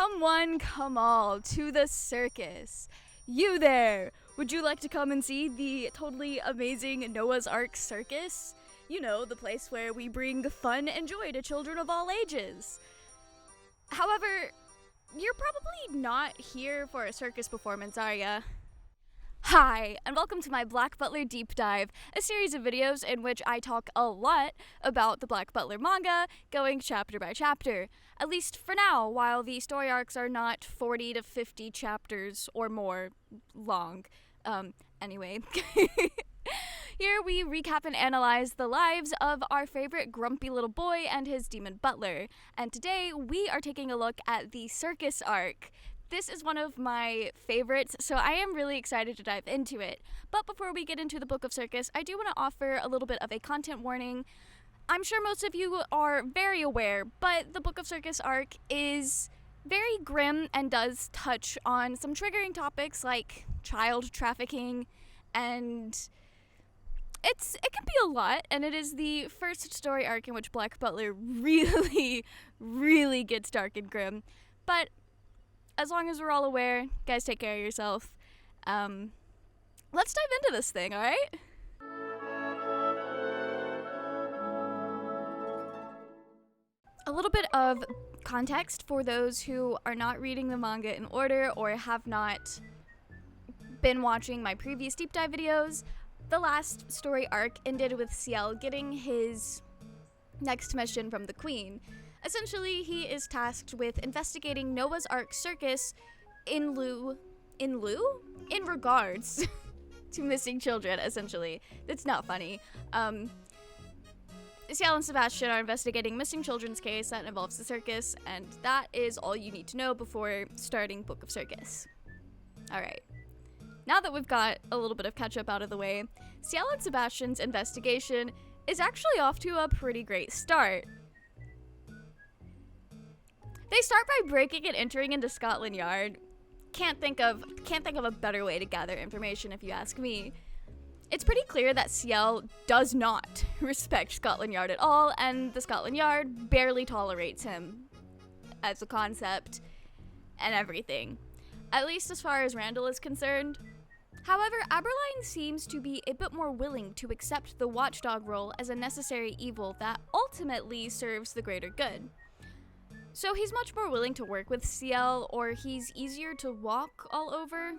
Come one, come all, to the circus. You there! Would you like to come and see the totally amazing Noah's Ark Circus? You know, the place where we bring fun and joy to children of all ages. However, you're probably not here for a circus performance, are ya? Hi, and welcome to my Black Butler Deep Dive, a series of videos in which I talk a lot about the Black Butler manga, going chapter by chapter. At least for now, while the story arcs are not 40 to 50 chapters or more long. Anyway. Here we recap and analyze the lives of our favorite grumpy little boy and his demon butler. And today we are taking a look at the Circus arc. This is one of my favorites, so I am really excited to dive into it. But before we get into the Book of Circus, I do want to offer a little bit of a content warning. I'm sure most of you are very aware, but the Book of Circus arc is very grim and does touch on some triggering topics like child trafficking, and it can be a lot, and it is the first story arc in which Black Butler really, really gets dark and grim. But as long as we're all aware, guys, take care of yourself. Let's dive into this thing, alright? A little bit of context for those who are not reading the manga in order or have not been watching my previous deep dive videos. The last story arc ended with Ciel getting his next mission from the Queen. Essentially, he is tasked with investigating Noah's Ark Circus in regards to missing children, essentially. That's not funny. Ciel and Sebastian are investigating missing children's case that involves the circus, and that is all you need to know before starting Book of Circus. Alright. Now that we've got a little bit of catch-up out of the way, Ciel and Sebastian's investigation is actually off to a pretty great start. They start by breaking and entering into Scotland Yard. Can't think of a better way to gather information if you ask me. It's pretty clear that Ciel does not respect Scotland Yard at all, and the Scotland Yard barely tolerates him as a concept and everything. At least as far as Randall is concerned. However, Aberline seems to be a bit more willing to accept the watchdog role as a necessary evil that ultimately serves the greater good. So he's much more willing to work with Ciel, or he's easier to walk all over.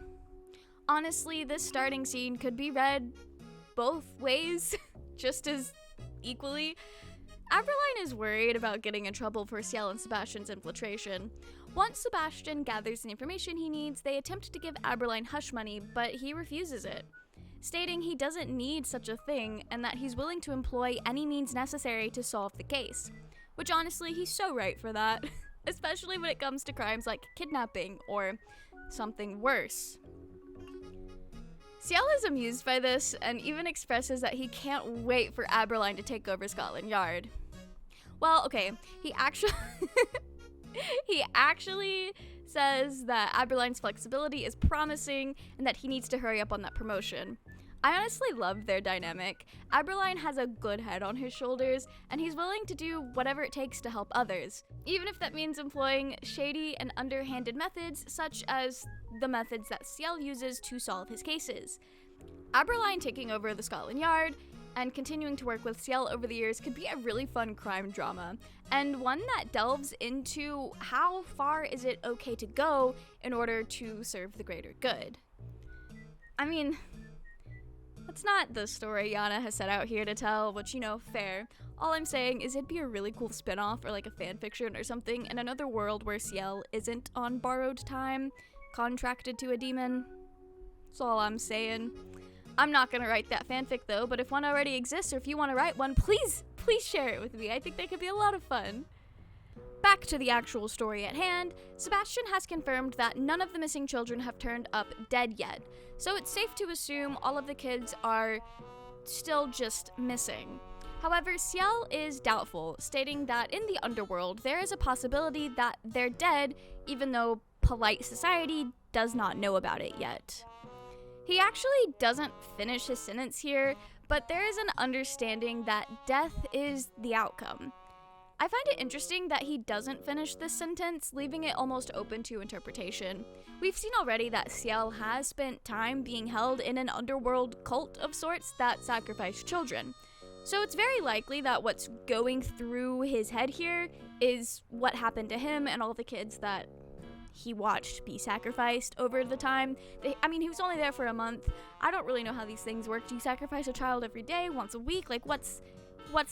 Honestly, this starting scene could be read both ways, just as equally. Aberline is worried about getting in trouble for Ciel and Sebastian's infiltration. Once Sebastian gathers the information he needs, they attempt to give Aberline hush money, but he refuses it, stating he doesn't need such a thing and that he's willing to employ any means necessary to solve the case. Which honestly, he's so right for that, especially when it comes to crimes like kidnapping or something worse. Ciel is amused by this and even expresses that he can't wait for Aberline to take over Scotland Yard. Well, okay, he actually says that Aberline's flexibility is promising and that he needs to hurry up on that promotion. I honestly love their dynamic. Aberline has a good head on his shoulders, and he's willing to do whatever it takes to help others, even if that means employing shady and underhanded methods, such as the methods that Ciel uses to solve his cases. Aberline taking over the Scotland Yard and continuing to work with Ciel over the years could be a really fun crime drama, and one that delves into how far is it okay to go in order to serve the greater good. I mean, that's not the story Yana has set out here to tell, which, you know, fair. All I'm saying is it'd be a really cool spin-off or like a fanfiction or something in another world where Ciel isn't on borrowed time, contracted to a demon. That's all I'm saying. I'm not gonna write that fanfic though, but if one already exists or if you want to write one, please share it with me. I think they could be a lot of fun. Back to the actual story at hand, Sebastian has confirmed that none of the missing children have turned up dead yet, so it's safe to assume all of the kids are still just missing. However, Ciel is doubtful, stating that in the underworld there is a possibility that they're dead, even though polite society does not know about it yet. He actually doesn't finish his sentence here, but there is an understanding that death is the outcome. I find it interesting that he doesn't finish this sentence, leaving it almost open to interpretation. We've seen already that Ciel has spent time being held in an underworld cult of sorts that sacrifice children. So it's very likely that what's going through his head here is what happened to him and all the kids that he watched be sacrificed over the time. He was only there for a month. I don't really know how these things work. Do you sacrifice a child every day, once a week? Like, what's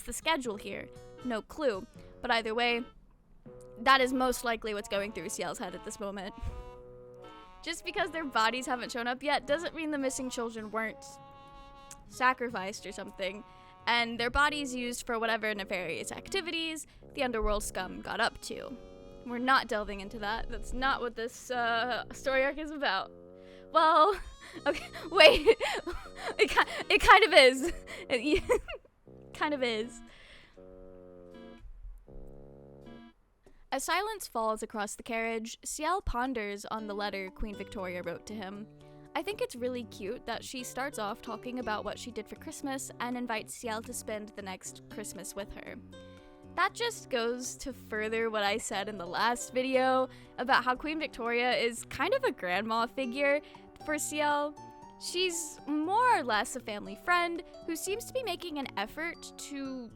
the schedule here? No clue. But either way, that is most likely what's going through Ciel's head at this moment. Just because their bodies haven't shown up yet doesn't mean the missing children weren't sacrificed or something, and their bodies used for whatever nefarious activities the underworld scum got up to. We're not delving into that. That's not what this story arc is about. Well, okay, wait. It kind of is. It kind of is. As silence falls across the carriage, Ciel ponders on the letter Queen Victoria wrote to him. I think it's really cute that she starts off talking about what she did for Christmas and invites Ciel to spend the next Christmas with her. That just goes to further what I said in the last video about how Queen Victoria is kind of a grandma figure for Ciel. She's more or less a family friend who seems to be making an effort to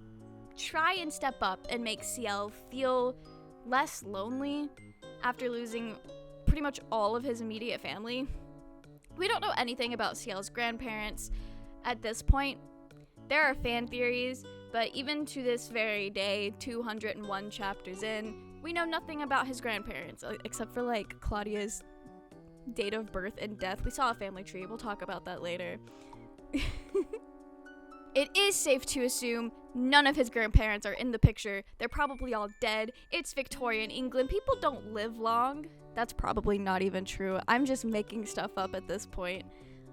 try and step up and make Ciel feel less lonely after losing pretty much all of his immediate family. We don't know anything about Ciel's grandparents at this point. There are fan theories, but even to this very day, 201 chapters in, we know nothing about his grandparents, except for like Claudia's date of birth and death. We saw a family tree, we'll talk about that later. It is safe to assume none of his grandparents are in the picture. They're probably all dead. It's Victorian England. People don't live long. That's probably not even true. I'm just making stuff up at this point.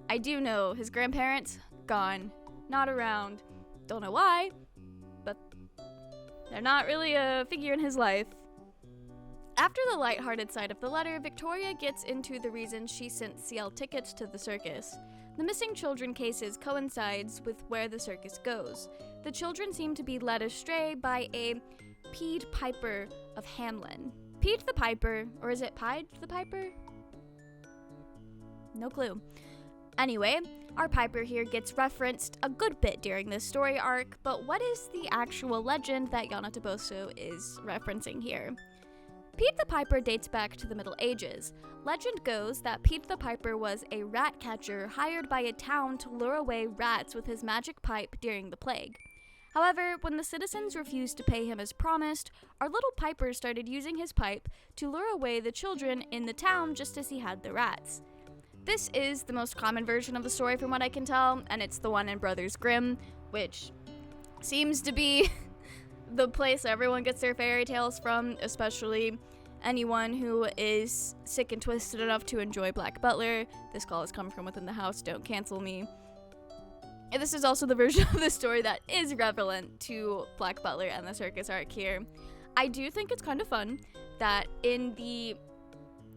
I do know his grandparents, gone, not around. Don't know why, but they're not really a figure in his life. After the lighthearted side of the letter, Victoria gets into the reason she sent Ciel tickets to the circus. The missing children cases coincides with where the circus goes. The children seem to be led astray by a Pied Piper of Hamelin. Pied the Piper, or is it Pied the Piper? No clue. Anyway, our Piper here gets referenced a good bit during this story arc, but what is the actual legend that Yana Toboso is referencing here? Pied the Piper dates back to the Middle Ages. Legend goes that Pied the Piper was a rat catcher hired by a town to lure away rats with his magic pipe during the plague. However, when the citizens refused to pay him as promised, our little Piper started using his pipe to lure away the children in the town just as he had the rats. This is the most common version of the story from what I can tell, and it's the one in Brothers Grimm, which seems to be the place everyone gets their fairy tales from, especially anyone who is sick and twisted enough to enjoy Black Butler. This call is coming from within the house, don't cancel me. And this is also the version of the story that is relevant to Black Butler and the Circus arc here. I do think it's kind of fun that in the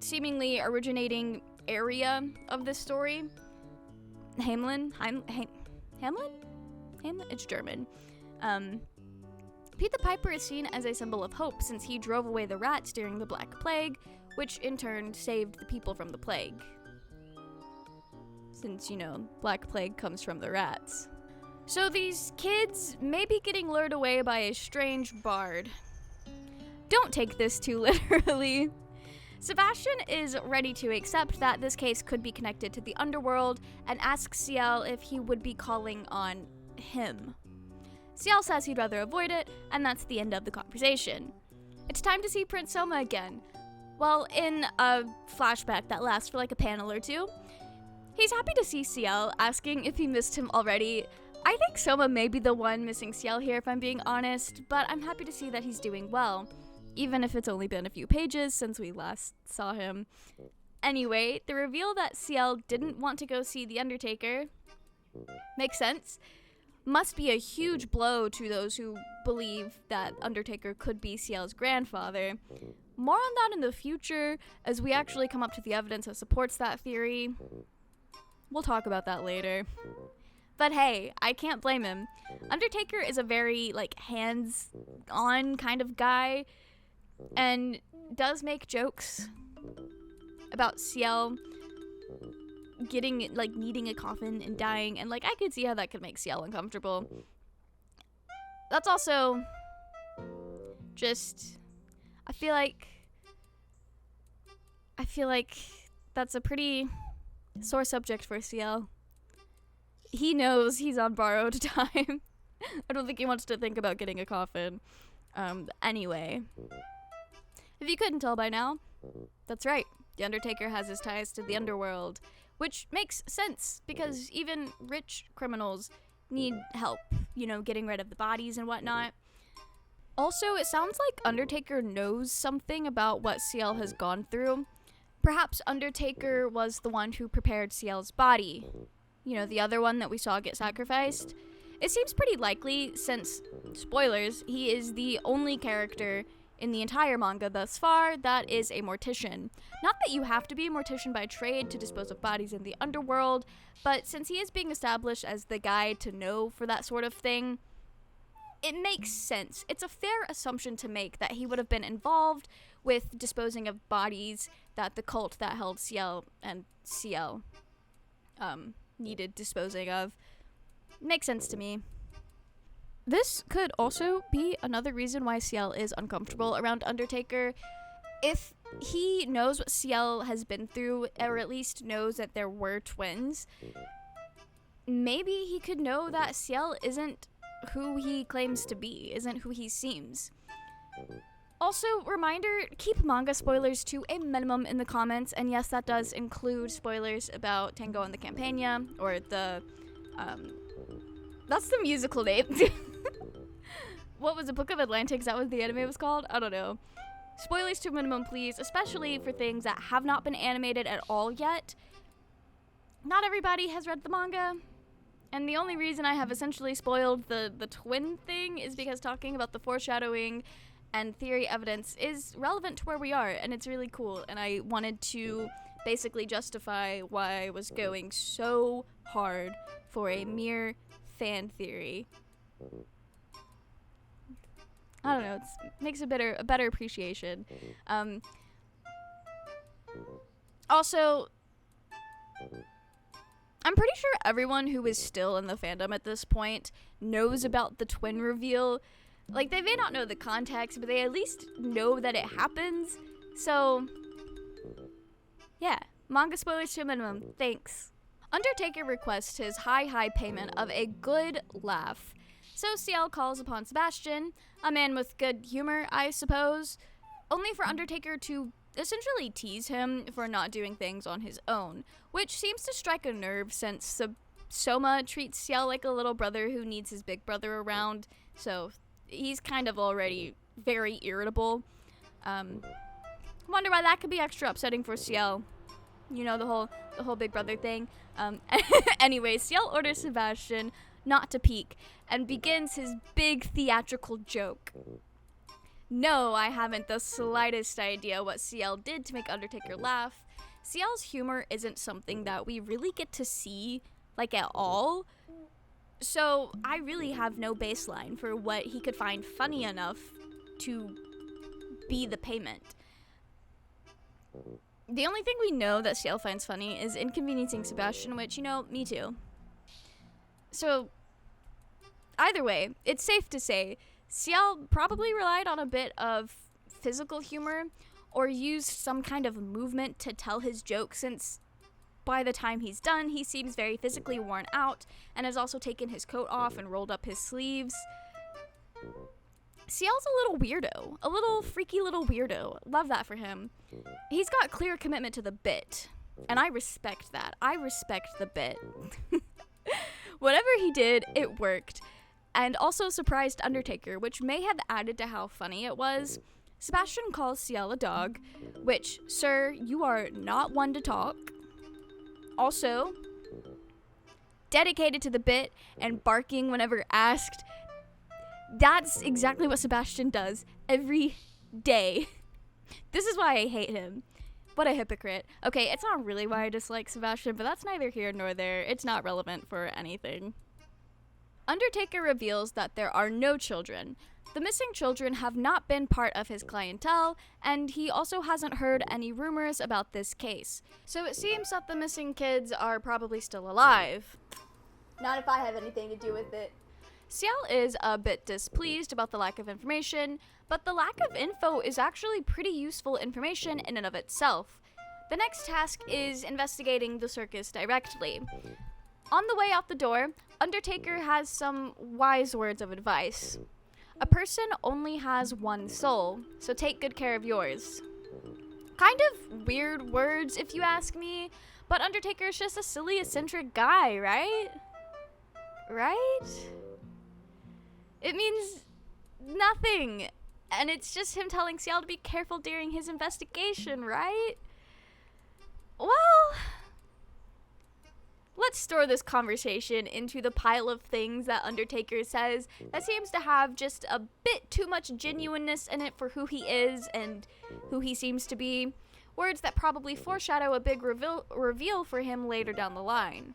seemingly originating area of this story, Hamelin? It's German. Pied the Piper is seen as a symbol of hope since he drove away the rats during the Black Plague, which in turn saved the people from the plague. Since, Black Plague comes from the rats. So these kids may be getting lured away by a strange bard. Don't take this too literally. Sebastian is ready to accept that this case could be connected to the underworld and asks Ciel if he would be calling on him. Ciel says he'd rather avoid it, and that's the end of the conversation. It's time to see Prince Soma again. Well, in a flashback that lasts for like a panel or two, he's happy to see Ciel, asking if he missed him already. I think Soma may be the one missing Ciel here if I'm being honest, but I'm happy to see that he's doing well, even if it's only been a few pages since we last saw him. Anyway, the reveal that Ciel didn't want to go see the Undertaker makes sense. Must be a huge blow to those who believe that Undertaker could be Ciel's grandfather. More on that in the future, as we actually come up to the evidence that supports that theory. We'll talk about that later. But hey, I can't blame him. Undertaker is a very, like, hands-on kind of guy and does make jokes about Ciel getting, like, needing a coffin and dying, and, like, I could see how that could make Ciel uncomfortable. That's also just, I feel like that's a pretty sore subject for Ciel. He knows he's on borrowed time. I don't think he wants to think about getting a coffin. Anyway. If you couldn't tell by now, that's right. The Undertaker has his ties to the underworld, which makes sense because even rich criminals need help, you know, getting rid of the bodies and whatnot. Also, it sounds like Undertaker knows something about what Ciel has gone through. Perhaps Undertaker was the one who prepared Ciel's body. You know, the other one that we saw get sacrificed. It seems pretty likely since, spoilers, he is the only character in the entire manga thus far that is a mortician. Not that you have to be a mortician by trade to dispose of bodies in the underworld, but since he is being established as the guy to know for that sort of thing, it makes sense. It's a fair assumption to make that he would have been involved with disposing of bodies that the cult that held Ciel and Ciel needed disposing of. Makes sense to me. This could also be another reason why Ciel is uncomfortable around Undertaker. If he knows what Ciel has been through, or at least knows that there were twins, maybe he could know that Ciel isn't who he claims to be, isn't who he seems. Also, reminder, keep manga spoilers to a minimum in the comments, and yes, that does include spoilers about Tango and the Campania, or the, that's the musical name. What was it, Book of Atlantic? Is that what the anime was called? I don't know. Spoilers to a minimum, please, especially for things that have not been animated at all yet. Not everybody has read the manga, and the only reason I have essentially spoiled the twin thing is because talking about the foreshadowing and theory evidence is relevant to where we are, and it's really cool, and I wanted to basically justify why I was going so hard for a mere fan theory. I don't know, it makes a better appreciation. Also, I'm pretty sure everyone who is still in the fandom at this point knows about the twin reveal. Like, they may not know the context, but they at least know that it happens. So, yeah, manga spoilers to a minimum. Thanks. Undertaker requests his high payment of a good laugh. So Ciel calls upon Sebastian, a man with good humor, I suppose, only for Undertaker to essentially tease him for not doing things on his own, which seems to strike a nerve since Soma treats Ciel like a little brother who needs his big brother around, so he's kind of already very irritable. Wonder why that could be extra upsetting for Ciel. You know, the whole big brother thing. Anyway, Ciel orders Sebastian not to peek and begins his big theatrical joke. No, I haven't the slightest idea what Ciel did to make Undertaker laugh. Ciel's humor isn't something that we really get to see, like, at all. So I really have no baseline for what he could find funny enough to be the payment. The only thing we know that Ciel finds funny is inconveniencing Sebastian, which, you know, me too. So, either way, it's safe to say Ciel probably relied on a bit of physical humor or used some kind of movement to tell his joke, since by the time he's done, he seems very physically worn out and has also taken his coat off and rolled up his sleeves. Ciel's a little weirdo. A little freaky little weirdo. Love that for him. He's got clear commitment to the bit, and I respect that. I respect the bit. Whatever he did, it worked. And also surprised Undertaker, which may have added to how funny it was. Sebastian calls Ciel a dog, which, sir, you are not one to talk. Also, dedicated to the bit and barking whenever asked. That's exactly what Sebastian does every day. This is why I hate him. What a hypocrite. Okay, it's not really why I dislike Sebastian, but that's neither here nor there. It's not relevant for anything. Undertaker reveals that there are no children. The missing children have not been part of his clientele, and he also hasn't heard any rumors about this case. So it seems that the missing kids are probably still alive. Not if I have anything to do with it. Ciel is a bit displeased about the lack of information, but the lack of info is actually pretty useful information in and of itself. The next task is investigating the circus directly. On the way out the door, Undertaker has some wise words of advice. A person only has one soul, so take good care of yours. Kind of weird words if you ask me, but Undertaker's just a silly, eccentric guy, right? Right? It means nothing, and it's just him telling Ciel to be careful during his investigation, right? Well, let's store this conversation into the pile of things that Undertaker says that seems to have just a bit too much genuineness in it for who he is and who he seems to be. Words that probably foreshadow a big reveal for him later down the line.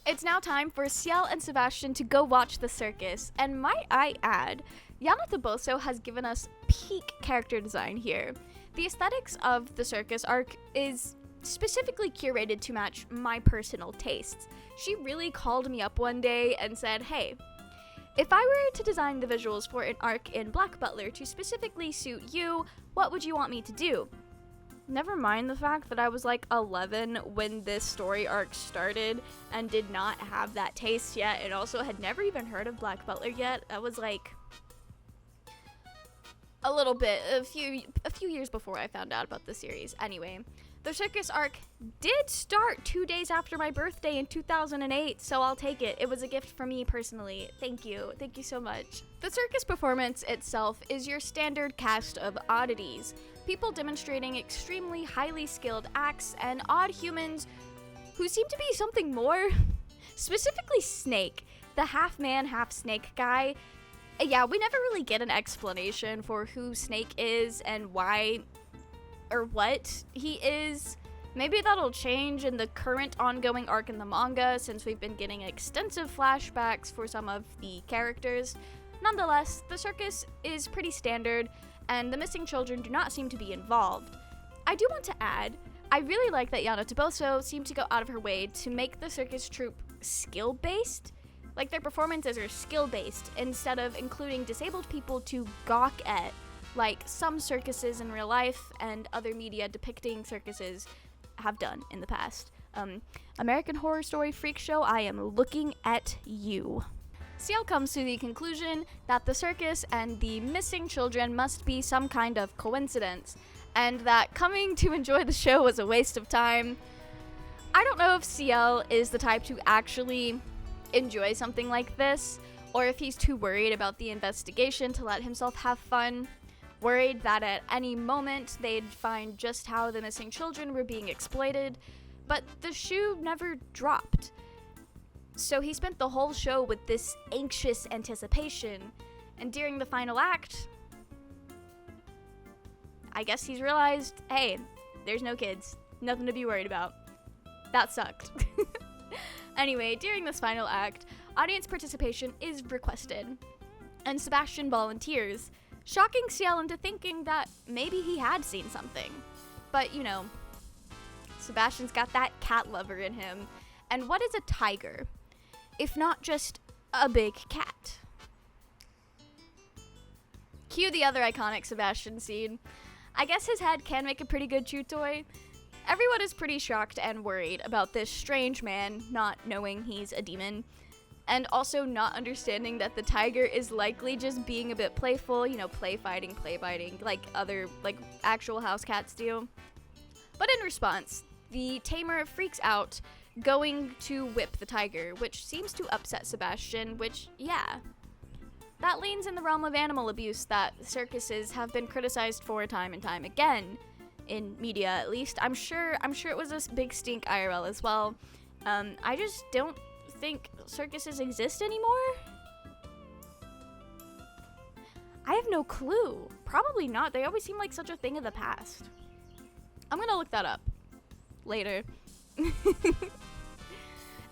It's now time for Ciel and Sebastian to go watch the circus, and might I add, Yana Toboso has given us peak character design here. The aesthetics of the circus arc is specifically curated to match my personal tastes. She really called me up one day and said, hey, if I were to design the visuals for an arc in Black Butler to specifically suit you, what would you want me to do? Never mind the fact that I was like 11 when this story arc started and did not have that taste yet, and also had never even heard of Black Butler yet. I was like a few years before I found out about the series. Anyway, the circus arc did start 2 days after my birthday in 2008, so I'll take it. It was a gift for me personally. Thank you so much. The circus performance itself is your standard cast of oddities. People demonstrating extremely highly skilled acts and odd humans who seem to be something more. Specifically Snake, the half-man, half-snake guy. Yeah, we never really get an explanation for who Snake is and why or what he is. Maybe that'll change in the current ongoing arc in the manga, since we've been getting extensive flashbacks for some of the characters. Nonetheless, the circus is pretty standard, and the missing children do not seem to be involved. I do want to add, I really like that Yana Toboso seemed to go out of her way to make the circus troupe skill-based. Like, their performances are skill-based, instead of including disabled people to gawk at, like some circuses in real life and other media depicting circuses have done in the past. American Horror Story Freak Show, I am looking at you. Ciel comes to the conclusion that the circus and the missing children must be some kind of coincidence, and that coming to enjoy the show was a waste of time. I don't know if Ciel is the type to actually enjoy something like this, or if he's too worried about the investigation to let himself have fun. Worried that at any moment they'd find just how the missing children were being exploited, but the shoe never dropped. So he spent the whole show with this anxious anticipation, and during the final act, I guess he's realized, hey, there's no kids, nothing to be worried about. That sucked. Anyway, during this final act, audience participation is requested, and Sebastian volunteers, shocking Ciel into thinking that maybe he had seen something. But, you know, Sebastian's got that cat lover in him. And what is a tiger, if not just a big cat? Cue the other iconic Sebastian scene. I guess his head can make a pretty good chew toy. Everyone is pretty shocked and worried about this strange man not knowing he's a demon, and also not understanding that the tiger is likely just being a bit playful, you know, play biting, like other, like, actual house cats do. But in response, the tamer freaks out, going to whip the tiger, which seems to upset Sebastian, which, yeah, that leans in the realm of animal abuse that circuses have been criticized for time and time again, in media at least. I'm sure it was a big stink IRL as well. I just don't think circuses exist anymore? I have no clue. Probably not. They always seem like such a thing of the past. I'm gonna look that up later.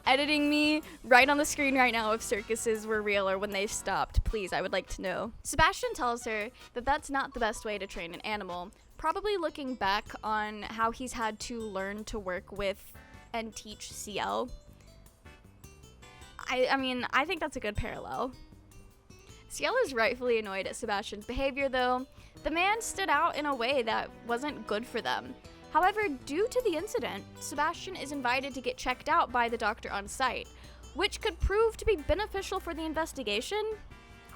editing me right on the screen right now if circuses were real or when they stopped. Please, I would like to know. Sebastian tells her that that's not the best way to train an animal, probably looking back on how he's had to learn to work with and teach CL. I mean, I think that's a good parallel. CL is rightfully annoyed at Sebastian's behavior, though. The man stood out in a way that wasn't good for them. However, due to the incident, Sebastian is invited to get checked out by the doctor on site, which could prove to be beneficial for the investigation.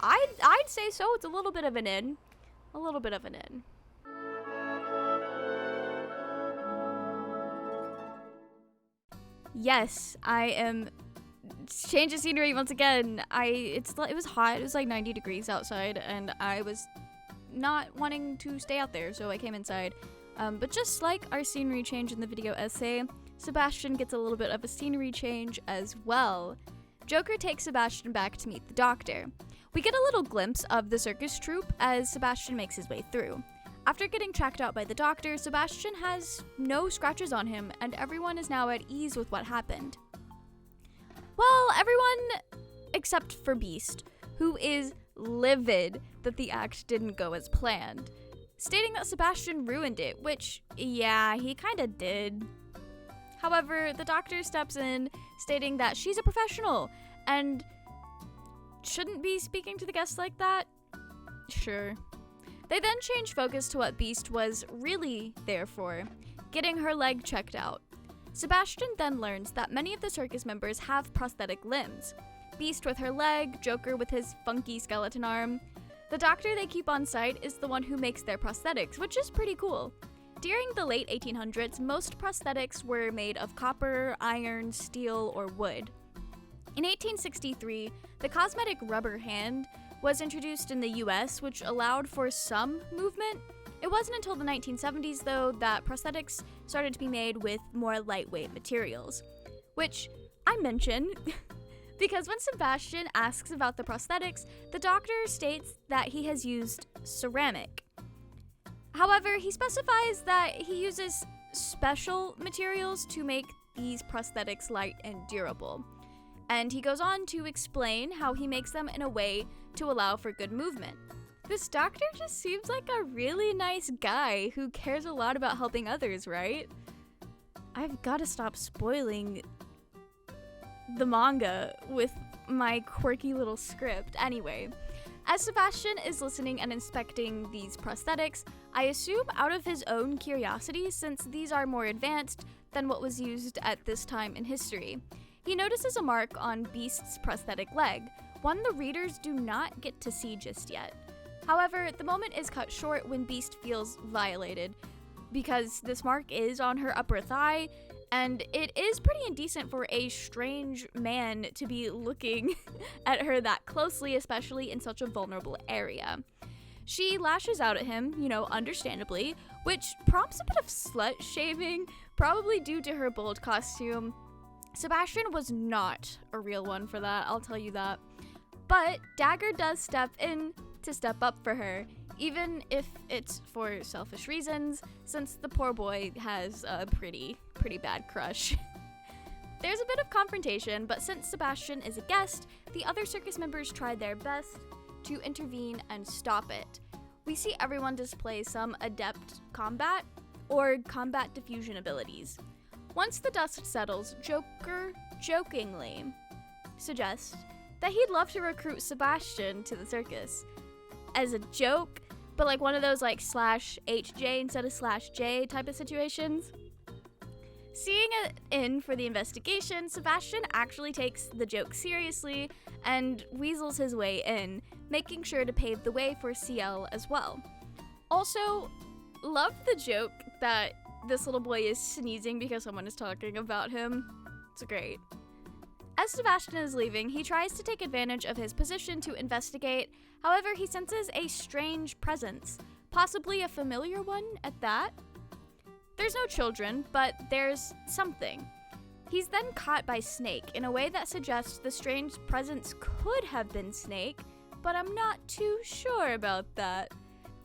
I'd say so. It's a little bit of an in. A little bit of an in. Yes, I am. Change of scenery once again. It was hot. It was like 90 degrees outside, and I was not wanting to stay out there, so I came inside. But just like our scenery change in the video essay, Sebastian gets a little bit of a scenery change as well. Joker takes Sebastian back to meet the doctor. We get a little glimpse of the circus troupe as Sebastian makes his way through. After getting checked out by the doctor, Sebastian has no scratches on him, and everyone is now at ease with what happened. Well, everyone except for Beast, who is livid that the act didn't go as planned, stating that Sebastian ruined it, which, yeah, he kinda did. However, the doctor steps in, stating that she's a professional and shouldn't be speaking to the guests like that. Sure. They then change focus to what Beast was really there for, getting her leg checked out. Sebastian then learns that many of the circus members have prosthetic limbs. Beast with her leg, Joker with his funky skeleton arm. The doctor they keep on site is the one who makes their prosthetics, which is pretty cool. During the late 1800s, most prosthetics were made of copper, iron, steel, or wood. In 1863, the cosmetic rubber hand was introduced in the US, which allowed for some movement. It wasn't until the 1970s, though, that prosthetics started to be made with more lightweight materials, which I mention because when Sebastian asks about the prosthetics, the doctor states that he has used ceramic. However, he specifies that he uses special materials to make these prosthetics light and durable. And he goes on to explain how he makes them in a way to allow for good movement. This doctor just seems like a really nice guy who cares a lot about helping others, right? I've got to stop spoiling the manga with my quirky little script. Anyway, as Sebastian is listening and inspecting these prosthetics, I assume out of his own curiosity, since these are more advanced than what was used at this time in history. He notices a mark on Beast's prosthetic leg, one the readers do not get to see just yet. However, the moment is cut short when Beast feels violated, because this mark is on her upper thigh, and it is pretty indecent for a strange man to be looking at her that closely, especially in such a vulnerable area. She lashes out at him, understandably, which prompts a bit of slut-shaming, probably due to her bold costume. Sebastian was not a real one for that, I'll tell you that. But Dagger does step in to step up for her, even if it's for selfish reasons, since the poor boy has a pretty bad crush. There's a bit of confrontation, but since Sebastian is a guest, the other circus members try their best to intervene and stop it. We see everyone display some adept combat or combat diffusion abilities. Once the dust settles, Joker jokingly suggests that he'd love to recruit Sebastian to the circus. As a joke, but like one of those like /HJ instead of /J type of situations. Seeing it in for the investigation, Sebastian actually takes the joke seriously and weasels his way in, making sure to pave the way for CL as well. Also, love the joke that this little boy is sneezing because someone is talking about him. It's great. As Sebastian is leaving, he tries to take advantage of his position to investigate. However, he senses a strange presence, possibly a familiar one at that. There's no children, but there's something. He's then caught by Snake in a way that suggests the strange presence could have been Snake, but I'm not too sure about that.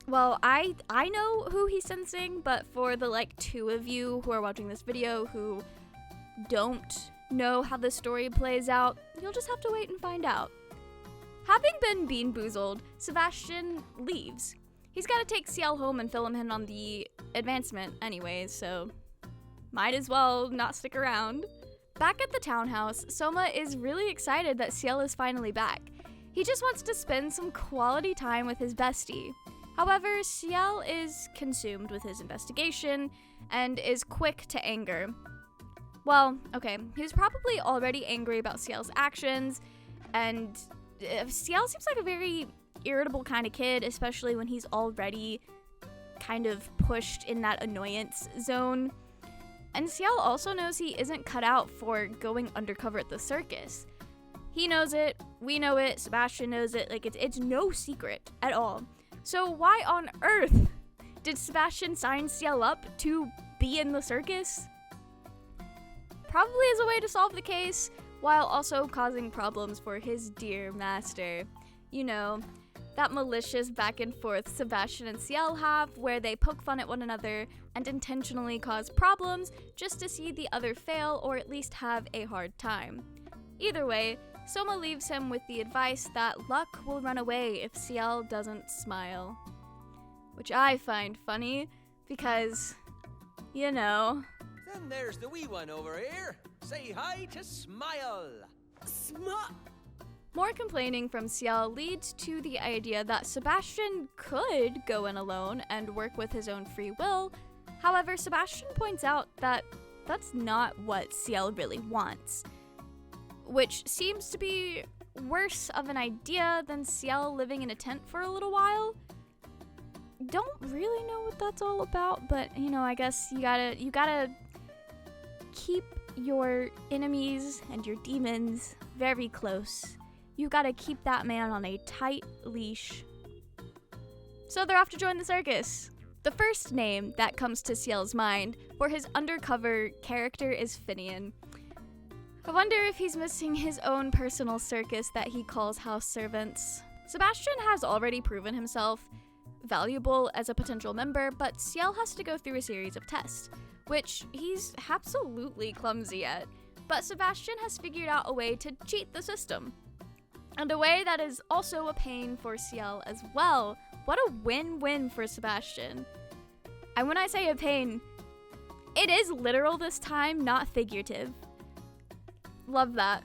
Well, I know who he's sensing, but for the two of you who are watching this video who don't know how the story plays out, you'll just have to wait and find out. Having been bean-boozled, Sebastian leaves. He's got to take Ciel home and fill him in on the advancement anyways, so might as well not stick around. Back at the townhouse, Soma is really excited that Ciel is finally back. He just wants to spend some quality time with his bestie. However, Ciel is consumed with his investigation and is quick to anger. Well, okay, he was probably already angry about Ciel's actions, and Ciel seems like a very irritable kind of kid, especially when he's already kind of pushed in that annoyance zone. And Ciel also knows he isn't cut out for going undercover at the circus. He knows it, we know it, Sebastian knows it, like it's no secret at all. So why on earth did Sebastian sign Ciel up to be in the circus? Probably as a way to solve the case, while also causing problems for his dear master. You know, that malicious back and forth Sebastian and Ciel have, where they poke fun at one another and intentionally cause problems just to see the other fail or at least have a hard time. Either way, Soma leaves him with the advice that luck will run away if Ciel doesn't smile. Which I find funny, because, you know. Then there's the wee one over here. Say hi to Smile. More complaining from Ciel leads to the idea that Sebastian could go in alone and work with his own free will. However, Sebastian points out that that's not what Ciel really wants, which seems to be worse of an idea than Ciel living in a tent for a little while. Don't really know what that's all about, but you know, I guess you gotta keep your enemies and your demons very close. You gotta keep that man on a tight leash. So they're off to join the circus. The first name that comes to Ciel's mind for his undercover character is Finian. I wonder if he's missing his own personal circus that he calls house servants. Sebastian has already proven himself valuable as a potential member, but Ciel has to go through a series of tests, which he's absolutely clumsy at. But Sebastian has figured out a way to cheat the system. And a way that is also a pain for Ciel as well. What a win-win for Sebastian. And when I say a pain, it is literal this time, not figurative. Love that.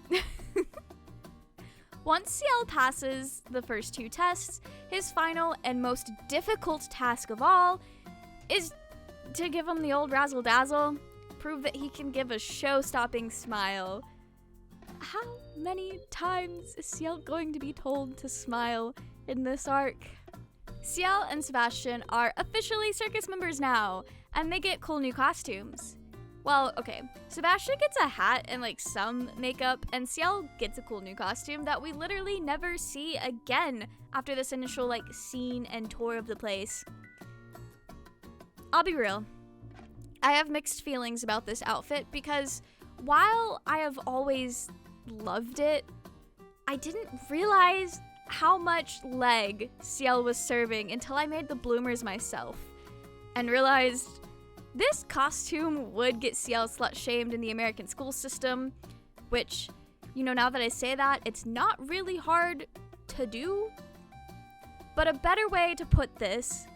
Once Ciel passes the first two tests, his final and most difficult task of all is to give him the old razzle-dazzle, prove that he can give a show-stopping smile. How many times is Ciel going to be told to smile in this arc? Ciel and Sebastian are officially circus members now, and they get cool new costumes. Well, okay, Sebastian gets a hat and like some makeup, and Ciel gets a cool new costume that we literally never see again after this initial like scene and tour of the place. I'll be real, I have mixed feelings about this outfit because while I have always loved it, I didn't realize how much leg Ciel was serving until I made the bloomers myself and realized this costume would get Ciel slut-shamed in the American school system, which, you know, now that I say that, it's not really hard to do. But a better way to put this,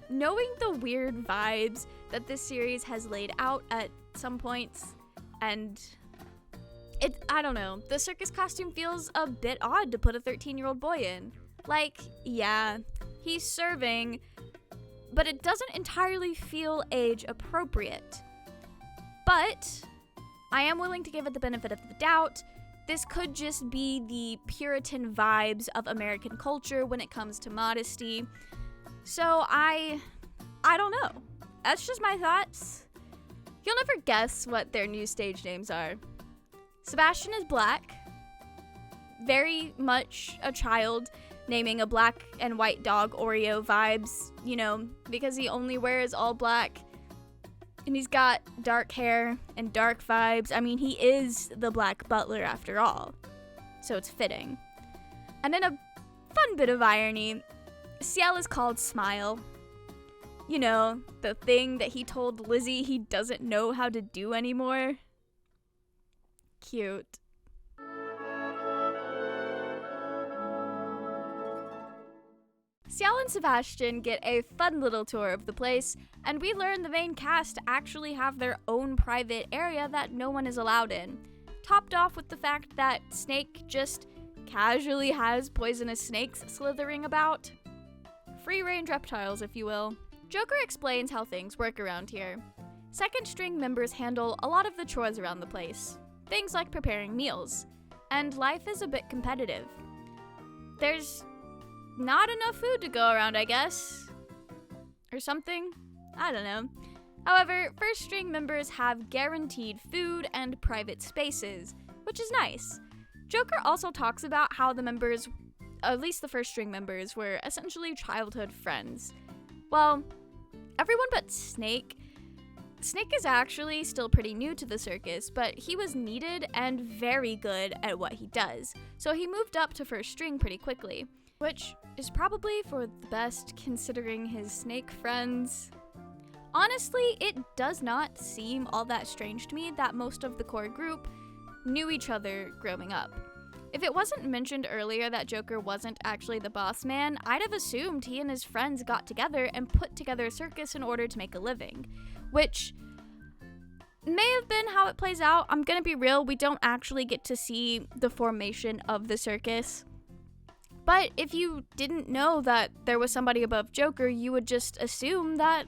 knowing the weird vibes that this series has laid out at some points, and I don't know, the circus costume feels a bit odd to put a 13-year-old boy in. Like, yeah, he's serving, but it doesn't entirely feel age appropriate. But I am willing to give it the benefit of the doubt. This could just be the Puritan vibes of American culture when it comes to modesty. So I don't know. That's just my thoughts. You'll never guess what their new stage names are. Sebastian is black, very much a child, naming a black and white dog Oreo vibes, you know, because he only wears all black, and he's got dark hair and dark vibes. I mean, he is the Black Butler after all, so it's fitting. And in a fun bit of irony, Ciel is called Smile. You know, the thing that he told Lizzie he doesn't know how to do anymore. Cute. Ciel and Sebastian get a fun little tour of the place, and we learn the main cast actually have their own private area that no one is allowed in. Topped off with the fact that Snake just casually has poisonous snakes slithering about. Free-range reptiles, if you will. Joker explains how things work around here. Second string members handle a lot of the chores around the place. Things like preparing meals. And life is a bit competitive. There's not enough food to go around, I guess. Or something. I don't know. However, first string members have guaranteed food and private spaces, which is nice. Joker also talks about how the members, at least the first string members, were essentially childhood friends. Well, everyone but Snake. Snake is actually still pretty new to the circus, but he was needed and very good at what he does, so he moved up to first string pretty quickly, which is probably for the best considering his snake friends. Honestly, it does not seem all that strange to me that most of the core group knew each other growing up. If it wasn't mentioned earlier that Joker wasn't actually the boss man, I'd have assumed he and his friends got together and put together a circus in order to make a living, which may have been how it plays out. I'm gonna be real, we don't actually get to see the formation of the circus. But if you didn't know that there was somebody above Joker, you would just assume that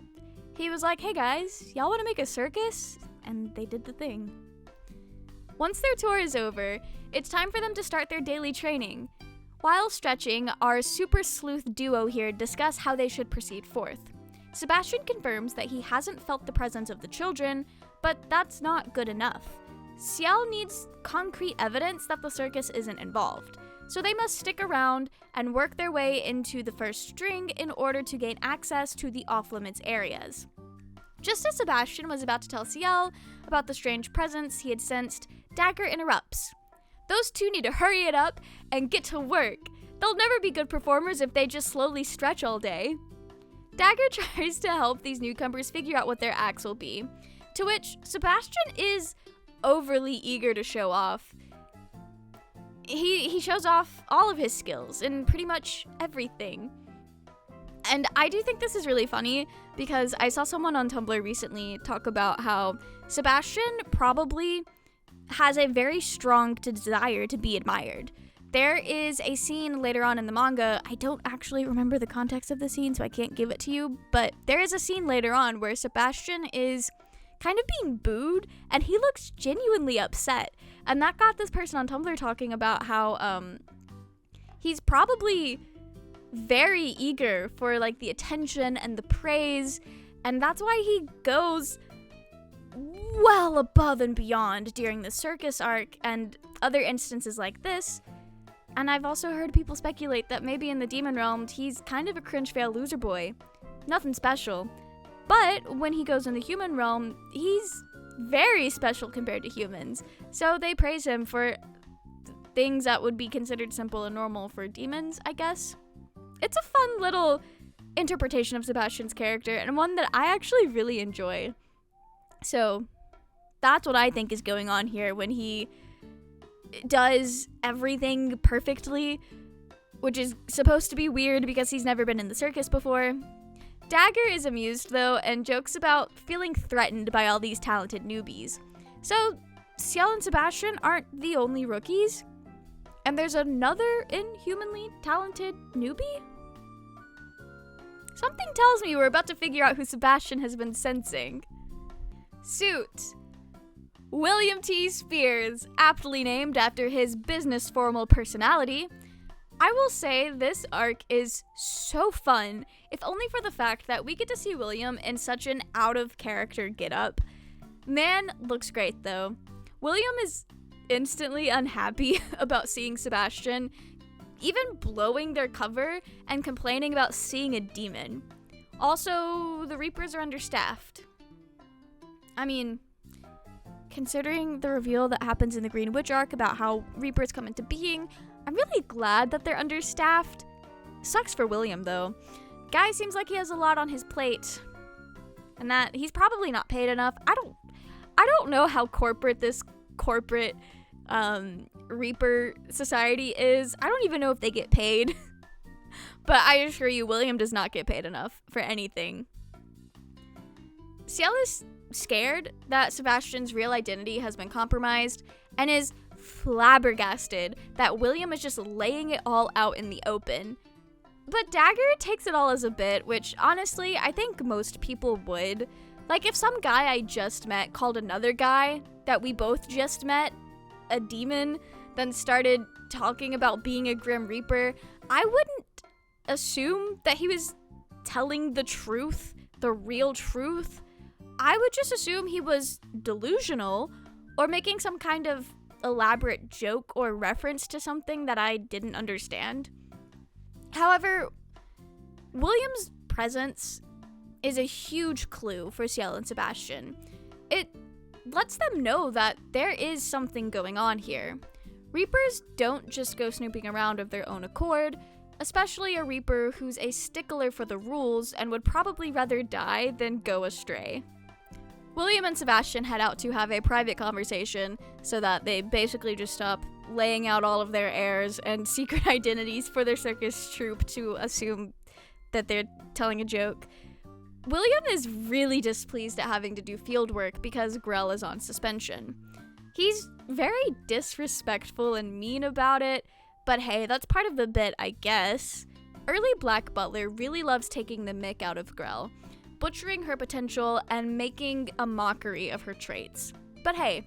he was like, hey guys, y'all wanna make a circus? And they did the thing. Once their tour is over, it's time for them to start their daily training. While stretching, our super sleuth duo here discuss how they should proceed forth. Sebastian confirms that he hasn't felt the presence of the children, but that's not good enough. Ciel needs concrete evidence that the circus isn't involved, so they must stick around and work their way into the first string in order to gain access to the off-limits areas. Just as Sebastian was about to tell Ciel about the strange presence he had sensed, Dagger interrupts. Those two need to hurry it up and get to work. They'll never be good performers if they just slowly stretch all day. Dagger tries to help these newcomers figure out what their acts will be, to which Sebastian is overly eager to show off. He shows off all of his skills in pretty much everything. And I do think this is really funny because I saw someone on Tumblr recently talk about how Sebastian probably has a very strong desire to be admired. There is a scene later on in the manga, I don't actually remember the context of the scene, so I can't give it to you, but there is a scene later on where Sebastian is kind of being booed, and he looks genuinely upset. And that got this person on Tumblr talking about how he's probably very eager for like the attention and the praise, and that's why he goes well above and beyond during the circus arc and other instances like this. And I've also heard people speculate that maybe in the demon realm he's kind of a cringe fail loser boy. Nothing special. But when he goes in the human realm, he's very special compared to humans. So they praise him for things that would be considered simple and normal for demons, I guess. It's a fun little interpretation of Sebastian's character, and one that I actually really enjoy. So that's what I think is going on here when he does everything perfectly, which is supposed to be weird because he's never been in the circus before. Dagger is amused, though, and jokes about feeling threatened by all these talented newbies. So Ciel and Sebastian aren't the only rookies, and there's another inhumanly talented newbie? Something tells me we're about to figure out who Sebastian has been sensing. Suit. William T. Spears, aptly named after his business formal personality. I will say this arc is so fun, if only for the fact that we get to see William in such an out-of-character get-up. Man looks great, though. William is instantly unhappy about seeing Sebastian, even blowing their cover and complaining about seeing a demon. Also, the Reapers are understaffed. I mean, considering the reveal that happens in the Green Witch arc about how Reapers come into being, I'm really glad that they're understaffed. Sucks for William, though. Guy seems like he has a lot on his plate, and that he's probably not paid enough. I don't know how corporate this corporate Reaper society is. I don't even know if they get paid. But I assure you, William does not get paid enough for anything. Ciel is scared that Sebastian's real identity has been compromised and is flabbergasted that William is just laying it all out in the open. But Dagger takes it all as a bit, which honestly, I think most people would. Like, if some guy I just met called another guy that we both just met a demon, then started talking about being a Grim Reaper, I wouldn't assume that he was telling the truth, the real truth. I would just assume he was delusional or making some kind of elaborate joke or reference to something that I didn't understand. However, William's presence is a huge clue for Ciel and Sebastian. It lets them know that there is something going on here. Reapers don't just go snooping around of their own accord, especially a Reaper who's a stickler for the rules and would probably rather die than go astray. William and Sebastian head out to have a private conversation so that they basically just stop laying out all of their airs and secret identities for their circus troupe to assume that they're telling a joke. William is really displeased at having to do field work because Grell is on suspension. He's very disrespectful and mean about it, but hey, that's part of the bit, I guess. Early Black Butler really loves taking the mick out of Grell, butchering her potential and making a mockery of her traits. But hey,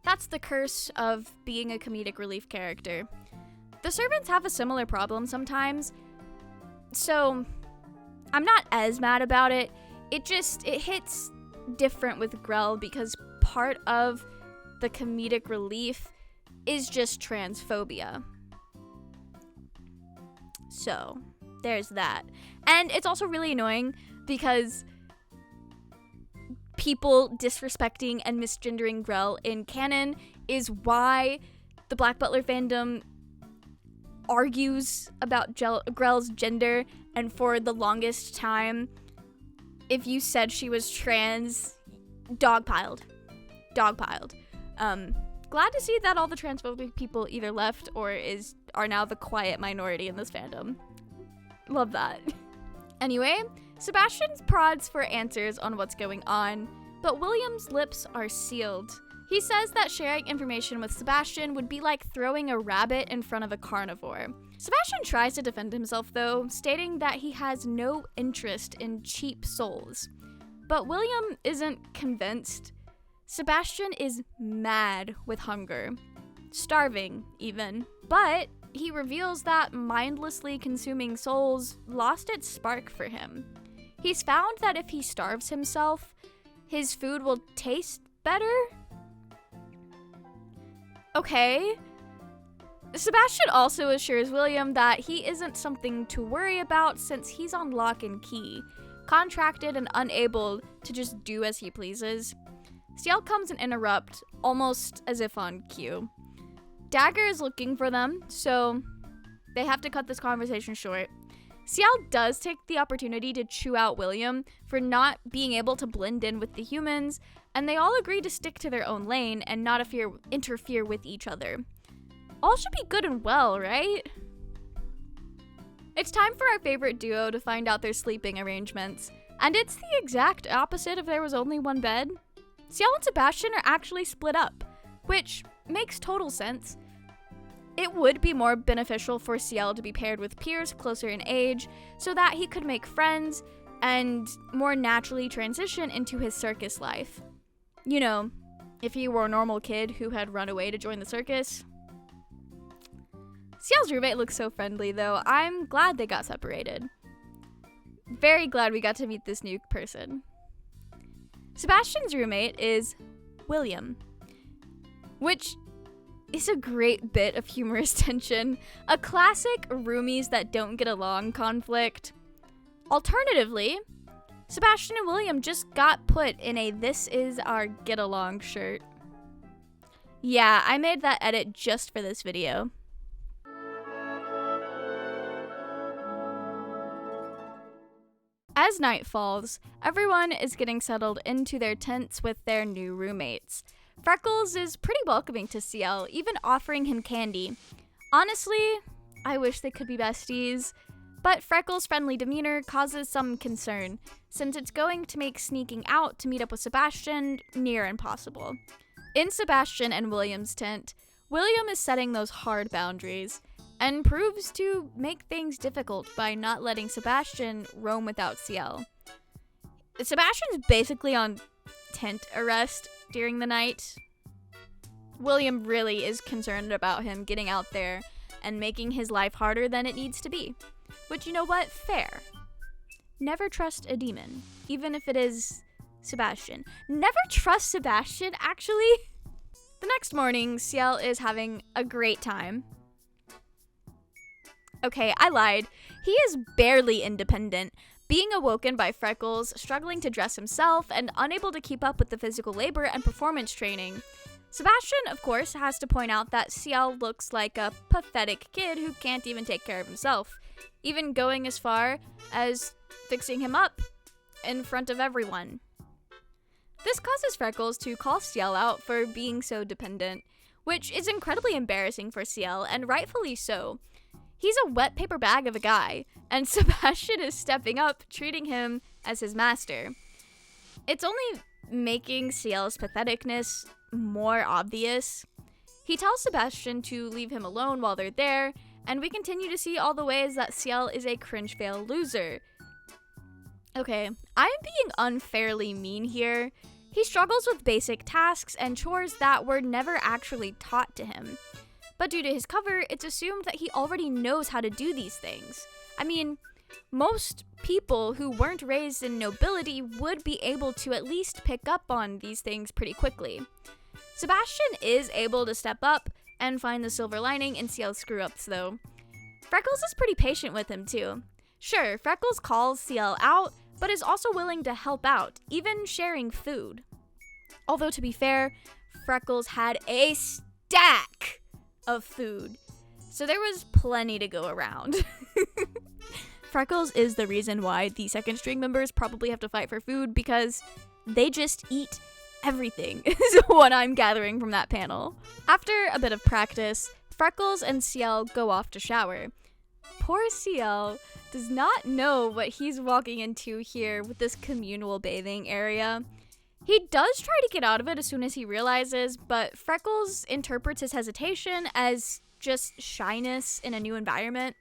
that's the curse of being a comedic relief character. The servants have a similar problem sometimes, so I'm not as mad about it. It hits different with Grell because part of the comedic relief is just transphobia. So, there's that. And it's also really annoying because people disrespecting and misgendering Grell in canon is why the Black Butler fandom argues about Grell's gender, and for the longest time, if you said she was trans, dogpiled. Glad to see that all the transphobic people either left or are now the quiet minority in this fandom. Love that. Anyway, Sebastian prods for answers on what's going on, but William's lips are sealed. He says that sharing information with Sebastian would be like throwing a rabbit in front of a carnivore. Sebastian tries to defend himself though, stating that he has no interest in cheap souls. But William isn't convinced. Sebastian is mad with hunger. Starving, even. But he reveals that mindlessly consuming souls lost its spark for him. He's found that if he starves himself, his food will taste better? Okay. Sebastian also assures William that he isn't something to worry about since he's on lock and key, contracted and unable to just do as he pleases. Ciel comes and interrupts, almost as if on cue. Dagger is looking for them, so they have to cut this conversation short. Ciel does take the opportunity to chew out William for not being able to blend in with the humans, and they all agree to stick to their own lane and not interfere with each other. All should be good and well, right? It's time for our favorite duo to find out their sleeping arrangements, and it's the exact opposite if there was only one bed. Ciel and Sebastian are actually split up, which makes total sense. It would be more beneficial for Ciel to be paired with peers closer in age so that he could make friends and more naturally transition into his circus life. You know, if he were a normal kid who had run away to join the circus. Ciel's roommate looks so friendly though. I'm glad they got separated. Very glad we got to meet this new person. Sebastian's roommate is William, which is a great bit of humorous tension, a classic roomies that don't get along conflict. Alternatively, Sebastian and William just got put in a "this is our get along" shirt. Yeah, I made that edit just for this video. As night falls, everyone is getting settled into their tents with their new roommates. Freckles is pretty welcoming to Ciel, even offering him candy. Honestly, I wish they could be besties, but Freckles' friendly demeanor causes some concern, since it's going to make sneaking out to meet up with Sebastian near impossible. In Sebastian and William's tent, William is setting those hard boundaries, and proves to make things difficult by not letting Sebastian roam without Ciel. Sebastian's basically on tent arrest during the night. William really is concerned about him getting out there and making his life harder than it needs to be. Which, you know what? Fair. Never trust a demon, even if it is Sebastian. Never trust Sebastian, actually. The next morning, Ciel is having a great time. Okay, I lied. He is barely independent, being awoken by Freckles, struggling to dress himself, and unable to keep up with the physical labor and performance training. Sebastian, of course, has to point out that Ciel looks like a pathetic kid who can't even take care of himself, even going as far as fixing him up in front of everyone. This causes Freckles to call Ciel out for being so dependent, which is incredibly embarrassing for Ciel, and rightfully so. He's a wet paper bag of a guy, and Sebastian is stepping up, treating him as his master. It's only making Ciel's patheticness more obvious. He tells Sebastian to leave him alone while they're there, and we continue to see all the ways that Ciel is a cringe fail loser. Okay, I'm being unfairly mean here. He struggles with basic tasks and chores that were never actually taught to him. But due to his cover, it's assumed that he already knows how to do these things. I mean, most people who weren't raised in nobility would be able to at least pick up on these things pretty quickly. Sebastian is able to step up and find the silver lining in Ciel's screw-ups, though. Freckles is pretty patient with him, too. Sure, Freckles calls Ciel out, but is also willing to help out, even sharing food. Although, to be fair, Freckles had a stack of food, so there was plenty to go around. Freckles is the reason why the second string members probably have to fight for food, because they just eat everything, is what I'm gathering from that panel. After a bit of practice, Freckles and Ciel go off to shower. Poor Ciel does not know what he's walking into here with this communal bathing area. He does try to get out of it as soon as he realizes, but Freckles interprets his hesitation as just shyness in a new environment.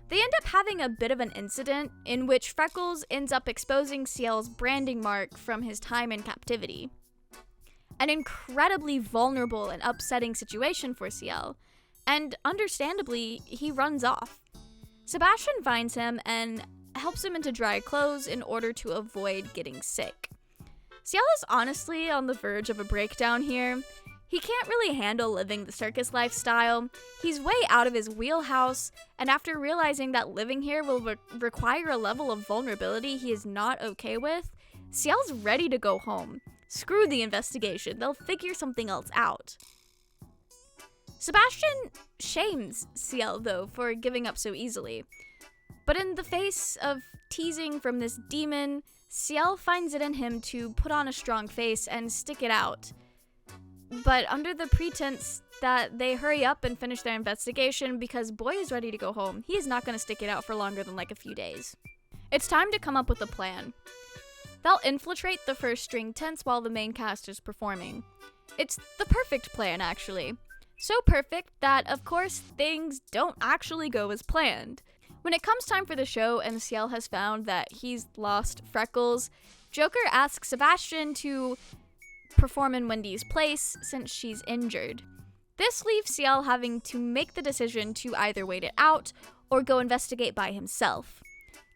They end up having a bit of an incident in which Freckles ends up exposing Ciel's branding mark from his time in captivity. An incredibly vulnerable and upsetting situation for Ciel, and understandably, he runs off. Sebastian finds him and helps him into dry clothes in order to avoid getting sick. Ciel is honestly on the verge of a breakdown here. He can't really handle living the circus lifestyle. He's way out of his wheelhouse, and after realizing that living here will require a level of vulnerability he is not okay with, Ciel's ready to go home. Screw the investigation, they'll figure something else out. Sebastian shames Ciel, though, for giving up so easily. But in the face of teasing from this demon, Ciel finds it in him to put on a strong face and stick it out. But under the pretense that they hurry up and finish their investigation because Boy is ready to go home, he is not going to stick it out for longer than like a few days. It's time to come up with a plan. They'll infiltrate the first string tents while the main cast is performing. It's the perfect plan, actually. So perfect that, of course, things don't actually go as planned. When it comes time for the show and Ciel has found that he's lost Freckles, Joker asks Sebastian to perform in Wendy's place since she's injured. This leaves Ciel having to make the decision to either wait it out or go investigate by himself.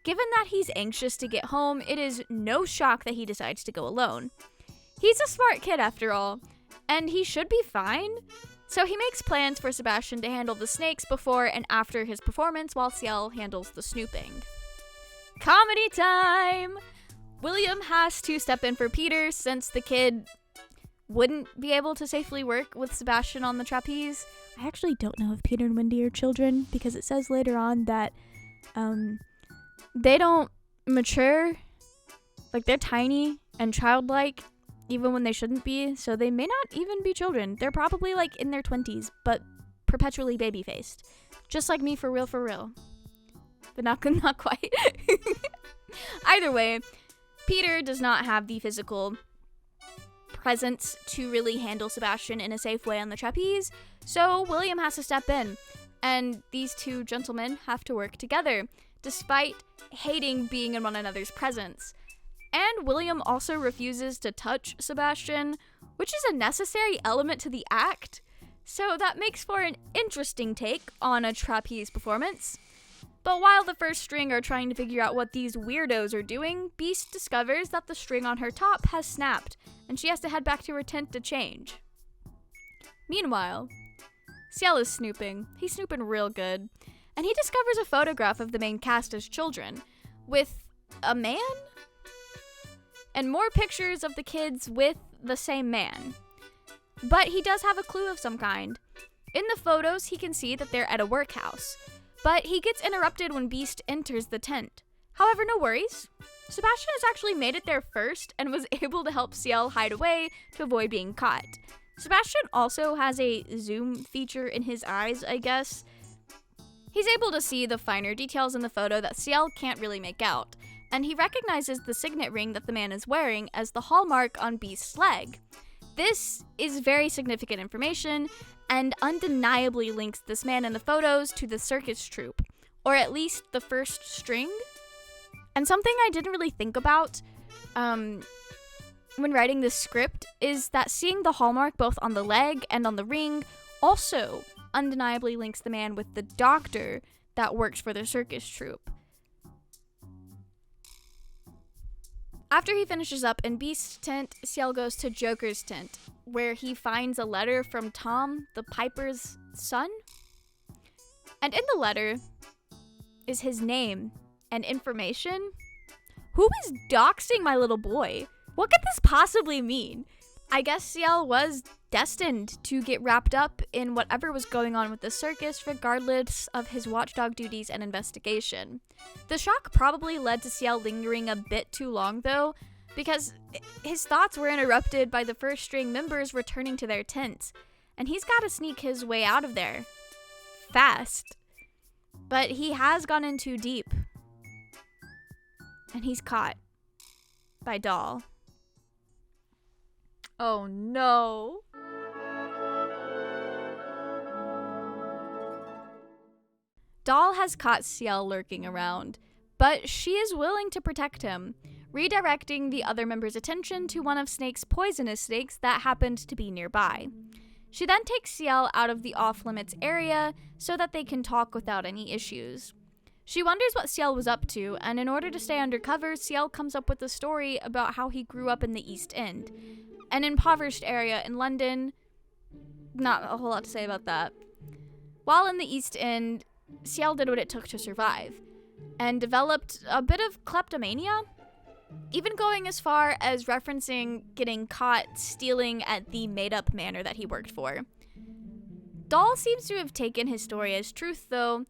Given that he's anxious to get home, it is no shock that he decides to go alone. He's a smart kid after all, and he should be fine. So he makes plans for Sebastian to handle the snakes before and after his performance while Ciel handles the snooping. Comedy time! William has to step in for Peter since the kid wouldn't be able to safely work with Sebastian on the trapeze. I actually don't know if Peter and Wendy are children because it says later on that they don't mature. Like, they're tiny and childlike even when they shouldn't be, so they may not even be children. They're probably like in their 20s, but perpetually baby-faced. Just like me, for real. But not quite. Either way, Peter does not have the physical presence to really handle Sebastian in a safe way on the trapeze, so William has to step in, and these two gentlemen have to work together, despite hating being in one another's presence. And William also refuses to touch Sebastian, which is a necessary element to the act, so that makes for an interesting take on a trapeze performance. But while the first string are trying to figure out what these weirdos are doing, Beast discovers that the string on her top has snapped, and she has to head back to her tent to change. Meanwhile, Ciel is snooping. He's snooping real good. And he discovers a photograph of the main cast as children, with a man? And more pictures of the kids with the same man. But he does have a clue of some kind. In the photos, he can see that they're at a workhouse. But he gets interrupted when Beast enters the tent. However, no worries. Sebastian has actually made it there first and was able to help Ciel hide away to avoid being caught. Sebastian also has a zoom feature in his eyes, I guess. He's able to see the finer details in the photo that Ciel can't really make out, and he recognizes the signet ring that the man is wearing as the hallmark on Beast's leg. This is very significant information, and undeniably links this man in the photos to the circus troupe, or at least the first string. And something I didn't really think about when writing this script is that seeing the hallmark both on the leg and on the ring also undeniably links the man with the doctor that works for the circus troupe. After he finishes up in Beast's tent, Ciel goes to Joker's tent, where he finds a letter from Tom, the Piper's son. And in the letter is his name and information. Who is doxing my little boy? What could this possibly mean? I guess Ciel was destined to get wrapped up in whatever was going on with the circus, regardless of his watchdog duties and investigation. The shock probably led to Ciel lingering a bit too long, though, because his thoughts were interrupted by the first string members returning to their tents, and he's got to sneak his way out of there fast. But he has gone in too deep, and he's caught by Doll. Oh no. Doll has caught Ciel lurking around, but she is willing to protect him, redirecting the other members' attention to one of Snake's poisonous snakes that happened to be nearby. She then takes Ciel out of the off-limits area so that they can talk without any issues. She wonders what Ciel was up to, and in order to stay undercover, Ciel comes up with a story about how he grew up in the East End, an impoverished area in London. Not a whole lot to say about that. While in the East End, Ciel did what it took to survive, and developed a bit of kleptomania, even going as far as referencing getting caught stealing at the made-up manor that he worked for. Doll seems to have taken his story as truth, though,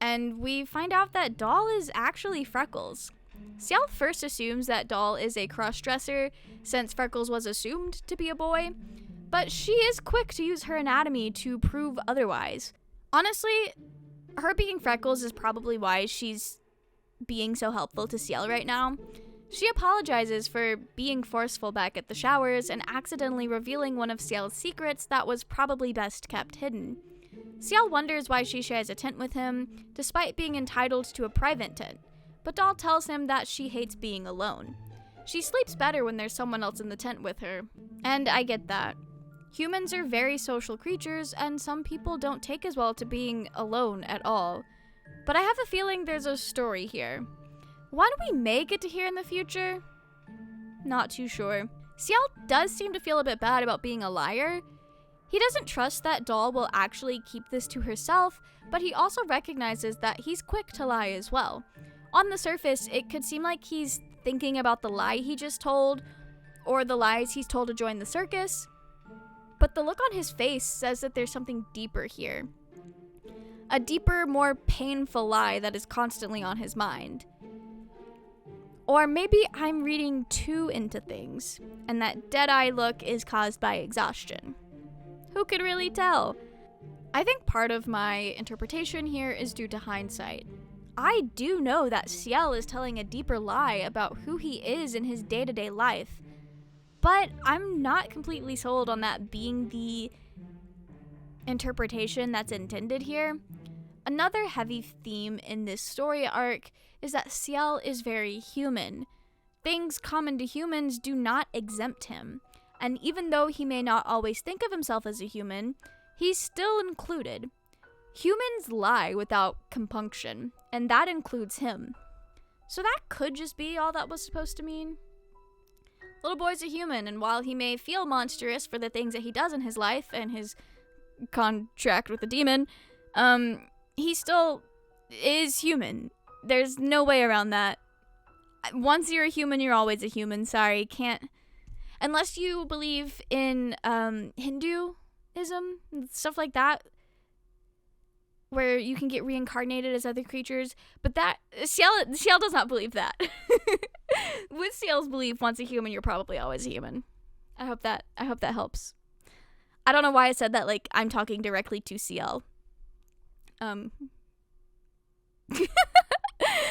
and we find out that Doll is actually Freckles. Ciel first assumes that Doll is a cross-dresser, since Freckles was assumed to be a boy, but she is quick to use her anatomy to prove otherwise. Honestly, her being Freckles is probably why she's being so helpful to Ciel right now. She apologizes for being forceful back at the showers and accidentally revealing one of Ciel's secrets that was probably best kept hidden. Ciel wonders why she shares a tent with him, despite being entitled to a private tent, but Doll tells him that she hates being alone. She sleeps better when there's someone else in the tent with her, and I get that. Humans are very social creatures, and some people don't take as well to being alone at all. But I have a feeling there's a story here. One we may get to hear in the future? Not too sure. Ciel does seem to feel a bit bad about being a liar. He doesn't trust that Doll will actually keep this to herself, but he also recognizes that he's quick to lie as well. On the surface, it could seem like he's thinking about the lie he just told, or the lies he's told to join the circus, but the look on his face says that there's something deeper here. A deeper, more painful lie that is constantly on his mind. Or maybe I'm reading too into things, and that dead-eye look is caused by exhaustion. Who could really tell? I think part of my interpretation here is due to hindsight. I do know that Ciel is telling a deeper lie about who he is in his day-to-day life, but I'm not completely sold on that being the interpretation that's intended here. Another heavy theme in this story arc is that Ciel is very human. Things common to humans do not exempt him, and even though he may not always think of himself as a human, he's still included. Humans lie without compunction, and that includes him. So that could just be all that was supposed to mean. Little boy's a human, and while he may feel monstrous for the things that he does in his life and his contract with the demon, he still is human. There's no way around that. Once you're a human, you're always a human. Sorry, can't. Unless you believe in Hinduism and stuff like that, where you can get reincarnated as other creatures. But that Ciel does not believe that. With Ciel's belief, once a human, you're probably always a human. I hope that helps. I don't know why I said that like I'm talking directly to Ciel.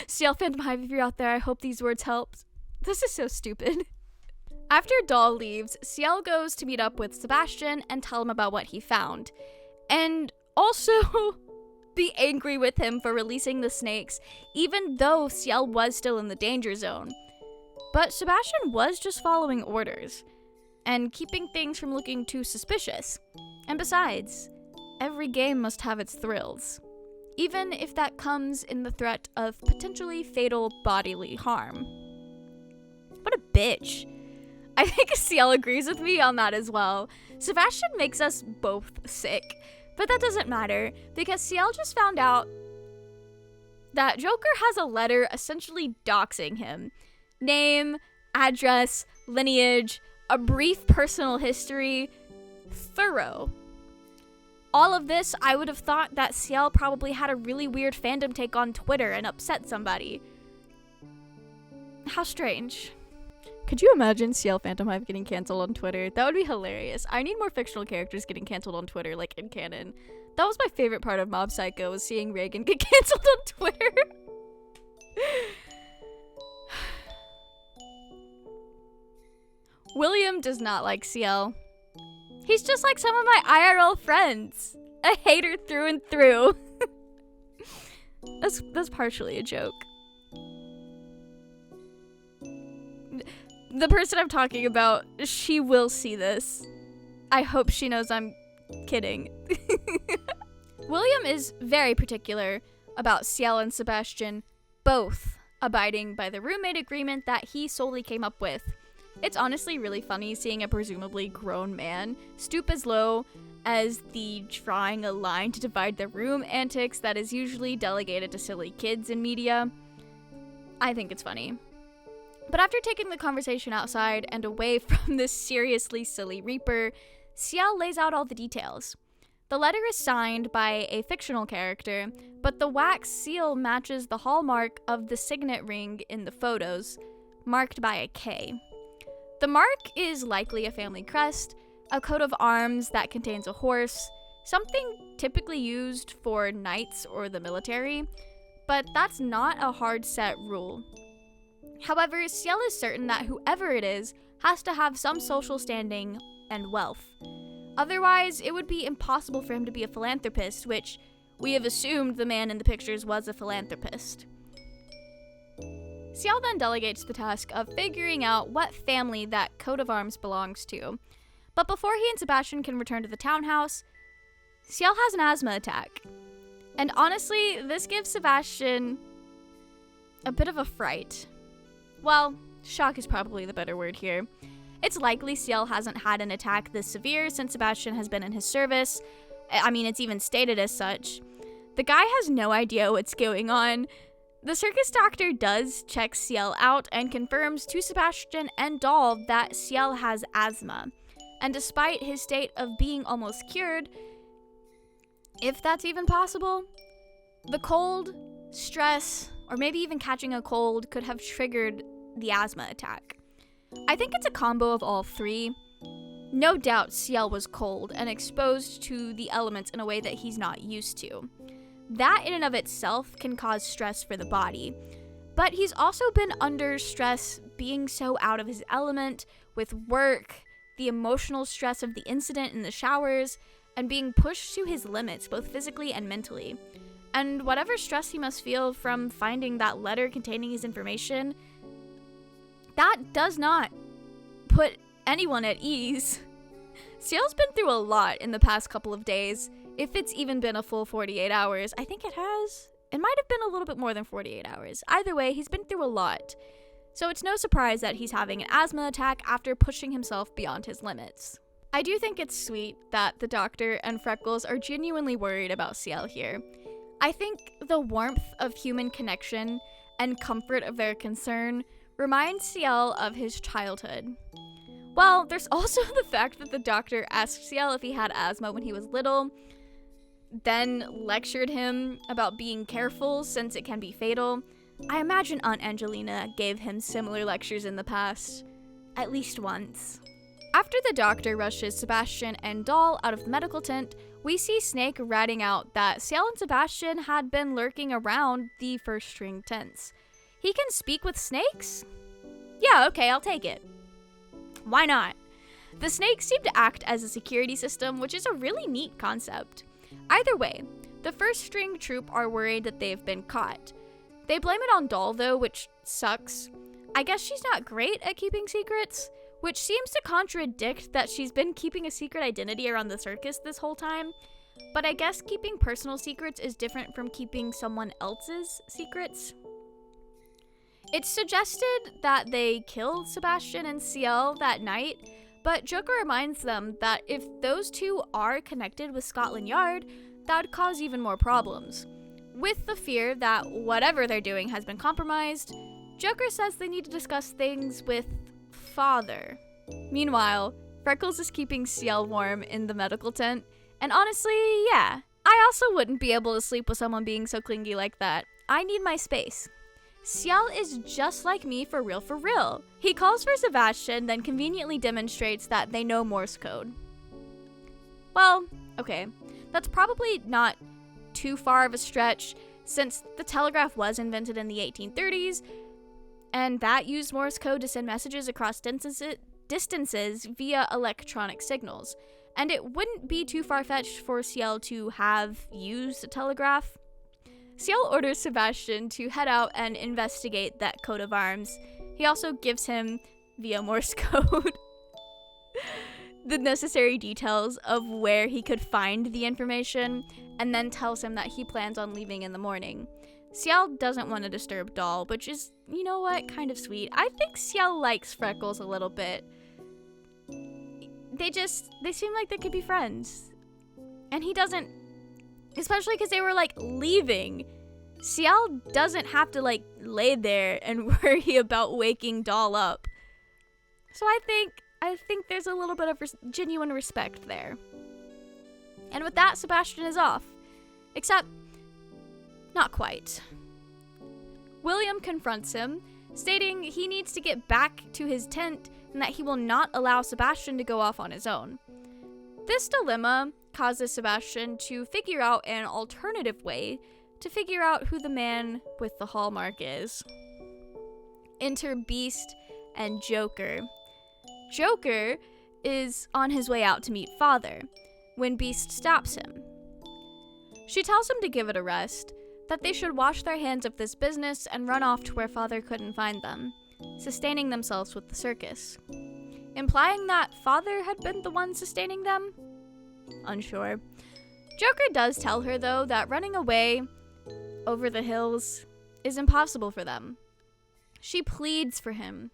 Ciel Phantom Hive, if you're out there, I hope these words helped. This is so stupid. After Doll leaves, Ciel goes to meet up with Sebastian and tell him about what he found. And also be angry with him for releasing the snakes, even though Ciel was still in the danger zone. But Sebastian was just following orders and keeping things from looking too suspicious. And besides, every game must have its thrills, even if that comes in the threat of potentially fatal bodily harm. What a bitch. I think Ciel agrees with me on that as well. Sebastian makes us both sick, but that doesn't matter because Ciel just found out that Joker has a letter essentially doxing him. Name, address, lineage, a brief personal history. Thorough. All of this, I would have thought that Ciel probably had a really weird fandom take on Twitter and upset somebody. How strange. Could you imagine Ciel Phantom Hive getting canceled on Twitter? That would be hilarious. I need more fictional characters getting canceled on Twitter, like in canon. That was my favorite part of Mob Psycho, was seeing Reagan get canceled on Twitter. William does not like Ciel. He's just like some of my IRL friends. A hater through and through. That's partially a joke. The person I'm talking about, she will see this. I hope she knows I'm kidding. William is very particular about Ciel and Sebastian both abiding by the roommate agreement that he solely came up with. It's honestly really funny seeing a presumably grown man stoop as low as the drawing a line to divide the room antics that is usually delegated to silly kids in media. I think it's funny. But after taking the conversation outside and away from this seriously silly Reaper, Ciel lays out all the details. The letter is signed by a fictional character, but the wax seal matches the hallmark of the signet ring in the photos, marked by a K. The mark is likely a family crest, a coat of arms that contains a horse, something typically used for knights or the military, but that's not a hard set rule. However, Ciel is certain that whoever it is has to have some social standing and wealth. Otherwise, it would be impossible for him to be a philanthropist, which we have assumed the man in the pictures was a philanthropist. Ciel then delegates the task of figuring out what family that coat of arms belongs to. But before he and Sebastian can return to the townhouse, Ciel has an asthma attack. And honestly, this gives Sebastian a bit of a fright. Well, shock is probably the better word here. It's likely Ciel hasn't had an attack this severe since Sebastian has been in his service. I mean, it's even stated as such. The guy has no idea what's going on. The circus doctor does check Ciel out and confirms to Sebastian and Doll that Ciel has asthma. And despite his state of being almost cured, if that's even possible, the cold, stress, or maybe even catching a cold could have triggered the asthma attack. I think it's a combo of all three. No doubt Ciel was cold and exposed to the elements in a way that he's not used to. That in and of itself can cause stress for the body. But he's also been under stress being so out of his element with work, the emotional stress of the incident in the showers, and being pushed to his limits both physically and mentally. And whatever stress he must feel from finding that letter containing his information, that does not put anyone at ease. Ciel's been through a lot in the past couple of days. If it's even been a full 48 hours, I think it has. It might have been a little bit more than 48 hours. Either way, he's been through a lot. So it's no surprise that he's having an asthma attack after pushing himself beyond his limits. I do think it's sweet that the doctor and Freckles are genuinely worried about Ciel here. I think the warmth of human connection and comfort of their concern reminds Ciel of his childhood. Well, there's also the fact that the doctor asked Ciel if he had asthma when he was little, then lectured him about being careful since it can be fatal. I imagine Aunt Angelina gave him similar lectures in the past, at least once. After the doctor rushes Sebastian and Doll out of the medical tent, we see Snake ratting out that Ciel and Sebastian had been lurking around the first string tents. He can speak with snakes? Yeah, okay, I'll take it. Why not? The snakes seem to act as a security system, which is a really neat concept. Either way, the first string troop are worried that they've been caught. They blame it on Doll though, which sucks. I guess she's not great at keeping secrets, which seems to contradict that she's been keeping a secret identity around the circus this whole time. But I guess keeping personal secrets is different from keeping someone else's secrets. It's suggested that they kill Sebastian and Ciel that night, but Joker reminds them that if those two are connected with Scotland Yard, that would cause even more problems. With the fear that whatever they're doing has been compromised, Joker says they need to discuss things with Father. Meanwhile, Freckles is keeping Ciel warm in the medical tent, and honestly, yeah, I also wouldn't be able to sleep with someone being so clingy like that. I need my space. Ciel is just like me for real for real. He calls for Sebastian, then conveniently demonstrates that they know Morse code. Well, okay, that's probably not too far of a stretch since the telegraph was invented in the 1830s, and that used Morse code to send messages across distances via electronic signals. And it wouldn't be too far-fetched for Ciel to have used a telegraph. Ciel orders Sebastian to head out and investigate that coat of arms. He also gives him, via Morse code, the necessary details of where he could find the information, and then tells him that he plans on leaving in the morning. Ciel doesn't want to disturb Doll, which is, you know what, kind of sweet. I think Ciel likes Freckles a little bit. They seem like they could be friends. And he doesn't, especially because they were, leaving. Ciel doesn't have to, lay there and worry about waking Doll up. So I think there's a little bit of genuine respect there. And with that, Sebastian is off. Except, not quite. William confronts him, stating he needs to get back to his tent and that he will not allow Sebastian to go off on his own. This dilemma causes Sebastian to figure out an alternative way to figure out who the man with the hallmark is. Enter Beast and Joker. Joker is on his way out to meet Father when Beast stops him. She tells him to give it a rest, that they should wash their hands of this business and run off to where Father couldn't find them, sustaining themselves with the circus. Implying that Father had been the one sustaining them? Unsure. Joker does tell her, though, that running away over the hills is impossible for them. She pleads for him.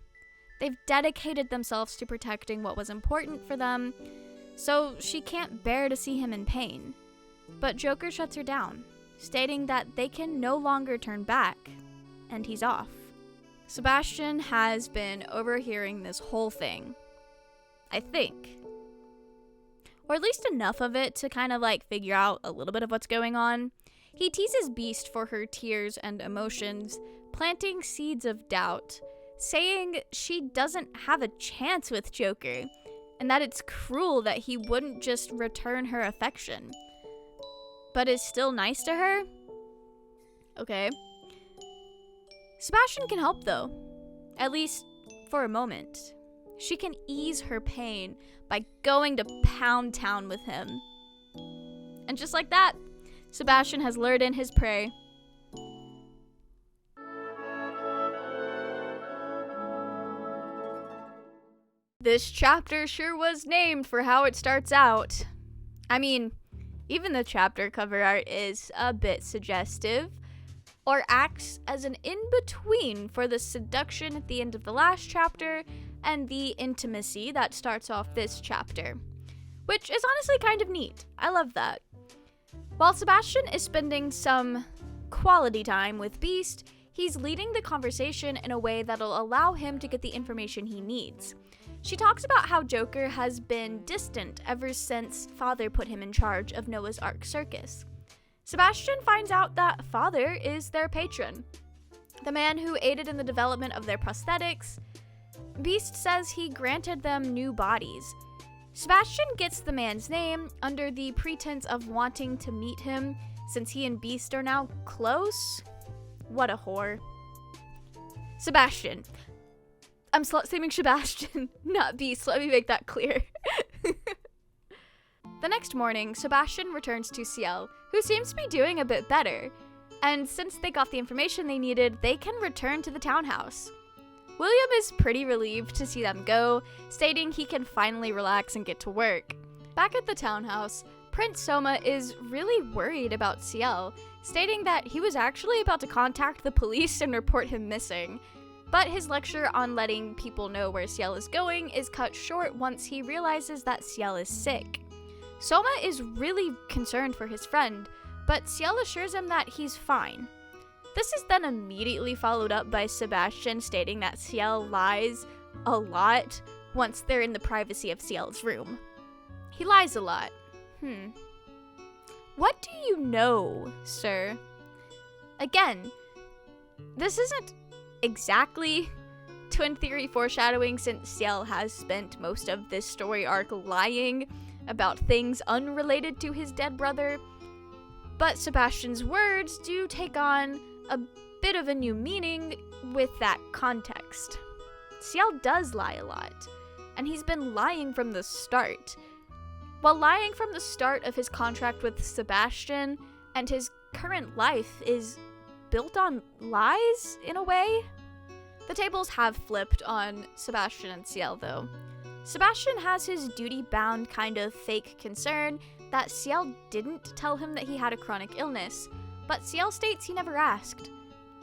They've dedicated themselves to protecting what was important for them, so she can't bear to see him in pain. But Joker shuts her down, stating that they can no longer turn back, and he's off. Sebastian has been overhearing this whole thing, I think. Or at least enough of it to kind of figure out a little bit of what's going on. He teases Beast for her tears and emotions, planting seeds of doubt, saying she doesn't have a chance with Joker, and that it's cruel that he wouldn't just return her affection, but is still nice to her? Okay. Sebastian can help though, at least for a moment. She can ease her pain by going to Pound Town with him. And just like that, Sebastian has lured in his prey. This chapter sure was named for how it starts out. I mean, even the chapter cover art is a bit suggestive, or acts as an in-between for the seduction at the end of the last chapter and the intimacy that starts off this chapter, which is honestly kind of neat. I love that. While Sebastian is spending some quality time with Beast, he's leading the conversation in a way that'll allow him to get the information he needs. She talks about how Joker has been distant ever since Father put him in charge of Noah's Ark Circus. Sebastian finds out that Father is their patron, the man who aided in the development of their prosthetics. Beast says he granted them new bodies. Sebastian gets the man's name under the pretense of wanting to meet him since he and Beast are now close. What a whore. Sebastian. I'm slut-shaming Sebastian, not Beast, let me make that clear. The next morning, Sebastian returns to Ciel, who seems to be doing a bit better, and since they got the information they needed, they can return to the townhouse. William is pretty relieved to see them go, stating he can finally relax and get to work. Back at the townhouse, Prince Soma is really worried about Ciel, stating that he was actually about to contact the police and report him missing. But his lecture on letting people know where Ciel is going is cut short once he realizes that Ciel is sick. Soma is really concerned for his friend, but Ciel assures him that he's fine. This is then immediately followed up by Sebastian stating that Ciel lies a lot once they're in the privacy of Ciel's room. He lies a lot. What do you know, sir? Again, this isn't exactly twin theory foreshadowing since Ciel has spent most of this story arc lying about things unrelated to his dead brother, but Sebastian's words do take on a bit of a new meaning with that context. Ciel does lie a lot, and he's been lying from the start. While lying from the start of his contract with Sebastian, and his current life is built on lies, in a way. The tables have flipped on Sebastian and Ciel, though. Sebastian has his duty-bound kind of fake concern that Ciel didn't tell him that he had a chronic illness, but Ciel states he never asked,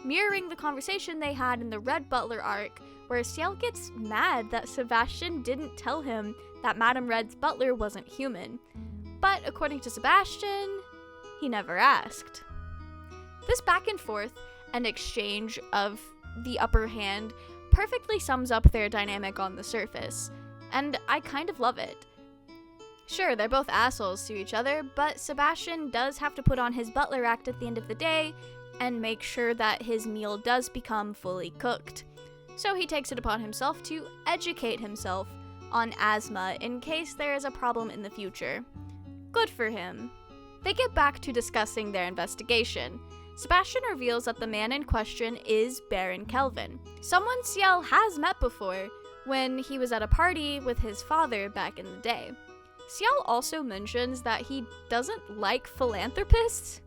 mirroring the conversation they had in the Red Butler arc, where Ciel gets mad that Sebastian didn't tell him that Madame Red's butler wasn't human. But according to Sebastian, he never asked. This back and forth and exchange of the upper hand perfectly sums up their dynamic on the surface, and I kind of love it. Sure, they're both assholes to each other, but Sebastian does have to put on his butler act at the end of the day and make sure that his meal does become fully cooked. So he takes it upon himself to educate himself on asthma in case there is a problem in the future. Good for him. They get back to discussing their investigation. Sebastian reveals that the man in question is Baron Kelvin, someone Ciel has met before when he was at a party with his father back in the day. Ciel also mentions that he doesn't like philanthropists.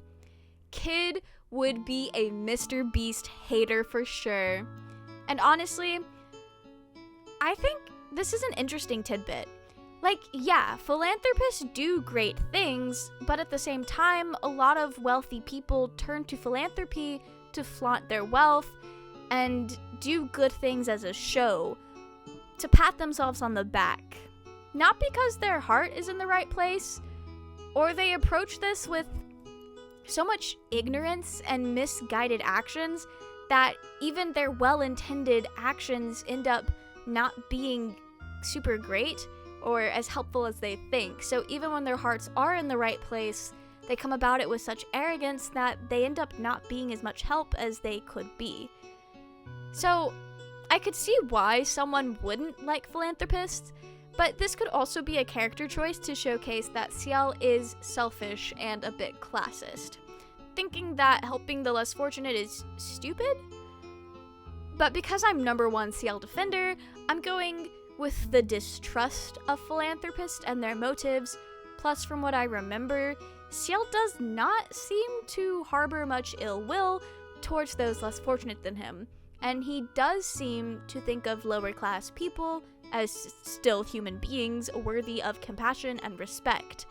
Kid would be a Mr. Beast hater for sure. And honestly, I think this is an interesting tidbit. Like, yeah, philanthropists do great things, but at the same time, a lot of wealthy people turn to philanthropy to flaunt their wealth and do good things as a show, to pat themselves on the back. Not because their heart is in the right place, or they approach this with so much ignorance and misguided actions that even their well-intended actions end up not being super great or as helpful as they think. So even when their hearts are in the right place, they come about it with such arrogance that they end up not being as much help as they could be. So I could see why someone wouldn't like philanthropists, but this could also be a character choice to showcase that Ciel is selfish and a bit classist, thinking that helping the less fortunate is stupid. But because I'm #1 Ciel defender, I'm going with the distrust of philanthropists and their motives. Plus, from what I remember, Ciel does not seem to harbor much ill will towards those less fortunate than him, and he does seem to think of lower class people as still human beings worthy of compassion and respect.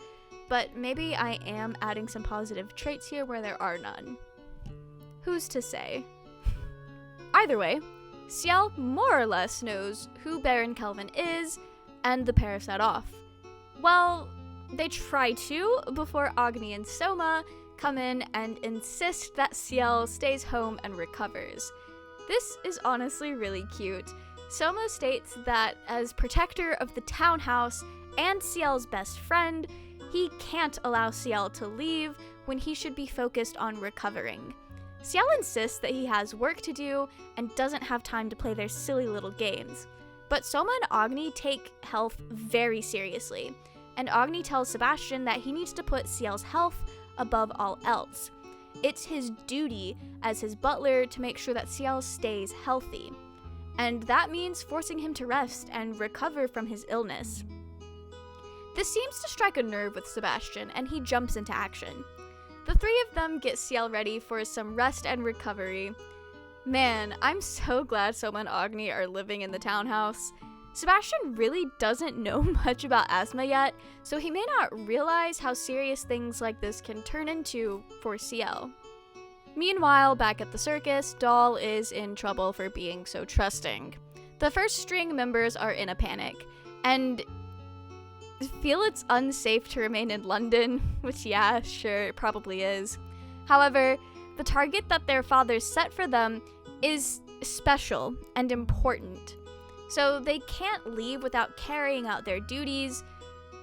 But maybe I am adding some positive traits here where there are none. Who's to say? Either way, Ciel more or less knows who Baron Kelvin is, and the pair set off. Well, they try to before Agni and Soma come in and insist that Ciel stays home and recovers. This is honestly really cute. Soma states that as protector of the townhouse and Ciel's best friend, he can't allow Ciel to leave when he should be focused on recovering. Ciel insists that he has work to do and doesn't have time to play their silly little games. But Soma and Agni take health very seriously, and Agni tells Sebastian that he needs to put Ciel's health above all else. It's his duty as his butler to make sure that Ciel stays healthy, and that means forcing him to rest and recover from his illness. This seems to strike a nerve with Sebastian, and he jumps into action. The three of them get Ciel ready for some rest and recovery. Man, I'm so glad Soma and Agni are living in the townhouse. Sebastian really doesn't know much about asthma yet, so he may not realize how serious things like this can turn into for Ciel. Meanwhile, back at the circus, Doll is in trouble for being so trusting. The first string members are in a panic, and feel it's unsafe to remain in London, which yeah, sure, it probably is. However, the target that their fathers set for them is special and important, so they can't leave without carrying out their duties.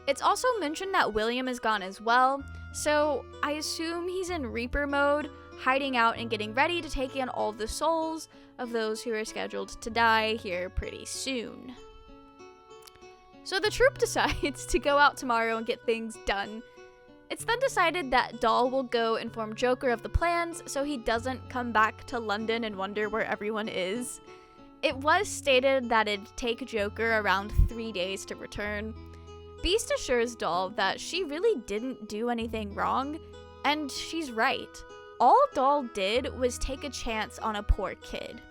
It's also mentioned that William is gone as well, so I assume he's in Reaper mode, hiding out and getting ready to take in all the souls of those who are scheduled to die here pretty soon. So the troupe decides to go out tomorrow and get things done. It's then decided that Doll will go inform Joker of the plans so he doesn't come back to London and wonder where everyone is. It was stated that it'd take Joker around 3 days to return. Beast assures Doll that she really didn't do anything wrong, and she's right. All Doll did was take a chance on a poor kid.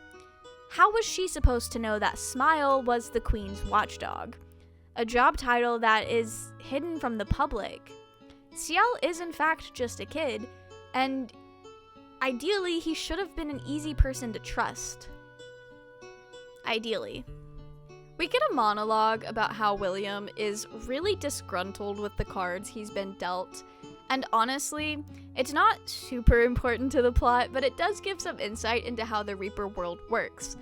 How was she supposed to know that Smile was the Queen's watchdog? A job title that is hidden from the public. Ciel is in fact just a kid, and ideally he should have been an easy person to trust. Ideally. We get a monologue about how William is really disgruntled with the cards he's been dealt, and honestly, it's not super important to the plot, but it does give some insight into how the Reaper world works.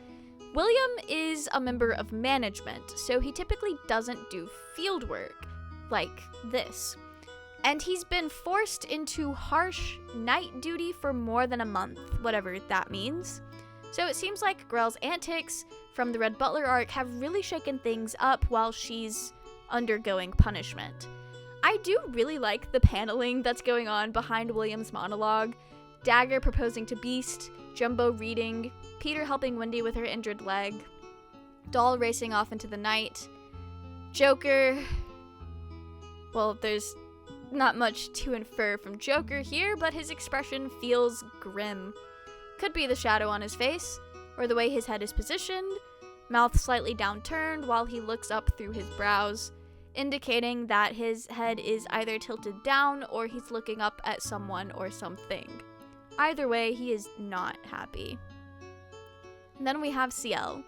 William is a member of management, so he typically doesn't do field work like this. And he's been forced into harsh night duty for more than a month, whatever that means. So it seems like Grell's antics from the Red Butler arc have really shaken things up while she's undergoing punishment. I do really like the paneling that's going on behind William's monologue. Dagger proposing to Beast, Jumbo reading, Peter helping Wendy with her injured leg, Doll racing off into the night, Joker. Well, there's not much to infer from Joker here, but his expression feels grim. Could be the shadow on his face, or the way his head is positioned, mouth slightly downturned while he looks up through his brows, indicating that his head is either tilted down or he's looking up at someone or something. Either way, he is not happy. And then we have Ciel,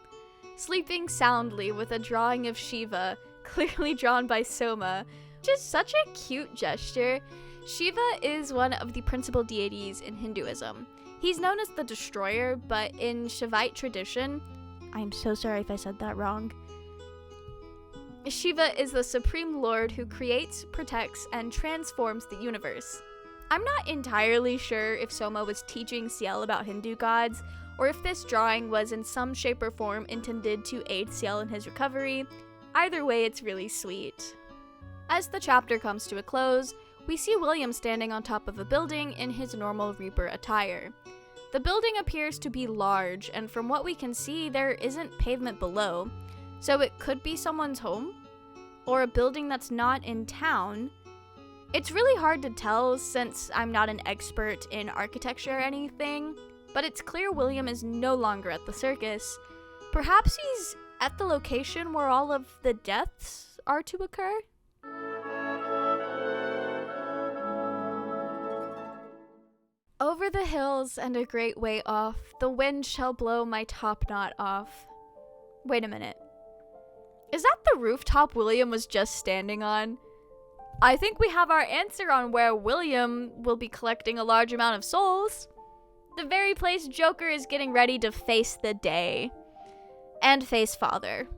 sleeping soundly with a drawing of Shiva, clearly drawn by Soma, which is such a cute gesture. Shiva is one of the principal deities in Hinduism. He's known as the Destroyer, but in Shivite tradition, I'm so sorry if I said that wrong, Shiva is the supreme lord who creates, protects, and transforms the universe. I'm not entirely sure if Soma was teaching Ciel about Hindu gods, or if this drawing was in some shape or form intended to aid Ciel in his recovery. Either way, it's really sweet. As the chapter comes to a close, we see William standing on top of a building in his normal Reaper attire. The building appears to be large, and from what we can see, there isn't pavement below, so it could be someone's home, or a building that's not in town. It's really hard to tell since I'm not an expert in architecture or anything, but it's clear William is no longer at the circus. Perhaps he's at the location where all of the deaths are to occur? Over the hills and a great way off, the wind shall blow my top knot off. Wait a minute. Is that the rooftop William was just standing on? I think we have our answer on where William will be collecting a large amount of souls. The very place Joker is getting ready to face the day. And face Father.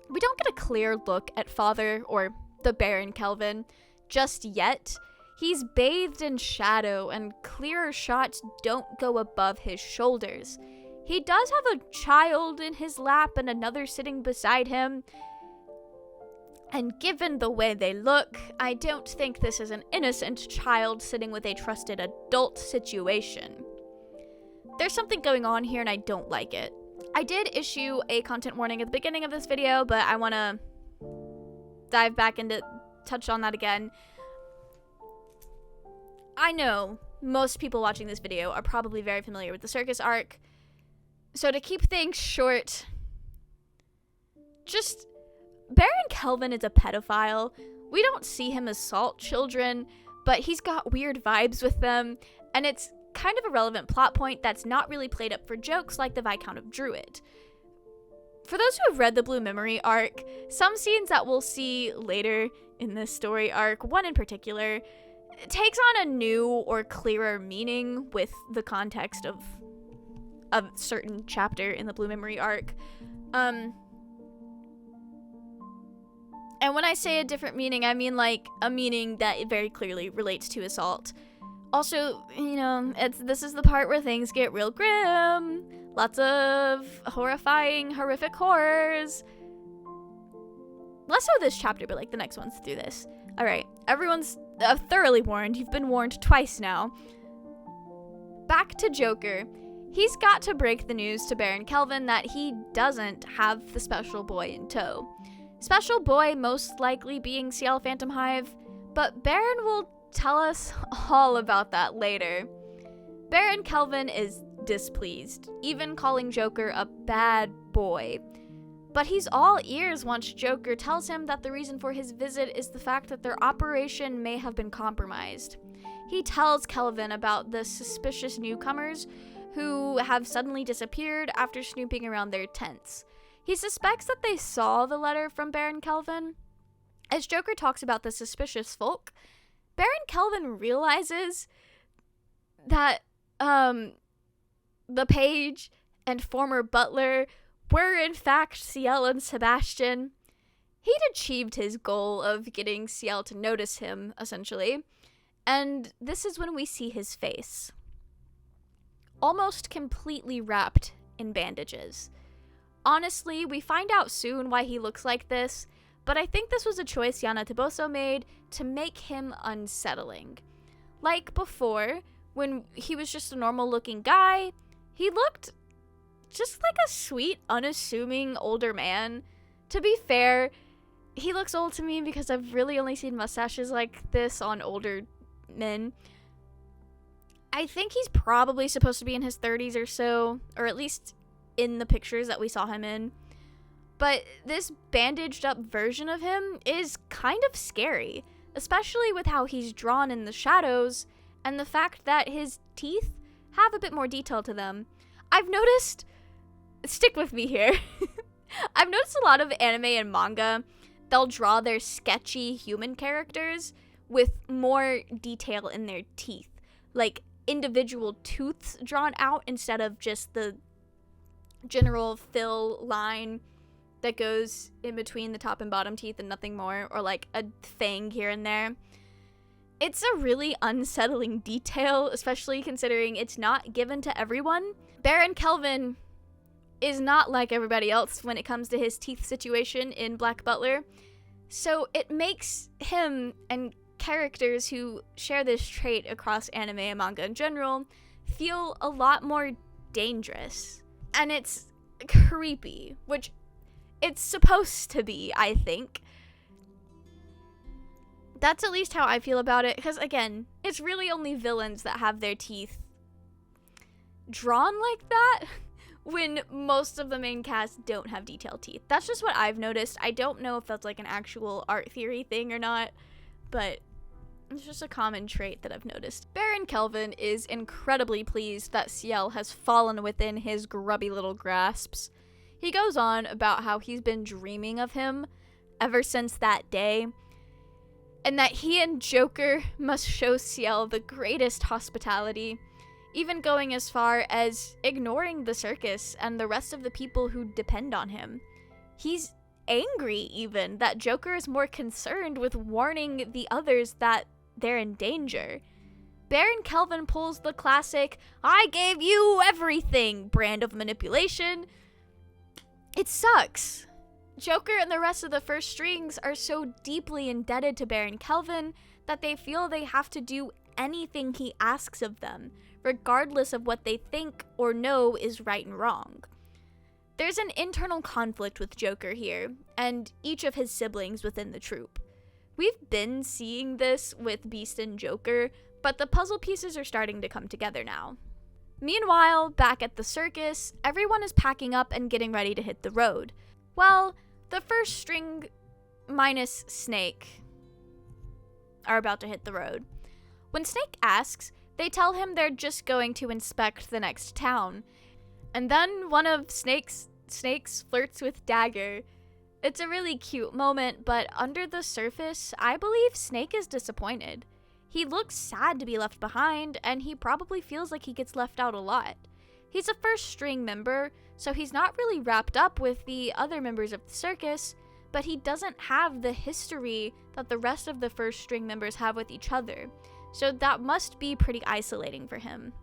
We don't get a clear look at Father, or the Baron Kelvin, just yet. He's bathed in shadow, and clearer shots don't go above his shoulders. He does have a child in his lap and another sitting beside him. And given the way they look, I don't think this is an innocent child sitting with a trusted adult situation. There's something going on here and I don't like it. I did issue a content warning at the beginning of this video, but I want to dive back into touch on that again. I know most people watching this video are probably very familiar with the Circus arc, so to keep things short, just Baron Kelvin is a pedophile. We don't see him assault children, but he's got weird vibes with them, and it's kind of a relevant plot point that's not really played up for jokes like the Viscount of Druid. For those who have read the Blue Memory arc, some scenes that we'll see later in this story arc, one in particular, takes on a new or clearer meaning with the context of a certain chapter in the Blue Memory arc. And when I say a different meaning, I mean like a meaning that it very clearly relates to assault. Also, you know, this is the part where things get real grim. Lots of horrifying, horrific horrors. Less so this chapter, but like the next ones through this. Alright, everyone's thoroughly warned. You've been warned twice now. Back to Joker. He's got to break the news to Baron Kelvin that he doesn't have the Special Boy in tow. Special Boy most likely being Ciel Phantomhive, but Baron will tell us all about that later. Baron Kelvin is displeased, even calling Joker a bad boy. But he's all ears once Joker tells him that the reason for his visit is the fact that their operation may have been compromised. He tells Kelvin about the suspicious newcomers who have suddenly disappeared after snooping around their tents. He suspects that they saw the letter from Baron Kelvin. As Joker talks about the suspicious folk, Baron Kelvin realizes that the page and former butler were in fact Ciel and Sebastian. He'd achieved his goal of getting Ciel to notice him, essentially, and this is when we see his face. Almost completely wrapped in bandages. Honestly, we find out soon why he looks like this, but I think this was a choice Yana Toboso made to make him unsettling. Like before, when he was just a normal-looking guy, he looked just like a sweet, unassuming older man. To be fair, he looks old to me because I've really only seen mustaches like this on older men. I think he's probably supposed to be in his 30s or so, or at least in the pictures that we saw him in. But this bandaged up version of him is kind of scary, especially with how he's drawn in the shadows and the fact that his teeth have a bit more detail to them. I've noticed, stick with me here, I've noticed a lot of anime and manga, they'll draw their sketchy human characters with more detail in their teeth, like individual tooths drawn out instead of just the general fill line that goes in between the top and bottom teeth and nothing more, or like a fang here and there. It's a really unsettling detail, especially considering it's not given to everyone. Baron Kelvin is not like everybody else when it comes to his teeth situation in Black Butler. So it makes him and characters who share this trait across anime and manga in general feel a lot more dangerous. And it's creepy, which it's supposed to be, I think. That's at least how I feel about it, because again, it's really only villains that have their teeth drawn like that when most of the main cast don't have detailed teeth. That's just what I've noticed. I don't know if that's like an actual art theory thing or not, but it's just a common trait that I've noticed. Baron Kelvin is incredibly pleased that Ciel has fallen within his grubby little grasps. He goes on about how he's been dreaming of him ever since that day, and that he and Joker must show Ciel the greatest hospitality, even going as far as ignoring the circus and the rest of the people who depend on him. He's angry even that Joker is more concerned with warning the others that they're in danger. Baron Kelvin pulls the classic, "I gave you everything" brand of manipulation. It sucks. Joker and the rest of the first strings are so deeply indebted to Baron Kelvin that they feel they have to do anything he asks of them, regardless of what they think or know is right and wrong. There's an internal conflict with Joker here, and each of his siblings within the troupe. We've been seeing this with Beast and Joker, but the puzzle pieces are starting to come together now. Meanwhile, back at the circus, everyone is packing up and getting ready to hit the road. Well, the first string minus Snake are about to hit the road. When Snake asks, they tell him they're just going to inspect the next town. And then one of Snakes flirts with Dagger. It's a really cute moment, but under the surface, I believe Snake is disappointed. He looks sad to be left behind, and he probably feels like he gets left out a lot. He's a first string member, so he's not really wrapped up with the other members of the circus, but he doesn't have the history that the rest of the first string members have with each other, so that must be pretty isolating for him.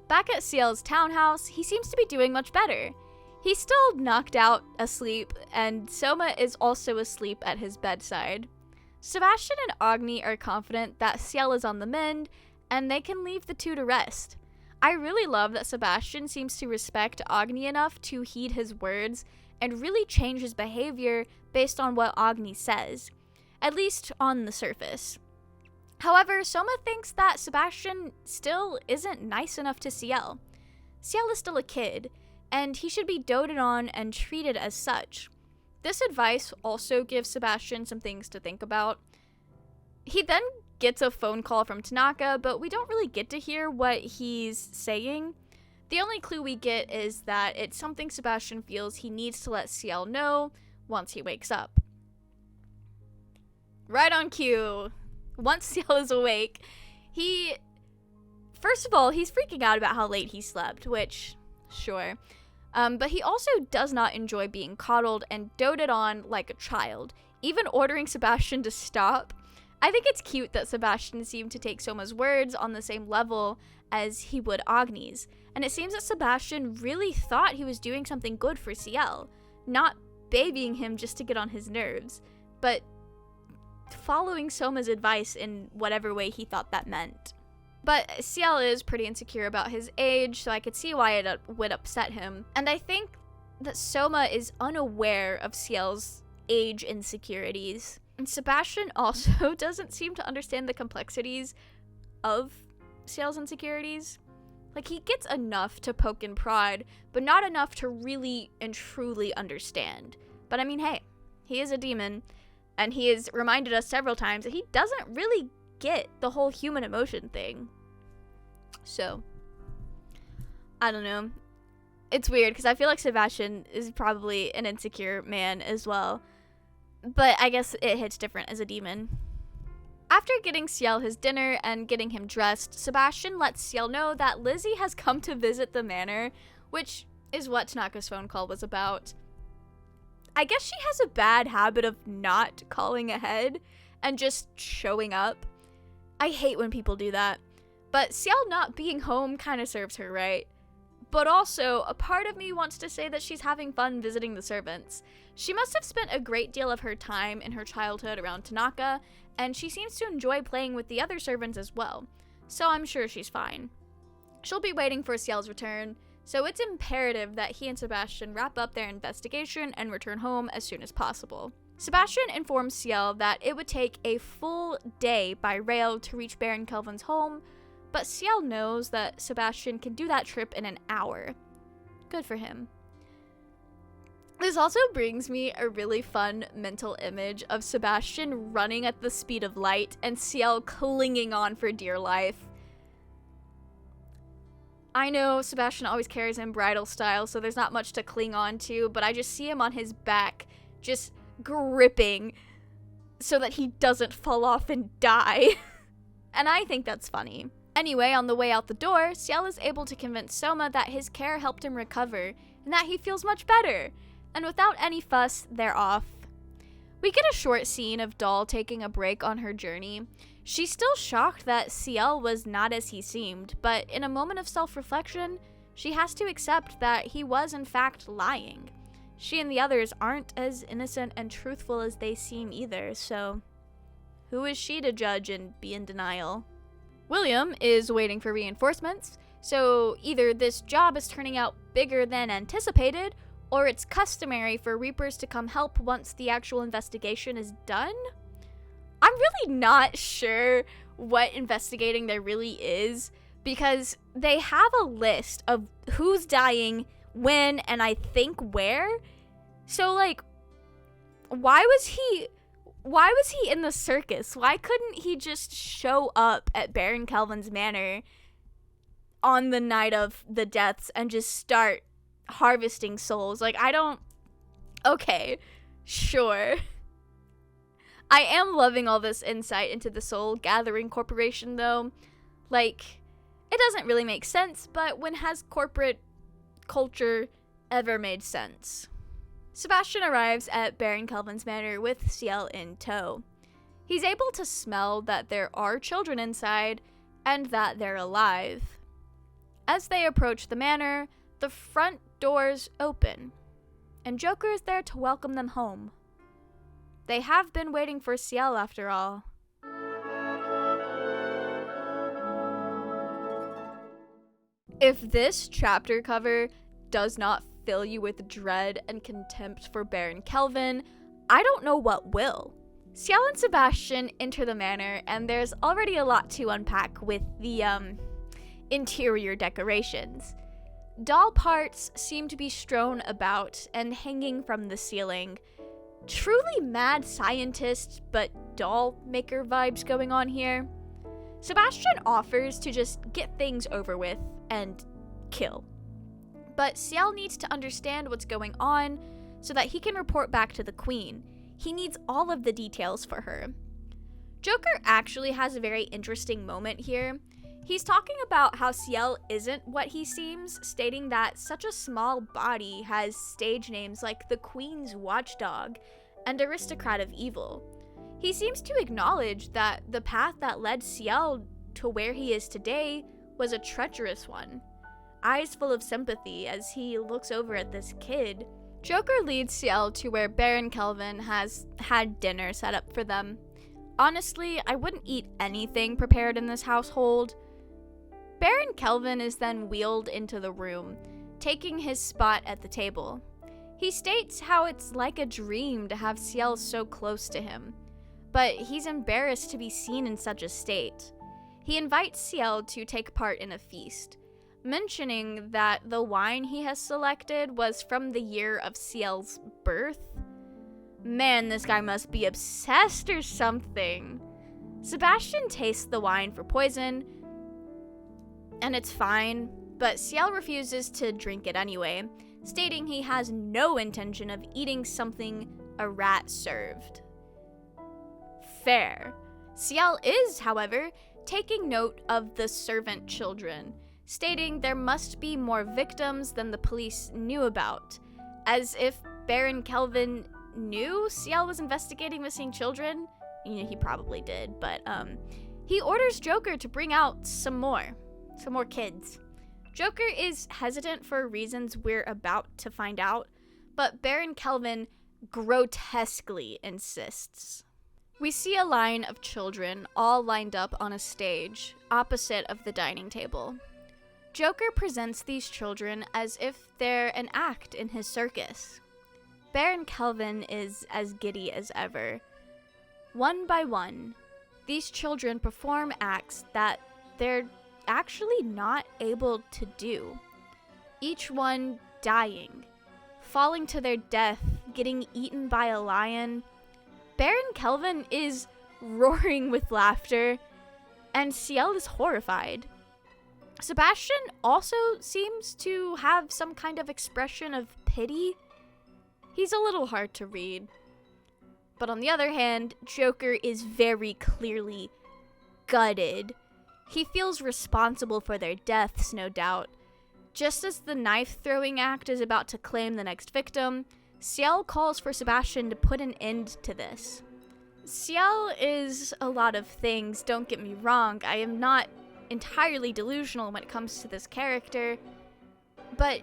Back at Ciel's townhouse, he seems to be doing much better. He's still knocked out, asleep, and Soma is also asleep at his bedside. Sebastian and Agni are confident that Ciel is on the mend, and they can leave the two to rest. I really love that Sebastian seems to respect Agni enough to heed his words and really change his behavior based on what Agni says, at least on the surface. However, Soma thinks that Sebastian still isn't nice enough to Ciel. Ciel is still a kid, and he should be doted on and treated as such. This advice also gives Sebastian some things to think about. He then gets a phone call from Tanaka, but we don't really get to hear what he's saying. The only clue we get is that it's something Sebastian feels he needs to let Ciel know once he wakes up. Right on cue. Once Ciel is awake, first of all, he's freaking out about how late he slept, which, sure. But he also does not enjoy being coddled and doted on like a child, even ordering Sebastian to stop. I think it's cute that Sebastian seemed to take Soma's words on the same level as he would Agni's, and it seems that Sebastian really thought he was doing something good for Ciel, not babying him just to get on his nerves, but following Soma's advice in whatever way he thought that meant. But Ciel is pretty insecure about his age, so I could see why it would upset him. And I think that Soma is unaware of Ciel's age insecurities. And Sebastian also doesn't seem to understand the complexities of Ciel's insecurities. Like, he gets enough to poke and prod, but not enough to really and truly understand. But I mean, hey, he is a demon, and he has reminded us several times that he doesn't really get the whole human emotion thing. So, I don't know. It's weird because I feel like Sebastian is probably an insecure man as well. But I guess it hits different as a demon. After getting Ciel his dinner and getting him dressed, Sebastian lets Ciel know that Lizzie has come to visit the manor, which is what Tanaka's phone call was about. I guess she has a bad habit of not calling ahead and just showing up. I hate when people do that. But Ciel not being home kind of serves her right. But also, a part of me wants to say that she's having fun visiting the servants. She must have spent a great deal of her time in her childhood around Tanaka, and she seems to enjoy playing with the other servants as well. So I'm sure she's fine. She'll be waiting for Ciel's return, so it's imperative that he and Sebastian wrap up their investigation and return home as soon as possible. Sebastian informs Ciel that it would take a full day by rail to reach Baron Kelvin's home, but Ciel knows that Sebastian can do that trip in an hour. Good for him. This also brings me a really fun mental image of Sebastian running at the speed of light and Ciel clinging on for dear life. I know Sebastian always carries in bridal style, so there's not much to cling on to, but I just see him on his back, just gripping so that he doesn't fall off and die. And I think that's funny. Anyway, on the way out the door, Ciel is able to convince Soma that his care helped him recover and that he feels much better. And without any fuss, they're off. We get a short scene of Doll taking a break on her journey. She's still shocked that Ciel was not as he seemed, but in a moment of self-reflection, she has to accept that he was in fact lying. She and the others aren't as innocent and truthful as they seem either, so who is she to judge and be in denial? William is waiting for reinforcements, so either this job is turning out bigger than anticipated, or it's customary for Reapers to come help once the actual investigation is done? I'm really not sure what investigating there really is, because they have a list of who's dying, when, and I think where. So, like, why was he in the circus? Why couldn't he just show up at Baron Kelvin's manor on the night of the deaths and just start harvesting souls? Like, okay, sure. I am loving all this insight into the Soul Gathering Corporation, though. Like, it doesn't really make sense, but when has corporate culture ever made sense? Sebastian arrives at Baron Kelvin's manor with Ciel in tow. He's able to smell that there are children inside and that they're alive. As they approach the manor, the front doors open, and Joker is there to welcome them home. They have been waiting for Ciel after all. If this chapter cover does not fill you with dread and contempt for Baron Kelvin, I don't know what will. Ciel and Sebastian enter the manor, and there's already a lot to unpack with the, interior decorations. Doll parts seem to be strewn about and hanging from the ceiling. Truly mad scientist, but doll maker vibes going on here. Sebastian offers to just get things over with and kill. But Ciel needs to understand what's going on so that he can report back to the Queen. He needs all of the details for her. Joker actually has a very interesting moment here. He's talking about how Ciel isn't what he seems, stating that such a small body has stage names like the Queen's Watchdog and Aristocrat of Evil. He seems to acknowledge that the path that led Ciel to where he is today was a treacherous one. Eyes full of sympathy as he looks over at this kid. Joker leads Ciel to where Baron Kelvin has had dinner set up for them. Honestly, I wouldn't eat anything prepared in this household. Baron Kelvin is then wheeled into the room, taking his spot at the table. He states how it's like a dream to have Ciel so close to him, but he's embarrassed to be seen in such a state. He invites Ciel to take part in a feast, mentioning that the wine he has selected was from the year of Ciel's birth. Man, this guy must be obsessed or something. Sebastian tastes the wine for poison, and it's fine, but Ciel refuses to drink it anyway, stating he has no intention of eating something a rat served. Fair. Ciel is, however, taking note of the servant children, stating there must be more victims than the police knew about, as if Baron Kelvin knew Ciel was investigating missing children. You know, he probably did, but he orders Joker to bring out some more kids. Joker is hesitant for reasons we're about to find out, but Baron Kelvin grotesquely insists. We see a line of children all lined up on a stage, opposite of the dining table. Joker presents these children as if they're an act in his circus. Baron Kelvin is as giddy as ever. One by one, these children perform acts that they're actually not able to do. Each one dying, falling to their death, getting eaten by a lion. Baron Kelvin is roaring with laughter, and Ciel is horrified. Sebastian also seems to have some kind of expression of pity. He's a little hard to read. But on the other hand, Joker is very clearly gutted. He feels responsible for their deaths, no doubt. Just as the knife-throwing act is about to claim the next victim, Ciel calls for Sebastian to put an end to this. Ciel is a lot of things, don't get me wrong. I am not entirely delusional when it comes to this character, but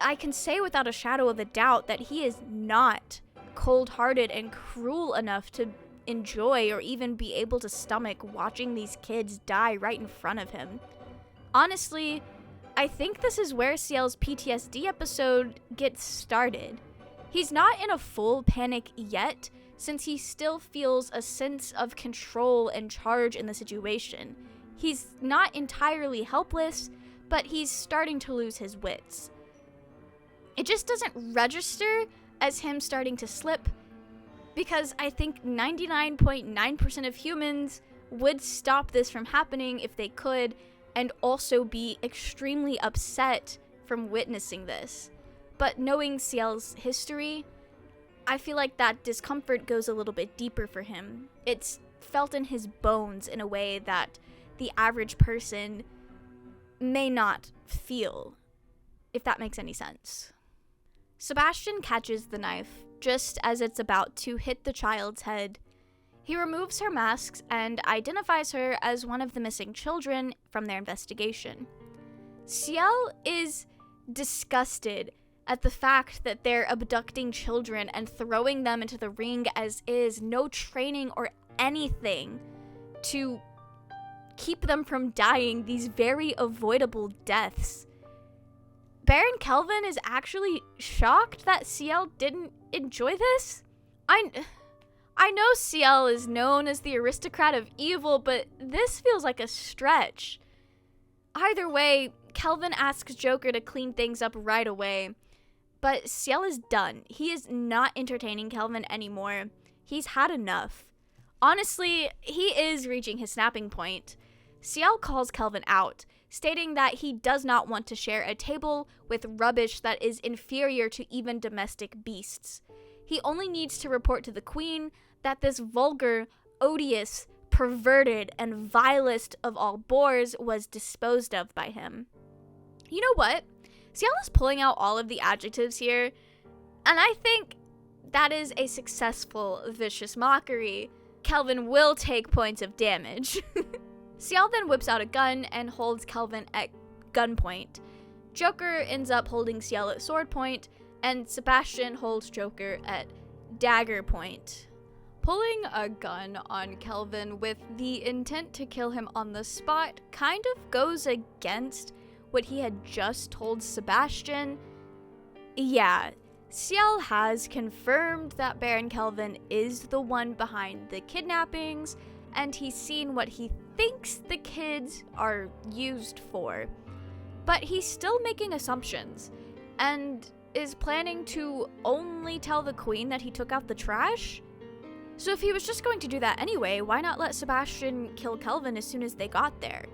I can say without a shadow of a doubt that he is not cold-hearted and cruel enough to enjoy or even be able to stomach watching these kids die right in front of him. Honestly, I think this is where Ciel's PTSD episode gets started. He's not in a full panic yet, since he still feels a sense of control and charge in the situation. He's not entirely helpless, but he's starting to lose his wits. It just doesn't register as him starting to slip, because I think 99.9% of humans would stop this from happening if they could, and also be extremely upset from witnessing this. But knowing Ciel's history, I feel like that discomfort goes a little bit deeper for him. It's felt in his bones in a way that the average person may not feel, if that makes any sense. Sebastian catches the knife just as it's about to hit the child's head. He removes her masks and identifies her as one of the missing children from their investigation. Ciel is disgusted at the fact that they're abducting children and throwing them into the ring as is, no training or anything to keep them from dying these very avoidable deaths. Baron Kelvin is actually shocked that Ciel didn't enjoy this. I know Ciel is known as the aristocrat of evil, but this feels like a stretch. Either way, Kelvin asks Joker to clean things up right away, but Ciel is done. He is not entertaining Kelvin anymore. He's had enough. Honestly, he is reaching his snapping point. Ciel calls Kelvin out, stating that he does not want to share a table with rubbish that is inferior to even domestic beasts. He only needs to report to the queen that this vulgar, odious, perverted, and vilest of all boars was disposed of by him. You know what? Ciel is pulling out all of the adjectives here, and I think that is a successful, vicious mockery. Kelvin will take points of damage. Ciel then whips out a gun and holds Kelvin at gunpoint. Joker ends up holding Ciel at sword point, and Sebastian holds Joker at dagger point. Pulling a gun on Kelvin with the intent to kill him on the spot kind of goes against what he had just told Sebastian. Yeah, Ciel has confirmed that Baron Kelvin is the one behind the kidnappings, and he's seen what he thinks the kids are used for. But he's still making assumptions, and is planning to only tell the queen that he took out the trash? So if he was just going to do that anyway, why not let Sebastian kill Kelvin as soon as they got there?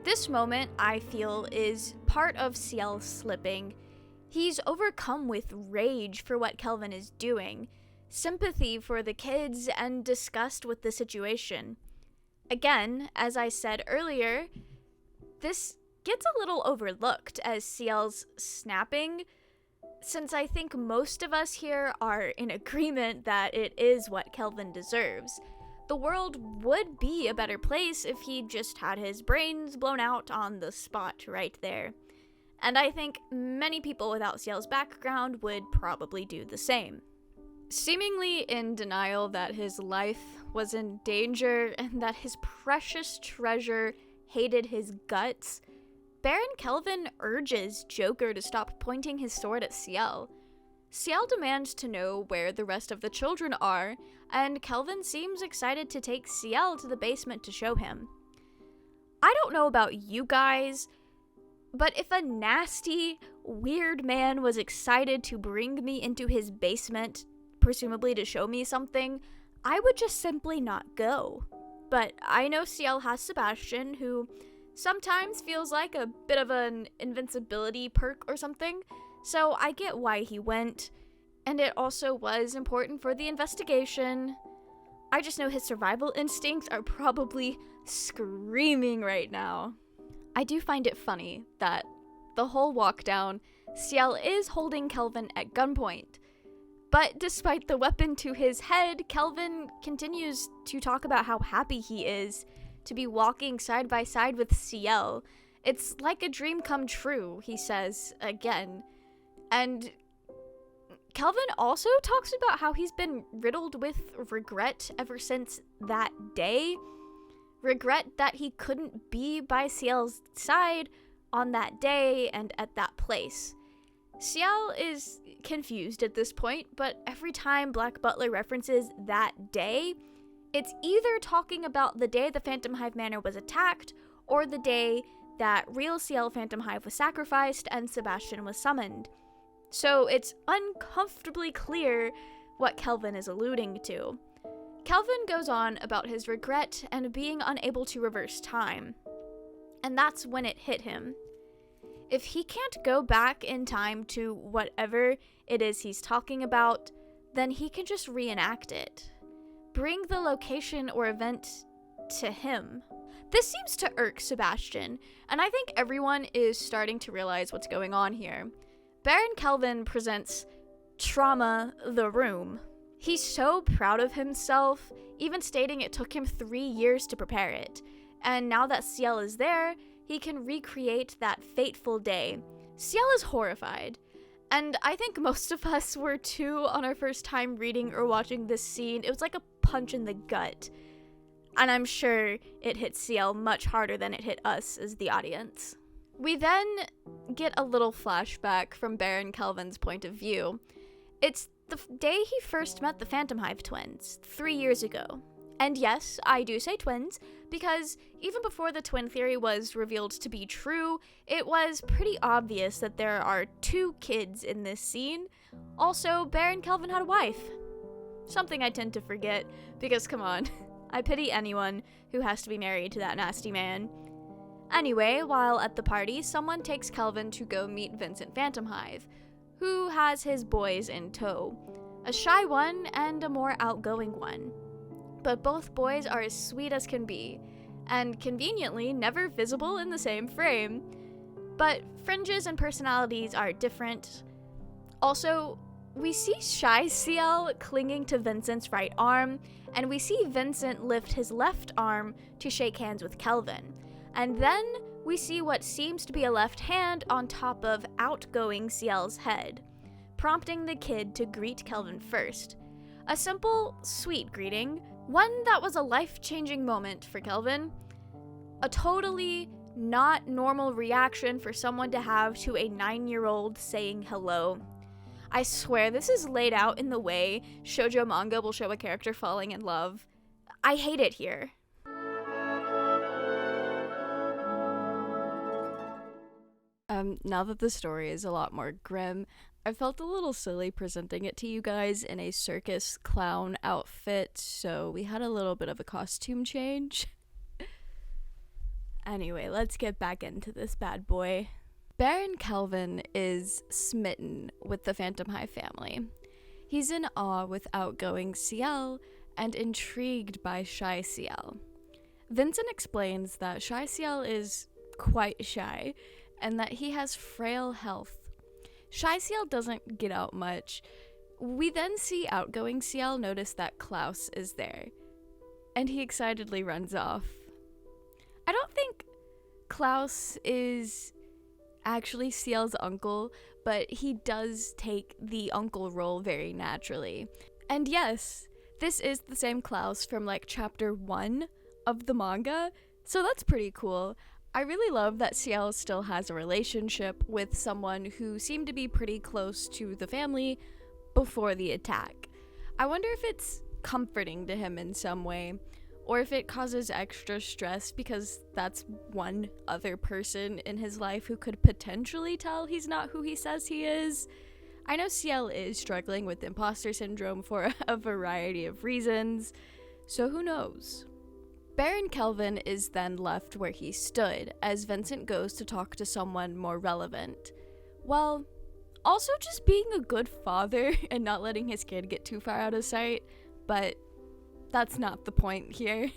This moment, I feel, is part of Ciel slipping. He's overcome with rage for what Kelvin is doing, sympathy for the kids, and disgust with the situation. Again, as I said earlier, this gets a little overlooked as Ciel's snapping, since I think most of us here are in agreement that it is what Kelvin deserves. The world would be a better place if he just had his brains blown out on the spot right there. and I think many people without Ciel's background would probably do the same. Seemingly in denial that his life was in danger and that his precious treasure hated his guts, Baron Kelvin urges Joker to stop pointing his sword at Ciel. Ciel demands to know where the rest of the children are, and Kelvin seems excited to take Ciel to the basement to show him. I don't know about you guys, but if a nasty, weird man was excited to bring me into his basement, presumably to show me something, I would just simply not go. But I know Ciel has Sebastian, who sometimes feels like a bit of an invincibility perk or something, so I get why he went, and it also was important for the investigation. I just know his survival instincts are probably screaming right now. I do find it funny that the whole walk down, Ciel is holding Kelvin at gunpoint. But despite the weapon to his head, Kelvin continues to talk about how happy he is to be walking side by side with Ciel. It's like a dream come true, he says again. And Kelvin also talks about how he's been riddled with regret ever since that day. Regret that he couldn't be by Ciel's side on that day and at that place. Ciel is confused at this point, but every time Black Butler references that day, it's either talking about the day the Phantom Hive Manor was attacked, or the day that real Ciel Phantom Hive was sacrificed and Sebastian was summoned. So it's uncomfortably clear what Kelvin is alluding to. Kelvin goes on about his regret and being unable to reverse time. And that's when it hit him. If he can't go back in time to whatever it is he's talking about, then he can just reenact it. Bring the location or event to him. This seems to irk Sebastian, and I think everyone is starting to realize what's going on here. Baron Kelvin presents Trauma the Room. He's so proud of himself, even stating it took him 3 years to prepare it. And now that Ciel is there, he can recreate that fateful day. Ciel is horrified. And I think most of us were too on our first time reading or watching this scene. It was like a punch in the gut. And I'm sure it hit Ciel much harder than it hit us as the audience. We then get a little flashback from Baron Kelvin's point of view. It's the day he first met the Phantom Hive twins, 3 years ago. And yes, I do say twins, because even before the twin theory was revealed to be true, it was pretty obvious that there are 2 kids in this scene. Also, Baron Kelvin had a wife. Something I tend to forget, because come on, I pity anyone who has to be married to that nasty man. Anyway, while at the party, someone takes Kelvin to go meet Vincent Phantom Hive, who has his boys in tow, a shy one and a more outgoing one. But both boys are as sweet as can be, and conveniently never visible in the same frame. But fringes and personalities are different. Also, we see shy Ciel clinging to Vincent's right arm, and we see Vincent lift his left arm to shake hands with Kelvin. And then we see what seems to be a left hand on top of outgoing Ciel's head, prompting the kid to greet Kelvin first. A simple, sweet greeting, one that was a life-changing moment for Kelvin. A totally not normal reaction for someone to have to a 9-year-old saying hello. I swear this is laid out in the way shoujo manga will show a character falling in love. I hate it here. Now that the story is a lot more grim, I felt a little silly presenting it to you guys in a circus clown outfit, so we had a little bit of a costume change. Anyway, let's get back into this bad boy. Baron Kelvin is smitten with the Phantom Hive family. He's in awe with outgoing Ciel and intrigued by shy Ciel. Vincent explains that shy Ciel is quite shy, and that he has frail health. Shy Ciel doesn't get out much. We then see outgoing Ciel notice that Klaus is there, and he excitedly runs off. I don't think Klaus is actually Ciel's uncle, but he does take the uncle role very naturally. And yes, this is the same Klaus from like chapter 1 of the manga, so that's pretty cool. I really love that Ciel still has a relationship with someone who seemed to be pretty close to the family before the attack. I wonder if it's comforting to him in some way, or if it causes extra stress because that's one other person in his life who could potentially tell he's not who he says he is. I know Ciel is struggling with imposter syndrome for a variety of reasons, so who knows? Baron Kelvin is then left where he stood as Vincent goes to talk to someone more relevant. Well, also just being a good father and not letting his kid get too far out of sight, but that's not the point here.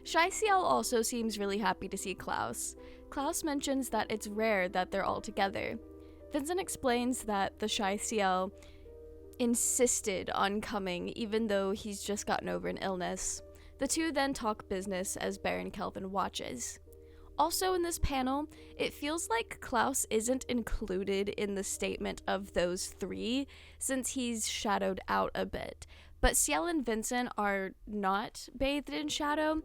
Shy Ciel also seems really happy to see Klaus. Klaus mentions that it's rare that they're all together. Vincent explains that the Shy Ciel insisted on coming even though he's just gotten over an illness. The two then talk business as Baron Kelvin watches. Also in this panel, it feels like Klaus isn't included in the statement of those three since he's shadowed out a bit. But Ciel and Vincent are not bathed in shadow,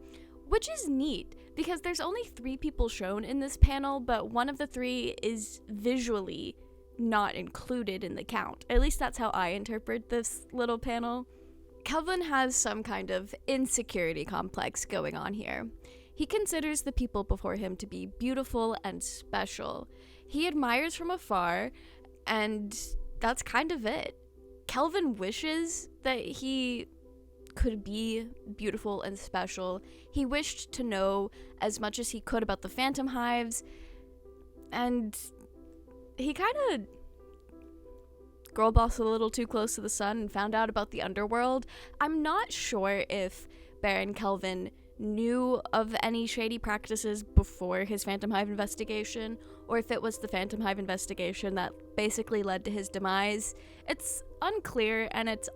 which is neat because there's only 3 people shown in this panel, but one of the 3 is visually not included in the count. At least that's how I interpret this little panel. Kelvin has some kind of insecurity complex going on here. He considers the people before him to be beautiful and special. He admires from afar, and that's kind of it. Kelvin wishes that he could be beautiful and special. He wished to know as much as he could about the Phantom Hives, and he kind of girl bossed a little too close to the sun and found out about the underworld. I'm not sure if Baron Kelvin knew of any shady practices before his Phantom Hive investigation, or if it was the Phantom Hive investigation that basically led to his demise. It's unclear, and it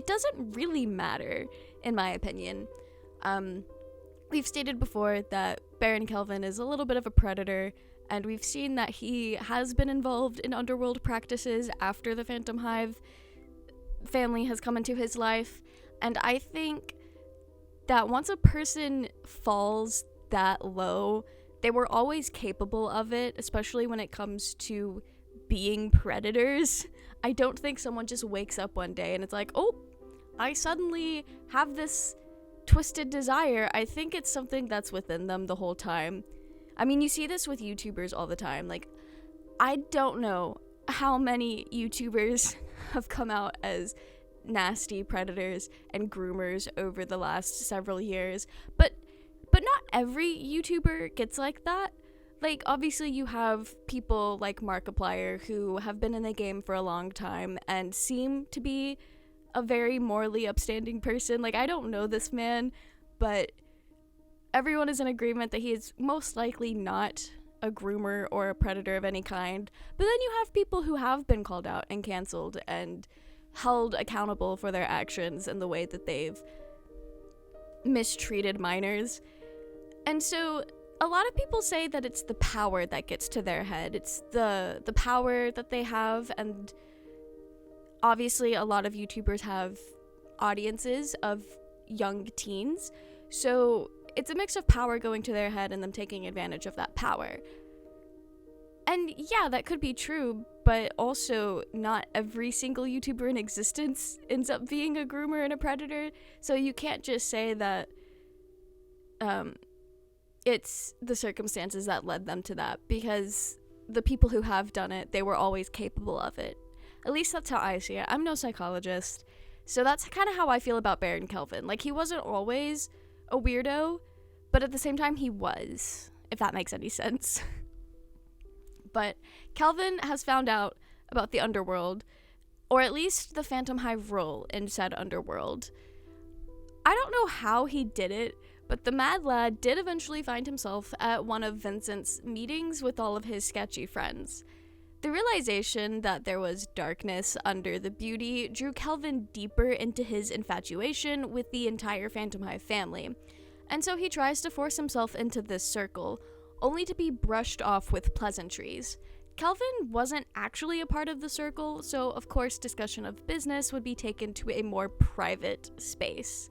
doesn't really matter, in my opinion. We've stated before that Baron Kelvin is a little bit of a predator, and we've seen that he has been involved in underworld practices after the Phantom Hive family has come into his life, and I think that once a person falls that low, they were always capable of it, especially when it comes to being predators. I don't think someone just wakes up one day and it's like, oh, I suddenly have this twisted desire. I think it's something that's within them the whole time. I mean, you see this with YouTubers all the time. Like, I don't know how many YouTubers have come out as nasty predators and groomers over the last several years, but not every YouTuber gets like that. Like, obviously you have people like Markiplier who have been in the game for a long time and seem to be a very morally upstanding person. Like, I don't know this man, but everyone is in agreement that he is most likely not a groomer or a predator of any kind. But then you have people who have been called out and canceled and held accountable for their actions and the way that they've mistreated minors. And so a lot of people say that it's the power that gets to their head. It's the power that they have, and obviously a lot of YouTubers have audiences of young teens. So it's a mix of power going to their head and them taking advantage of that power. And yeah, that could be true, but also not every single YouTuber in existence ends up being a groomer and a predator. So you can't just say that it's the circumstances that led them to that, because the people who have done it, they were always capable of it. At least that's how I see it. I'm no psychologist, so that's kind of how I feel about Baron Kelvin. Like, he wasn't always a weirdo, but at the same time he was, if that makes any sense. But Kelvin has found out about the underworld, or at least the Phantom Hive role in said underworld. I don't know how he did it, but the mad lad did eventually find himself at one of Vincent's meetings with all of his sketchy friends. The realization that there was darkness under the beauty drew Kelvin deeper into his infatuation with the entire Phantom Hive family, and so he tries to force himself into this circle, only to be brushed off with pleasantries. Kelvin wasn't actually a part of the circle, so of course discussion of business would be taken to a more private space.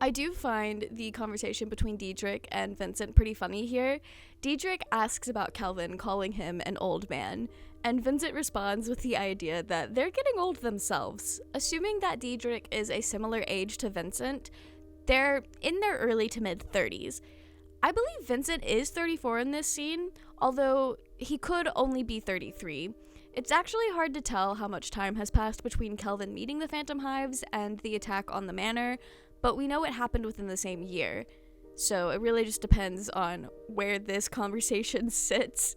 I do find the conversation between Diedrich and Vincent pretty funny here. Diedrich asks about Kelvin calling him an old man, and Vincent responds with the idea that they're getting old themselves. Assuming that Diedrich is a similar age to Vincent, they're in their early to mid-30s. I believe Vincent is 34 in this scene, although he could only be 33. It's actually hard to tell how much time has passed between Kelvin meeting the Phantom Hives and the attack on the manor, but we know it happened within the same year. So it really just depends on where this conversation sits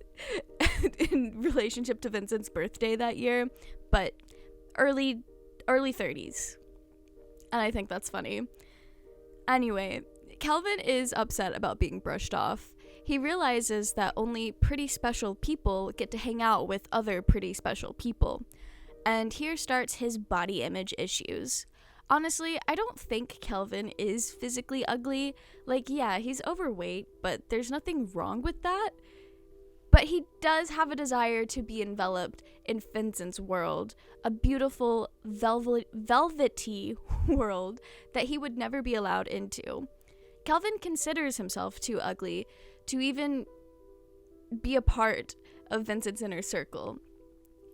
in relationship to Vincent's birthday that year, but early 30s. And I think that's funny. Anyway, Kelvin is upset about being brushed off. He realizes that only pretty special people get to hang out with other pretty special people. And here starts his body image issues. Honestly, I don't think Kelvin is physically ugly. Like, yeah, he's overweight, but there's nothing wrong with that. But he does have a desire to be enveloped in Vincent's world, a beautiful, velvety world that he would never be allowed into. Kelvin considers himself too ugly to even be a part of Vincent's inner circle.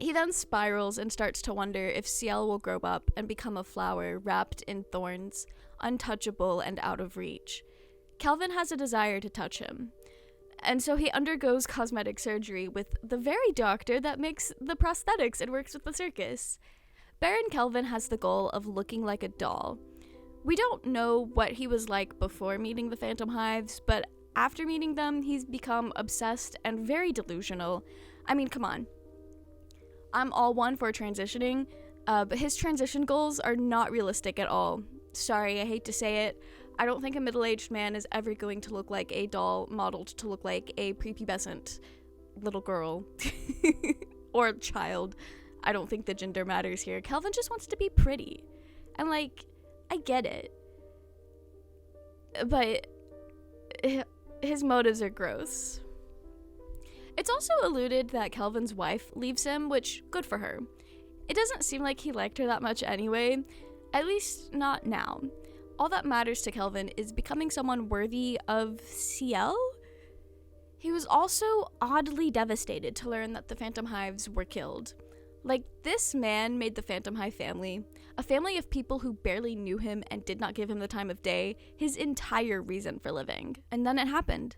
He then spirals and starts to wonder if Ciel will grow up and become a flower wrapped in thorns, untouchable and out of reach. Kelvin has a desire to touch him, and so he undergoes cosmetic surgery with the very doctor that makes the prosthetics and works with the circus. Baron Kelvin has the goal of looking like a doll. We don't know what he was like before meeting the Phantom Hives, but after meeting them, he's become obsessed and very delusional. I mean, come on. I'm all one for transitioning, but his transition goals are not realistic at all. Sorry, I hate to say it. I don't think a middle-aged man is ever going to look like a doll modeled to look like a prepubescent little girl or child. I don't think the gender matters here. Kelvin just wants to be pretty. And like, I get it. But his motives are gross. It's also alluded that Kelvin's wife leaves him, which, good for her. It doesn't seem like he liked her that much anyway, at least not now. All that matters to Kelvin is becoming someone worthy of Ciel? He was also oddly devastated to learn that the Phantom Hives were killed. Like, this man made the Phantom Hive family, a family of people who barely knew him and did not give him the time of day, his entire reason for living. And then it happened.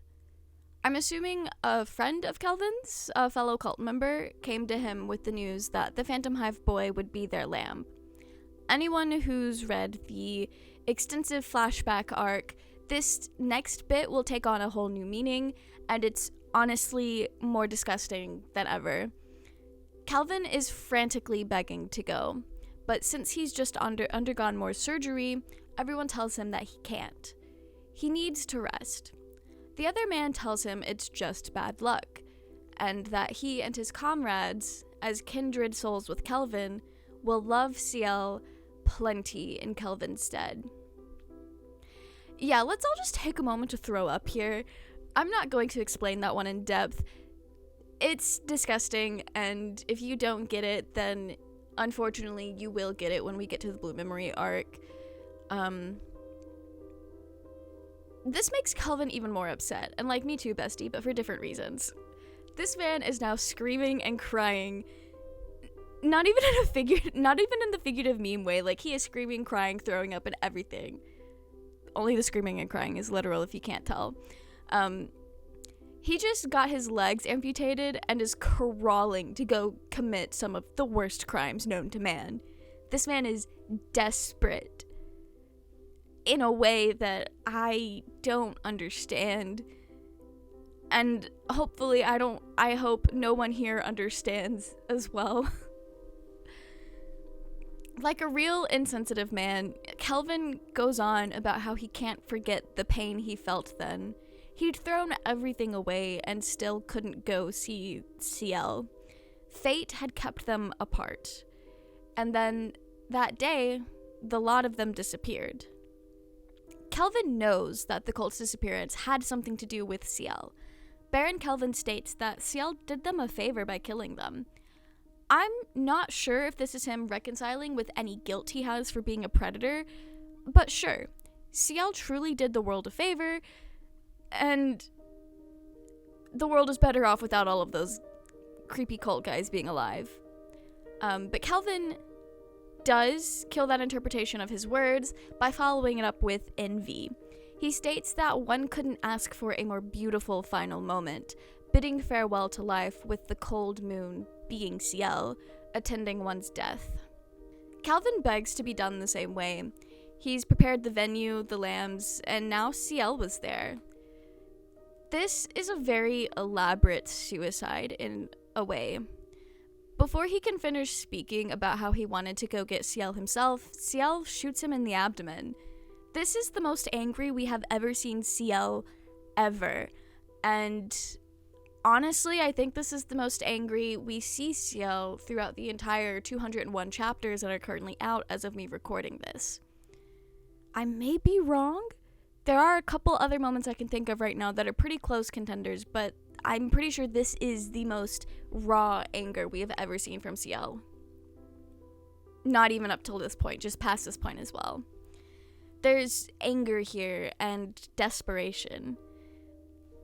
I'm assuming a friend of Kelvin's, a fellow cult member, came to him with the news that the Phantom Hive boy would be their lamb. Anyone who's read the extensive flashback arc, this next bit will take on a whole new meaning, and it's honestly more disgusting than ever. Kelvin is frantically begging to go, but since he's just undergone more surgery, everyone tells him that he can't. He needs to rest. The other man tells him it's just bad luck, and that he and his comrades, as kindred souls with Kelvin, will love Ciel plenty in Kelvin's stead. Yeah, let's all just take a moment to throw up here. I'm not going to explain that one in depth. It's disgusting, and if you don't get it, then unfortunately you will get it when we get to the Blue Memory arc. This makes Kelvin even more upset, and like me too, bestie, but for different reasons. This man is now screaming and crying, not even in the figurative meme way. Like, he is screaming, crying, throwing up, and everything. Only the screaming and crying is literal if you can't tell. He just got his legs amputated and is crawling to go commit some of the worst crimes known to man. This man is desperate in a way that I don't understand. And hopefully I hope no one here understands as well. Like a real insensitive man, Kelvin goes on about how he can't forget the pain he felt then. He'd thrown everything away and still couldn't go see Ciel. Fate had kept them apart. And then that day, the lot of them disappeared. Kelvin knows that the cult's disappearance had something to do with Ciel. Baron Kelvin states that Ciel did them a favor by killing them. I'm not sure if this is him reconciling with any guilt he has for being a predator, but sure, Ciel truly did the world a favor, and the world is better off without all of those creepy cult guys being alive. But Kelvin does kill that interpretation of his words by following it up with envy. He states that one couldn't ask for a more beautiful final moment, bidding farewell to life with the cold moon being Ciel, attending one's death. Kelvin begs to be done the same way. He's prepared the venue, the lambs, and now Ciel was there. This is a very elaborate suicide in a way. Before he can finish speaking about how he wanted to go get Ciel himself, Ciel shoots him in the abdomen. This is the most angry we have ever seen Ciel ever. And honestly, I think this is the most angry we see Ciel throughout the entire 201 chapters that are currently out as of me recording this. I may be wrong. There are a couple other moments I can think of right now that are pretty close contenders, but I'm pretty sure this is the most raw anger we have ever seen from Ciel. Not even up till this point, just past this point as well. There's anger here and desperation.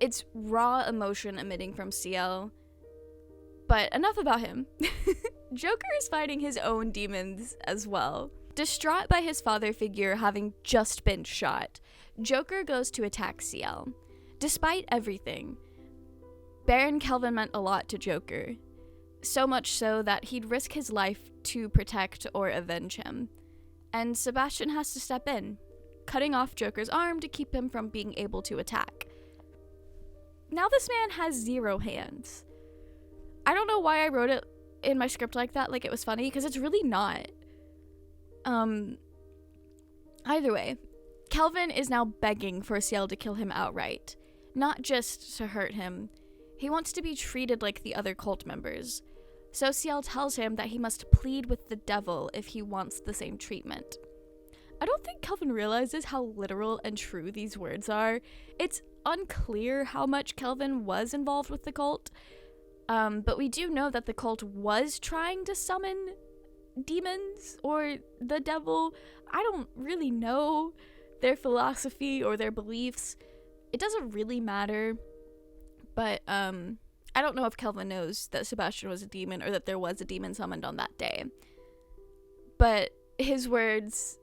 It's raw emotion emitting from Ciel. But enough about him. Joker is fighting his own demons as well. Distraught by his father figure having just been shot, Joker goes to attack Ciel. Despite everything, Baron Kelvin meant a lot to Joker. So much so that he'd risk his life to protect or avenge him. And Sebastian has to step in, cutting off Joker's arm to keep him from being able to attack. Now this man has 0 hands. I don't know why I wrote it in my script like that, like it was funny, because it's really not. Either way, Kelvin is now begging for Ciel to kill him outright. Not just to hurt him. He wants to be treated like the other cult members. So Ciel tells him that he must plead with the devil if he wants the same treatment. I don't think Kelvin realizes how literal and true these words are. It's unclear how much Kelvin was involved with the cult, but we do know that the cult was trying to summon demons or the devil. I don't really know their philosophy or their beliefs. It doesn't really matter, but I don't know if Kelvin knows that Sebastian was a demon or that there was a demon summoned on that day. But his words,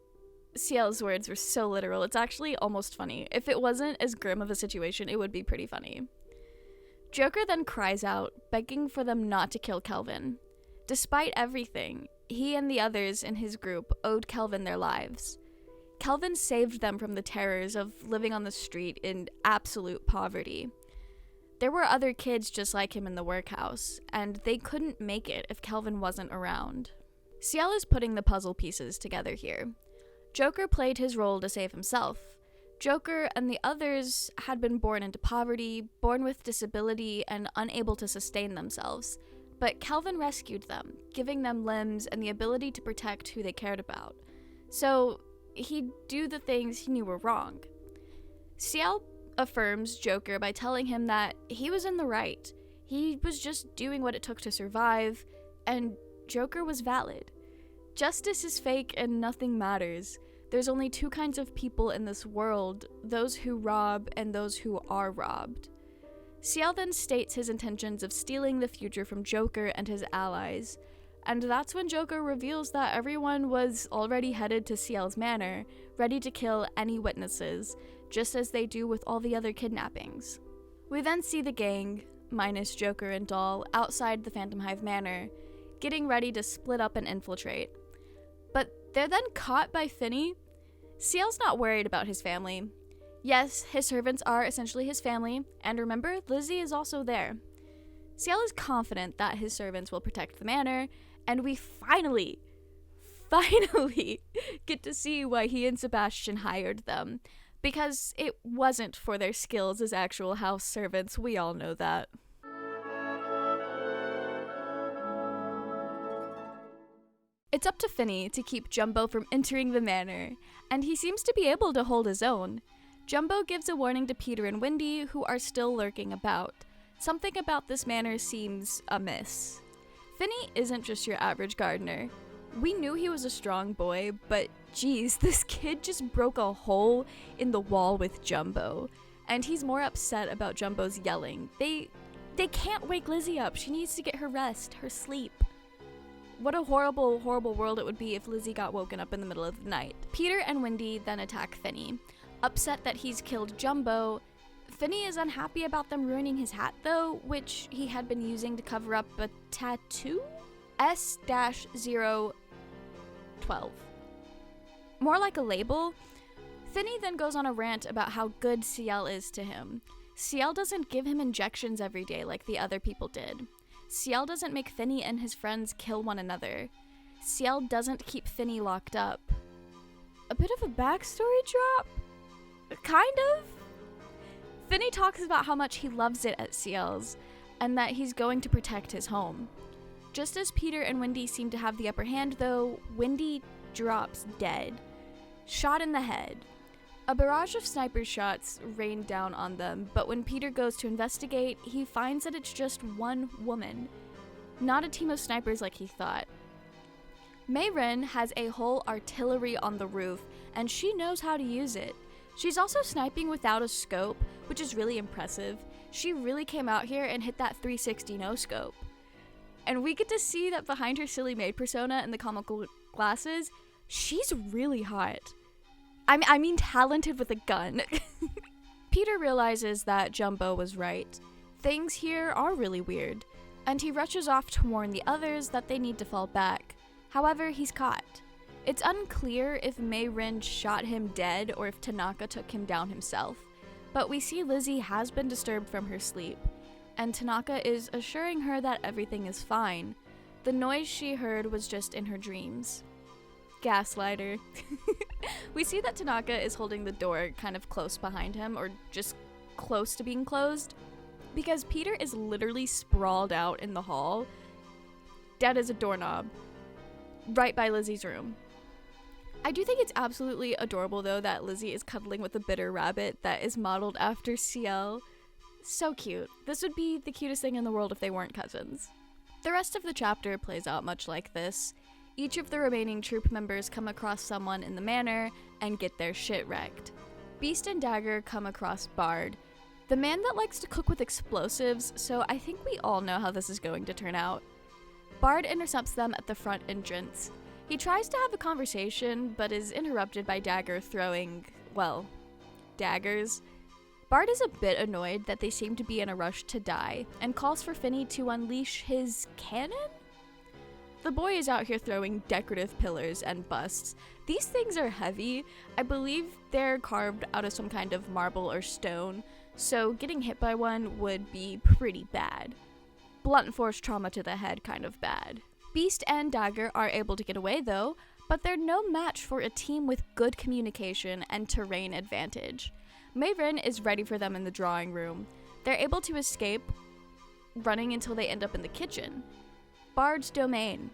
Ciel's words, were so literal. It's actually almost funny. If it wasn't as grim of a situation, it would be pretty funny. Joker then cries out, begging for them not to kill Kelvin. Despite everything, he and the others in his group owed Kelvin their lives. Kelvin saved them from the terrors of living on the street in absolute poverty. There were other kids just like him in the workhouse, and they couldn't make it if Kelvin wasn't around. Ciel is putting the puzzle pieces together here. Joker played his role to save himself. Joker and the others had been born into poverty, born with disability, and unable to sustain themselves. But Kelvin rescued them, giving them limbs and the ability to protect who they cared about. So he'd do the things he knew were wrong. Ciel affirms Joker by telling him that he was in the right. He was just doing what it took to survive, and Joker was valid. Justice is fake and nothing matters. There's only 2 kinds of people in this world, those who rob and those who are robbed. Ciel then states his intentions of stealing the future from Joker and his allies, and that's when Joker reveals that everyone was already headed to Ciel's manor, ready to kill any witnesses, just as they do with all the other kidnappings. We then see the gang, minus Joker and Doll, outside the Phantom Hive manor, getting ready to split up and infiltrate. But they're then caught by Finney. Ciel's not worried about his family. Yes, his servants are essentially his family, and remember, Lizzie is also there. Ciel is confident that his servants will protect the manor, and we finally get to see why he and Sebastian hired them. Because it wasn't for their skills as actual house servants, we all know that. It's up to Finny to keep Jumbo from entering the manor, and he seems to be able to hold his own. Jumbo gives a warning to Peter and Wendy, who are still lurking about. Something about this manor seems amiss. Finny isn't just your average gardener. We knew he was a strong boy, but geez, this kid just broke a hole in the wall with Jumbo. And he's more upset about Jumbo's yelling. They can't wake Lizzie up. She needs to get her rest, her sleep. What a horrible, horrible world it would be if Lizzie got woken up in the middle of the night. Peter and Wendy then attack Finny. Upset that he's killed Jumbo, Finny is unhappy about them ruining his hat though, which he had been using to cover up a tattoo? S-012. More like a label. Finny then goes on a rant about how good CL is to him. CL doesn't give him injections every day like the other people did. CL doesn't make Finny and his friends kill one another. CL doesn't keep Finny locked up. A bit of a backstory drop? Kind of? Finny talks about how much he loves it at CL's, and that he's going to protect his home. Just as Peter and Wendy seem to have the upper hand though, Wendy drops dead. Shot in the head. A barrage of sniper shots rain down on them, but when Peter goes to investigate, he finds that it's just one woman. Not a team of snipers like he thought. Mayrin has a whole artillery on the roof, and she knows how to use it. She's also sniping without a scope, which is really impressive. She really came out here and hit that 360 no scope. And we get to see that behind her silly maid persona and the comical glasses, she's really hot. I mean talented with a gun. Peter realizes that Jumbo was right. Things here are really weird, and he rushes off to warn the others that they need to fall back. However, he's caught. It's unclear if Mayrin shot him dead or if Tanaka took him down himself, but we see Lizzie has been disturbed from her sleep, and Tanaka is assuring her that everything is fine. The noise she heard was just in her dreams. Gaslighter. We see that Tanaka is holding the door kind of close behind him, or just close to being closed, because Peter is literally sprawled out in the hall, dead as a doorknob, right by Lizzie's room. I do think it's absolutely adorable though that Lizzie is cuddling with a bitter rabbit that is modeled after CL. So cute. This would be the cutest thing in the world if they weren't cousins. The rest of the chapter plays out much like this. Each of the remaining troop members come across someone in the manor and get their shit wrecked. Beast and Dagger come across Bard, the man that likes to cook with explosives, so I think we all know how this is going to turn out. Bard intercepts them at the front entrance. He tries to have a conversation, but is interrupted by Dagger throwing, well, daggers. Bard is a bit annoyed that they seem to be in a rush to die, and calls for Finny to unleash his cannon? The boy is out here throwing decorative pillars and busts. These things are heavy. I believe they're carved out of some kind of marble or stone, so getting hit by one would be pretty bad. Blunt force trauma to the head kind of bad. Beast and Dagger are able to get away though, but they're no match for a team with good communication and terrain advantage. Mayrin is ready for them in the drawing room. They're able to escape, running until they end up in the kitchen. Bard's domain,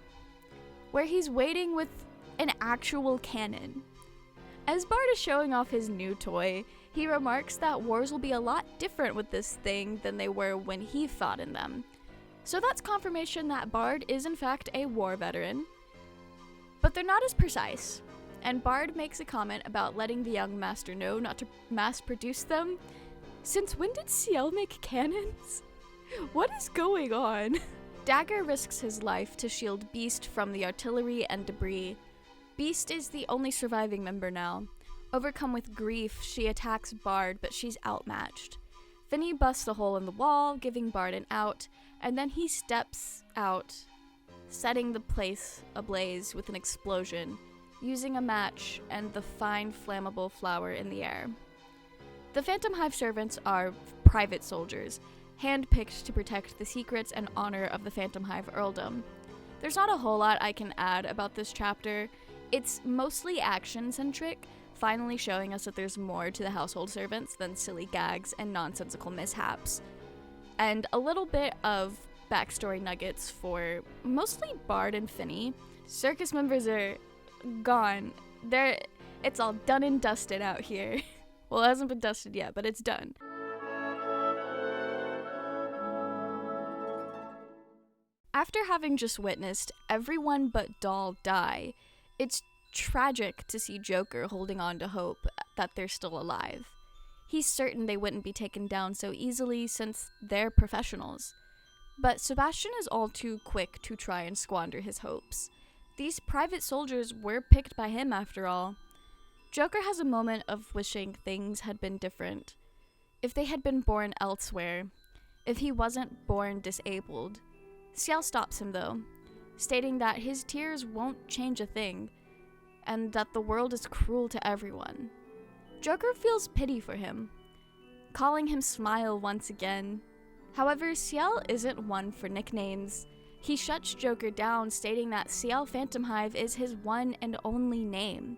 where he's waiting with an actual cannon. As Bard is showing off his new toy, he remarks that wars will be a lot different with this thing than they were when he fought in them. So that's confirmation that Bard is in fact a war veteran. But they're not as precise, and Bard makes a comment about letting the young master know not to mass produce them. Since when did CL make cannons? What is going on? Dagger risks his life to shield Beast from the artillery and debris. Beast is the only surviving member now. Overcome with grief, she attacks Bard, but she's outmatched. Finny busts a hole in the wall, giving Bard an out, and then he steps out, setting the place ablaze with an explosion, using a match and the fine flammable flower in the air. The Phantom Hive servants are private soldiers, handpicked to protect the secrets and honor of the Phantom Hive earldom. There's not a whole lot I can add about this chapter. It's mostly action-centric, finally showing us that there's more to the household servants than silly gags and nonsensical mishaps. And a little bit of backstory nuggets for mostly Bard and Finny, Circus members are gone. It's all done and dusted out here. Well, it hasn't been dusted yet, but it's done. After having just witnessed everyone but Doll die, it's tragic to see Joker holding on to hope that they're still alive. He's certain they wouldn't be taken down so easily since they're professionals. But Sebastian is all too quick to try and squander his hopes. These private soldiers were picked by him after all. Joker has a moment of wishing things had been different. If they had been born elsewhere, if he wasn't born disabled. Ciel stops him though, stating that his tears won't change a thing, and that the world is cruel to everyone. Joker feels pity for him, calling him Smile once again. However, Ciel isn't one for nicknames. He shuts Joker down, stating that Ciel Phantomhive is his one and only name.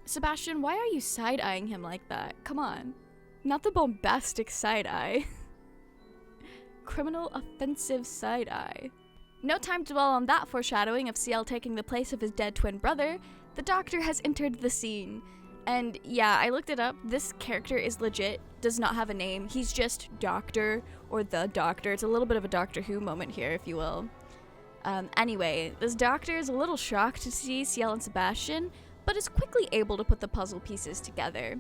Sebastian, why are you side-eyeing him like that? Come on. Not the bombastic side-eye. Criminal offensive side-eye. No time to dwell on that foreshadowing of Ciel taking the place of his dead twin brother. The Doctor has entered the scene. And yeah, I looked it up. This character is legit, does not have a name. He's just Doctor, or the Doctor. It's a little bit of a Doctor Who moment here, if you will. Anyway, this Doctor is a little shocked to see Ciel and Sebastian, but is quickly able to put the puzzle pieces together.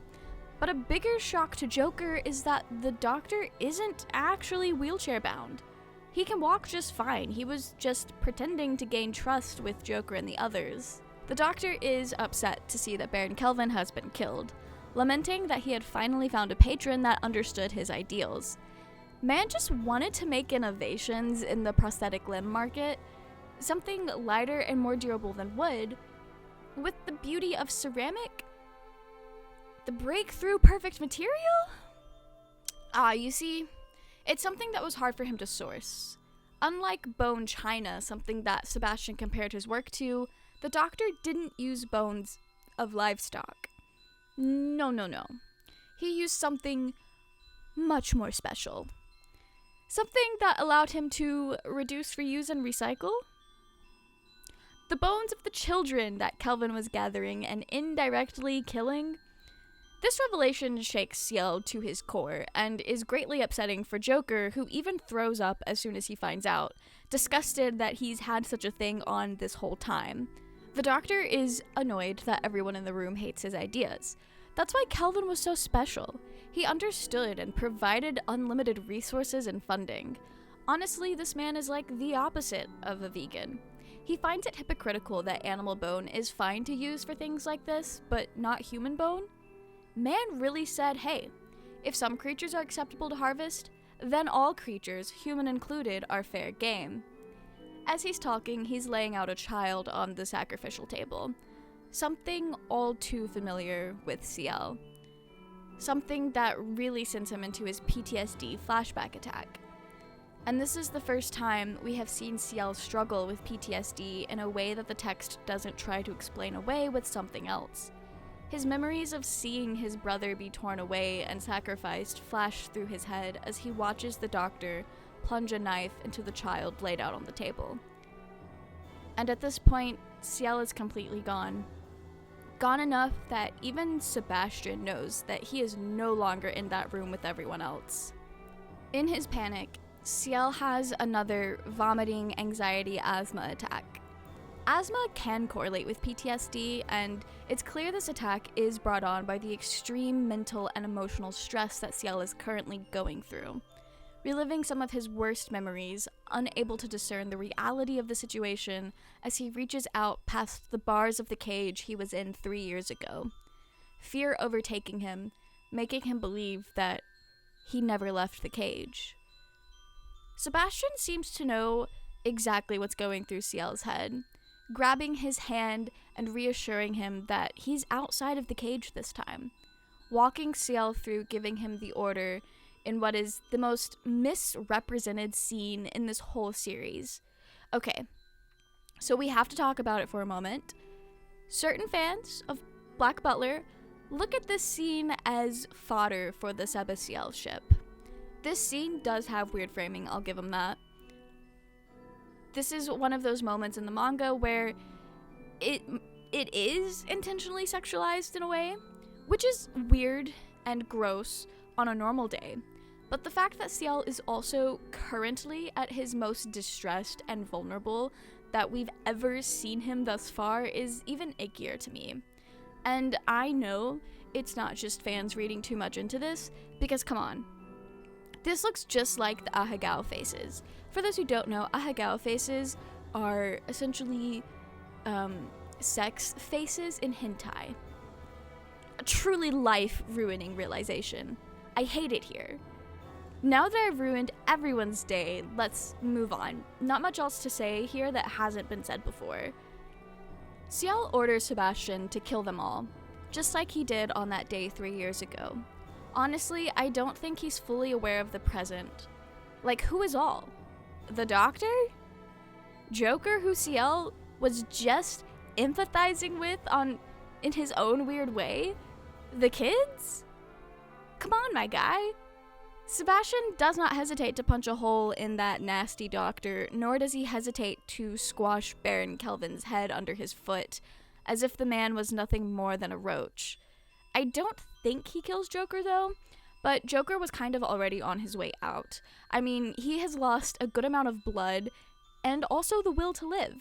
But a bigger shock to Joker is that the Doctor isn't actually wheelchair bound. He can walk just fine. He was just pretending to gain trust with Joker and the others. The Doctor is upset to see that Baron Kelvin has been killed, lamenting that he had finally found a patron that understood his ideals. Man just wanted to make innovations in the prosthetic limb market, something lighter and more durable than wood, with the beauty of ceramic. The breakthrough perfect material? You see, it's something that was hard for him to source. Unlike bone china, something that Sebastian compared his work to, the Doctor didn't use bones of livestock. No. He used something much more special. Something that allowed him to reduce, reuse, and recycle. The bones of the children that Kelvin was gathering and indirectly killing. This revelation shakes Ciel to his core and is greatly upsetting for Joker, who even throws up as soon as he finds out, disgusted that he's had such a thing on this whole time. The Doctor is annoyed that everyone in the room hates his ideas. That's why Kelvin was so special. He understood and provided unlimited resources and funding. Honestly, this man is like the opposite of a vegan. He finds it hypocritical that animal bone is fine to use for things like this, but not human bone. Man really said, hey, if some creatures are acceptable to harvest, then all creatures, human included, are fair game. As he's talking, he's laying out a child on the sacrificial table. Something all too familiar with Ciel. Something that really sends him into his PTSD flashback attack. And this is the first time we have seen Ciel struggle with PTSD in a way that the text doesn't try to explain away with something else. His memories of seeing his brother be torn away and sacrificed flash through his head as he watches the Doctor plunge a knife into the child laid out on the table. And at this point, Ciel is completely gone. Gone enough that even Sebastian knows that he is no longer in that room with everyone else. In his panic, Ciel has another vomiting, anxiety, asthma attack. Asthma can correlate with PTSD, and it's clear this attack is brought on by the extreme mental and emotional stress that Ciel is currently going through. Reliving some of his worst memories, unable to discern the reality of the situation as he reaches out past the bars of the cage he was in 3 years ago. Fear overtaking him, making him believe that he never left the cage. Sebastian seems to know exactly what's going through Ciel's head, grabbing his hand and reassuring him that he's outside of the cage this time, walking Ciel through giving him the order in what is the most misrepresented scene in this whole series. Okay, so we have to talk about it for a moment. Certain fans of Black Butler look at this scene as fodder for the Ciel ship. This scene does have weird framing, I'll give him that. This is one of those moments in the manga where it is intentionally sexualized in a way, which is weird and gross on a normal day. But the fact that Ciel is also currently at his most distressed and vulnerable that we've ever seen him thus far is even ickier to me. And I know it's not just fans reading too much into this, because come on, this looks just like the Ahegao faces. For those who don't know, Ahegao faces are essentially sex faces in hentai. A truly life-ruining realization. I hate it here. Now that I've ruined everyone's day, let's move on. Not much else to say here that hasn't been said before. Ciel orders Sebastian to kill them all, just like he did on that day 3 years ago. Honestly, I don't think he's fully aware of the present. Like, who is all? The doctor? Joker, who Ciel was just empathizing with in his own weird way? The kids? Come on, my guy. Sebastian does not hesitate to punch a hole in that nasty doctor, nor does he hesitate to squash Baron Kelvin's head under his foot, as if the man was nothing more than a roach. I don't think he kills Joker, though, but Joker was kind of already on his way out. I mean, he has lost a good amount of blood, and also the will to live.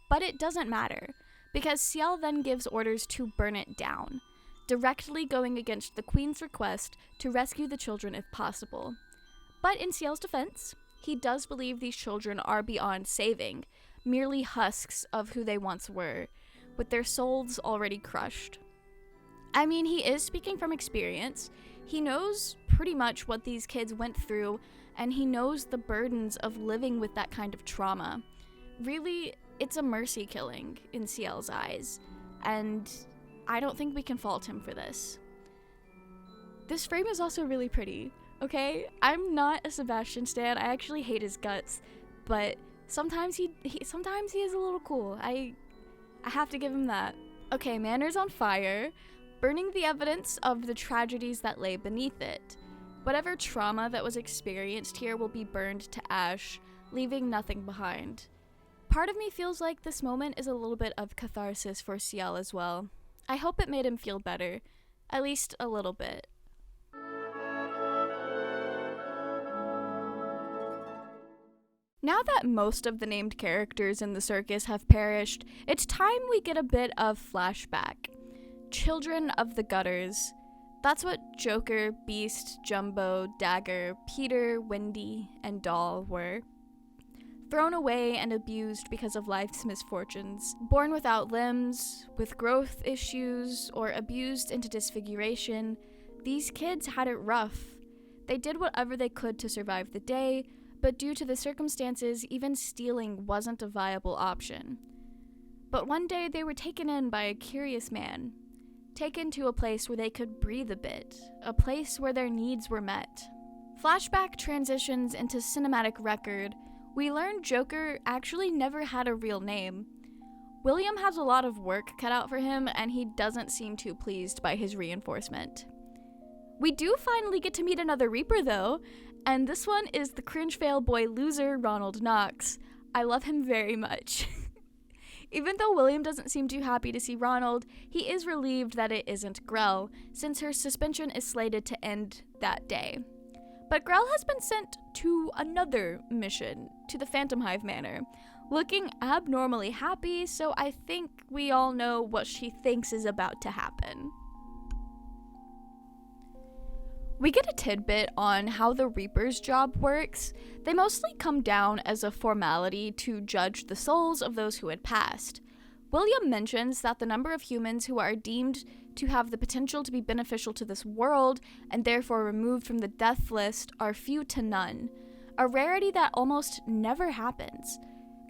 But it doesn't matter, because Ciel then gives orders to burn it down, directly going against the Queen's request to rescue the children if possible. But in Ciel's defense, he does believe these children are beyond saving, merely husks of who they once were, with their souls already crushed. I mean, he is speaking from experience. He knows pretty much what these kids went through, and he knows the burdens of living with that kind of trauma. Really, it's a mercy killing in Ciel's eyes, and I don't think we can fault him for this. This frame is also really pretty, okay? I'm not a Sebastian stan. I actually hate his guts, but sometimes he is a little cool. I have to give him that. Okay, Manor's on fire, burning the evidence of the tragedies that lay beneath it. Whatever trauma that was experienced here will be burned to ash, leaving nothing behind. Part of me feels like this moment is a little bit of catharsis for Ciel as well. I hope it made him feel better, at least a little bit. Now that most of the named characters in the circus have perished, it's time we get a bit of flashback. Children of the gutters. That's what Joker, Beast, Jumbo, Dagger, Peter, Wendy, and Doll were. Thrown away and abused because of life's misfortunes. Born without limbs, with growth issues, or abused into disfiguration, these kids had it rough. They did whatever they could to survive the day, but due to the circumstances, even stealing wasn't a viable option. But one day they were taken in by a curious man, taken to a place where they could breathe a bit, a place where their needs were met. Flashback transitions into cinematic record. We learn Joker actually never had a real name. William has a lot of work cut out for him, and he doesn't seem too pleased by his reinforcement. We do finally get to meet another Reaper, though, and this one is the cringe fail boy loser, Ronald Knox. I love him very much. Even though William doesn't seem too happy to see Ronald, he is relieved that it isn't Grell, since her suspension is slated to end that day. But Grell has been sent to another mission, to the Phantom Hive Manor, looking abnormally happy, so I think we all know what she thinks is about to happen. We get a tidbit on how the Reaper's job works. They mostly come down as a formality to judge the souls of those who had passed. William mentions that the number of humans who are deemed to have the potential to be beneficial to this world, and therefore removed from the death list, are few to none, a rarity that almost never happens.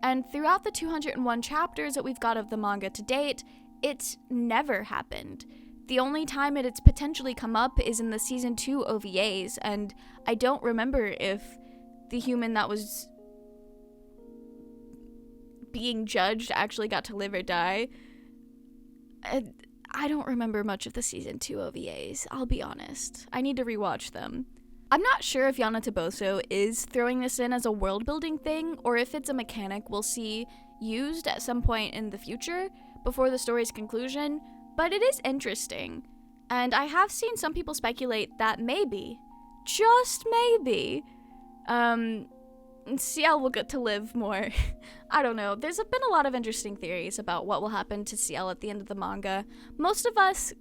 And throughout the 201 chapters that we've got of the manga to date, it's never happened. The only time it's potentially come up is in the Season 2 OVAs, and I don't remember if the human that was being judged actually got to live or die. I don't remember much of the Season 2 OVAs, I'll be honest. I need to rewatch them. I'm not sure if Yana Toboso is throwing this in as a world-building thing, or if it's a mechanic we'll see used at some point in the future before the story's conclusion, but it is interesting. And I have seen some people speculate that maybe, just maybe, Ciel will get to live more. I don't know. There's been a lot of interesting theories about what will happen to Ciel at the end of the manga. Most of us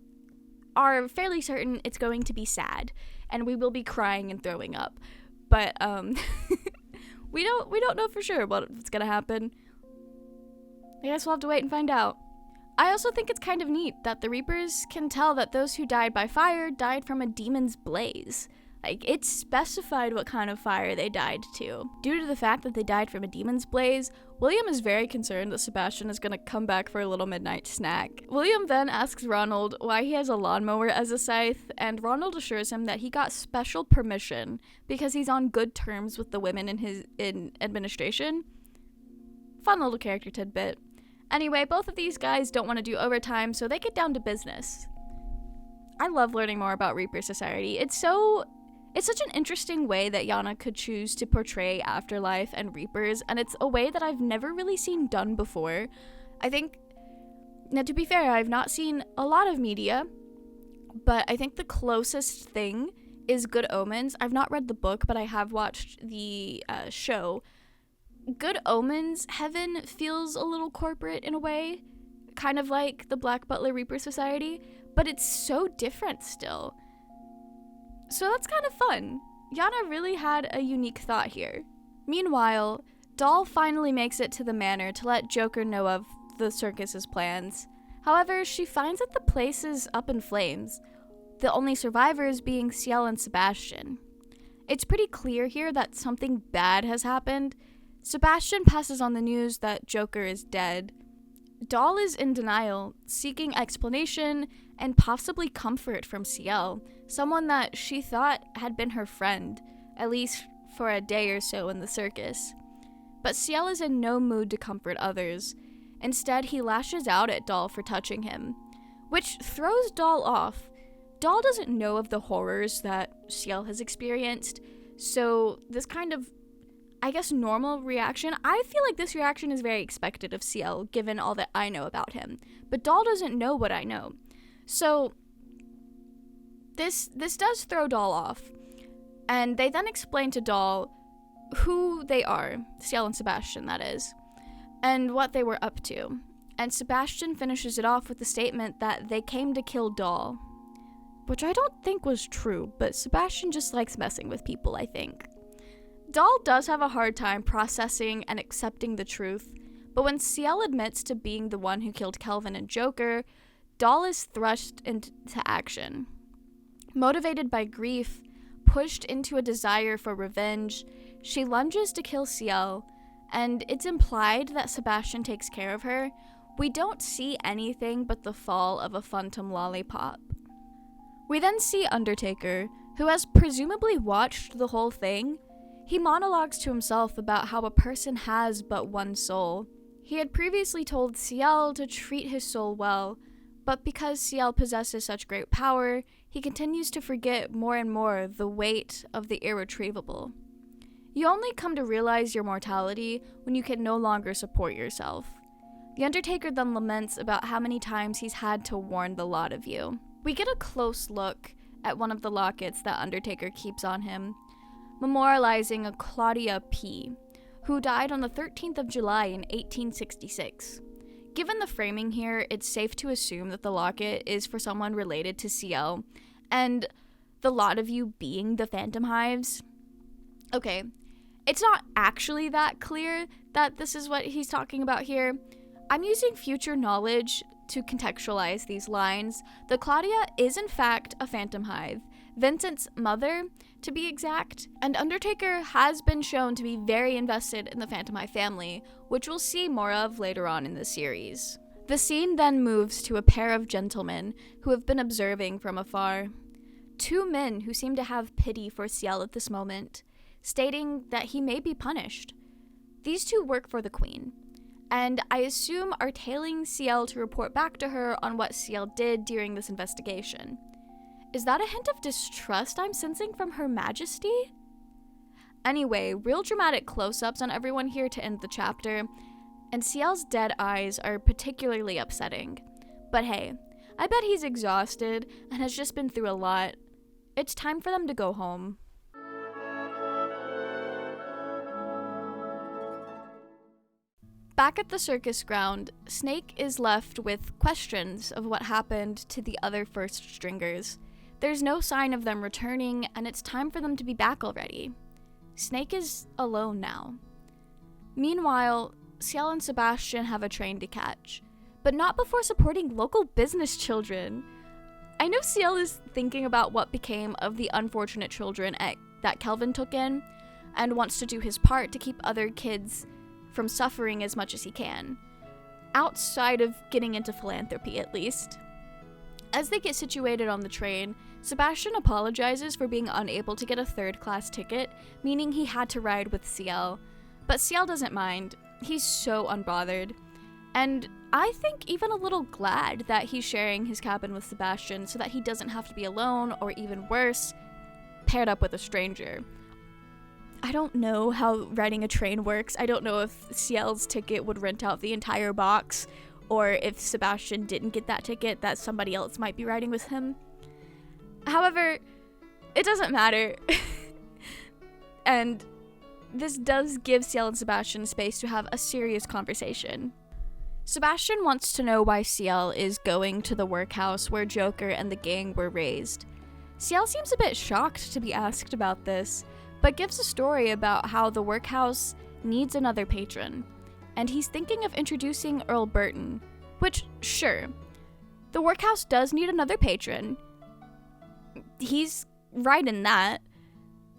are fairly certain it's going to be sad, and we will be crying and throwing up. But we don't know for sure what's gonna happen. I guess we'll have to wait and find out. I also think it's kind of neat that the Reapers can tell that those who died by fire died from a demon's blaze. Like, it's specified what kind of fire they died to. Due to the fact that they died from a demon's blaze, William is very concerned that Sebastian is gonna come back for a little midnight snack. William then asks Ronald why he has a lawnmower as a scythe, and Ronald assures him that he got special permission because he's on good terms with the women in administration. Fun little character tidbit. Anyway, both of these guys don't want to do overtime, so they get down to business. I love learning more about Reaper Society. It's such an interesting way that Yana could choose to portray afterlife and Reapers, and it's a way that I've never really seen done before. I think, now to be fair, I've not seen a lot of media, but I think the closest thing is Good Omens. I've not read the book, but I have watched the show. Good Omens heaven feels a little corporate in a way, kind of like the Black Butler Reaper Society, but it's so different still. So that's kind of fun. Yana really had a unique thought here. Meanwhile, Doll finally makes it to the manor to let Joker know of the circus's plans. However, she finds that the place is up in flames, the only survivors being Ciel and Sebastian. It's pretty clear here that something bad has happened. Sebastian passes on the news that Joker is dead. Doll is in denial, seeking explanation and possibly comfort from Ciel, someone that she thought had been her friend, at least for a day or so in the circus. But Ciel is in no mood to comfort others. Instead, he lashes out at Doll for touching him, which throws Doll off. Doll doesn't know of the horrors that Ciel has experienced, so this kind of, I guess, normal reaction, I feel like this reaction is very expected of Ciel, given all that I know about him. But Doll doesn't know what I know. So, this does throw Doll off. And they then explain to Doll who they are, Ciel and Sebastian, that is, and what they were up to. And Sebastian finishes it off with the statement that they came to kill Doll, which I don't think was true, but Sebastian just likes messing with people, I think. Doll does have a hard time processing and accepting the truth, but when Ciel admits to being the one who killed Kelvin and Joker, Doll is thrust into action. Motivated by grief, pushed into a desire for revenge, she lunges to kill Ciel, and it's implied that Sebastian takes care of her. We don't see anything but the fall of a phantom lollipop. We then see Undertaker, who has presumably watched the whole thing. He monologues to himself about how a person has but one soul. He had previously told Ciel to treat his soul well, but because Ciel possesses such great power, he continues to forget more and more the weight of the irretrievable. You only come to realize your mortality when you can no longer support yourself. The Undertaker then laments about how many times he's had to warn the lot of you. We get a close look at one of the lockets that Undertaker keeps on him, memorializing a Claudia P., who died on the 13th of July in 1866. Given the framing here, it's safe to assume that the locket is for someone related to Ciel, and the lot of you being the Phantom Hives. Okay, it's not actually that clear that this is what he's talking about here. I'm using future knowledge to contextualize these lines. The Claudia is in fact a Phantom Hive, Vincent's mother, to be exact, and Undertaker has been shown to be very invested in the Phantom Hive family, which we'll see more of later on in the series. The scene then moves to a pair of gentlemen who have been observing from afar. Two men who seem to have pity for Ciel at this moment, stating that he may be punished. These two work for the Queen, and I assume are tailing Ciel to report back to her on what Ciel did during this investigation. Is that a hint of distrust I'm sensing from Her Majesty? Anyway, real dramatic close-ups on everyone here to end the chapter. and Ciel's dead eyes are particularly upsetting. But hey, I bet he's exhausted and has just been through a lot. It's time for them to go home. Back at the circus ground, Snake is left with questions of what happened to the other first stringers. There's no sign of them returning, and it's time for them to be back already. Snake is alone now. Meanwhile, Ciel and Sebastian have a train to catch, but not before supporting local business children. I know Ciel is thinking about what became of the unfortunate children that Kelvin took in, and wants to do his part to keep other kids from suffering as much as he can, outside of getting into philanthropy at least. As they get situated on the train, Sebastian apologizes for being unable to get a third-class ticket, meaning he had to ride with Ciel. But Ciel doesn't mind. He's so unbothered. And I think even a little glad that he's sharing his cabin with Sebastian so that he doesn't have to be alone, or even worse, paired up with a stranger. I don't know how riding a train works. I don't know if Ciel's ticket would rent out the entire box, or if Sebastian didn't get that ticket, that somebody else might be riding with him. However, it doesn't matter. And this does give Ciel and Sebastian space to have a serious conversation. Sebastian wants to know why Ciel is going to the workhouse where Joker and the gang were raised. Ciel seems a bit shocked to be asked about this, but gives a story about how the workhouse needs another patron, and he's thinking of introducing Earl Burton, which, sure, the workhouse does need another patron. He's right in that.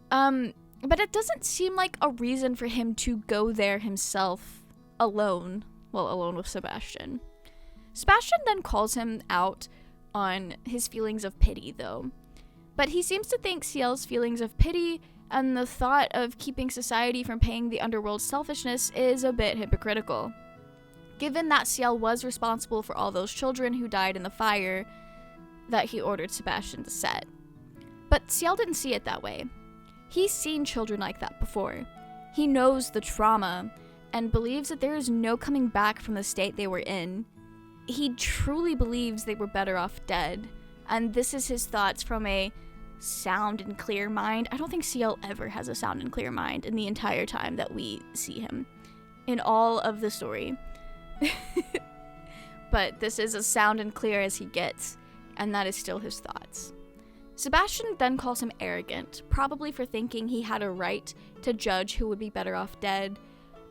But it doesn't seem like a reason for him to go there himself, alone with Sebastian. Sebastian then calls him out on his feelings of pity, though. But he seems to think Ciel's feelings of pity and the thought of keeping society from paying the underworld's selfishness is a bit hypocritical, given that Ciel was responsible for all those children who died in the fire that he ordered Sebastian to set. But Ciel didn't see it that way. He's seen children like that before. He knows the trauma and believes that there is no coming back from the state they were in. He truly believes they were better off dead, and this is his thoughts from a sound and clear mind. I don't think Ciel ever has a sound and clear mind in the entire time that we see him in all of the story. But this is as sound and clear as he gets, and that is still his thoughts. Sebastian then calls him arrogant, probably for thinking he had a right to judge who would be better off dead,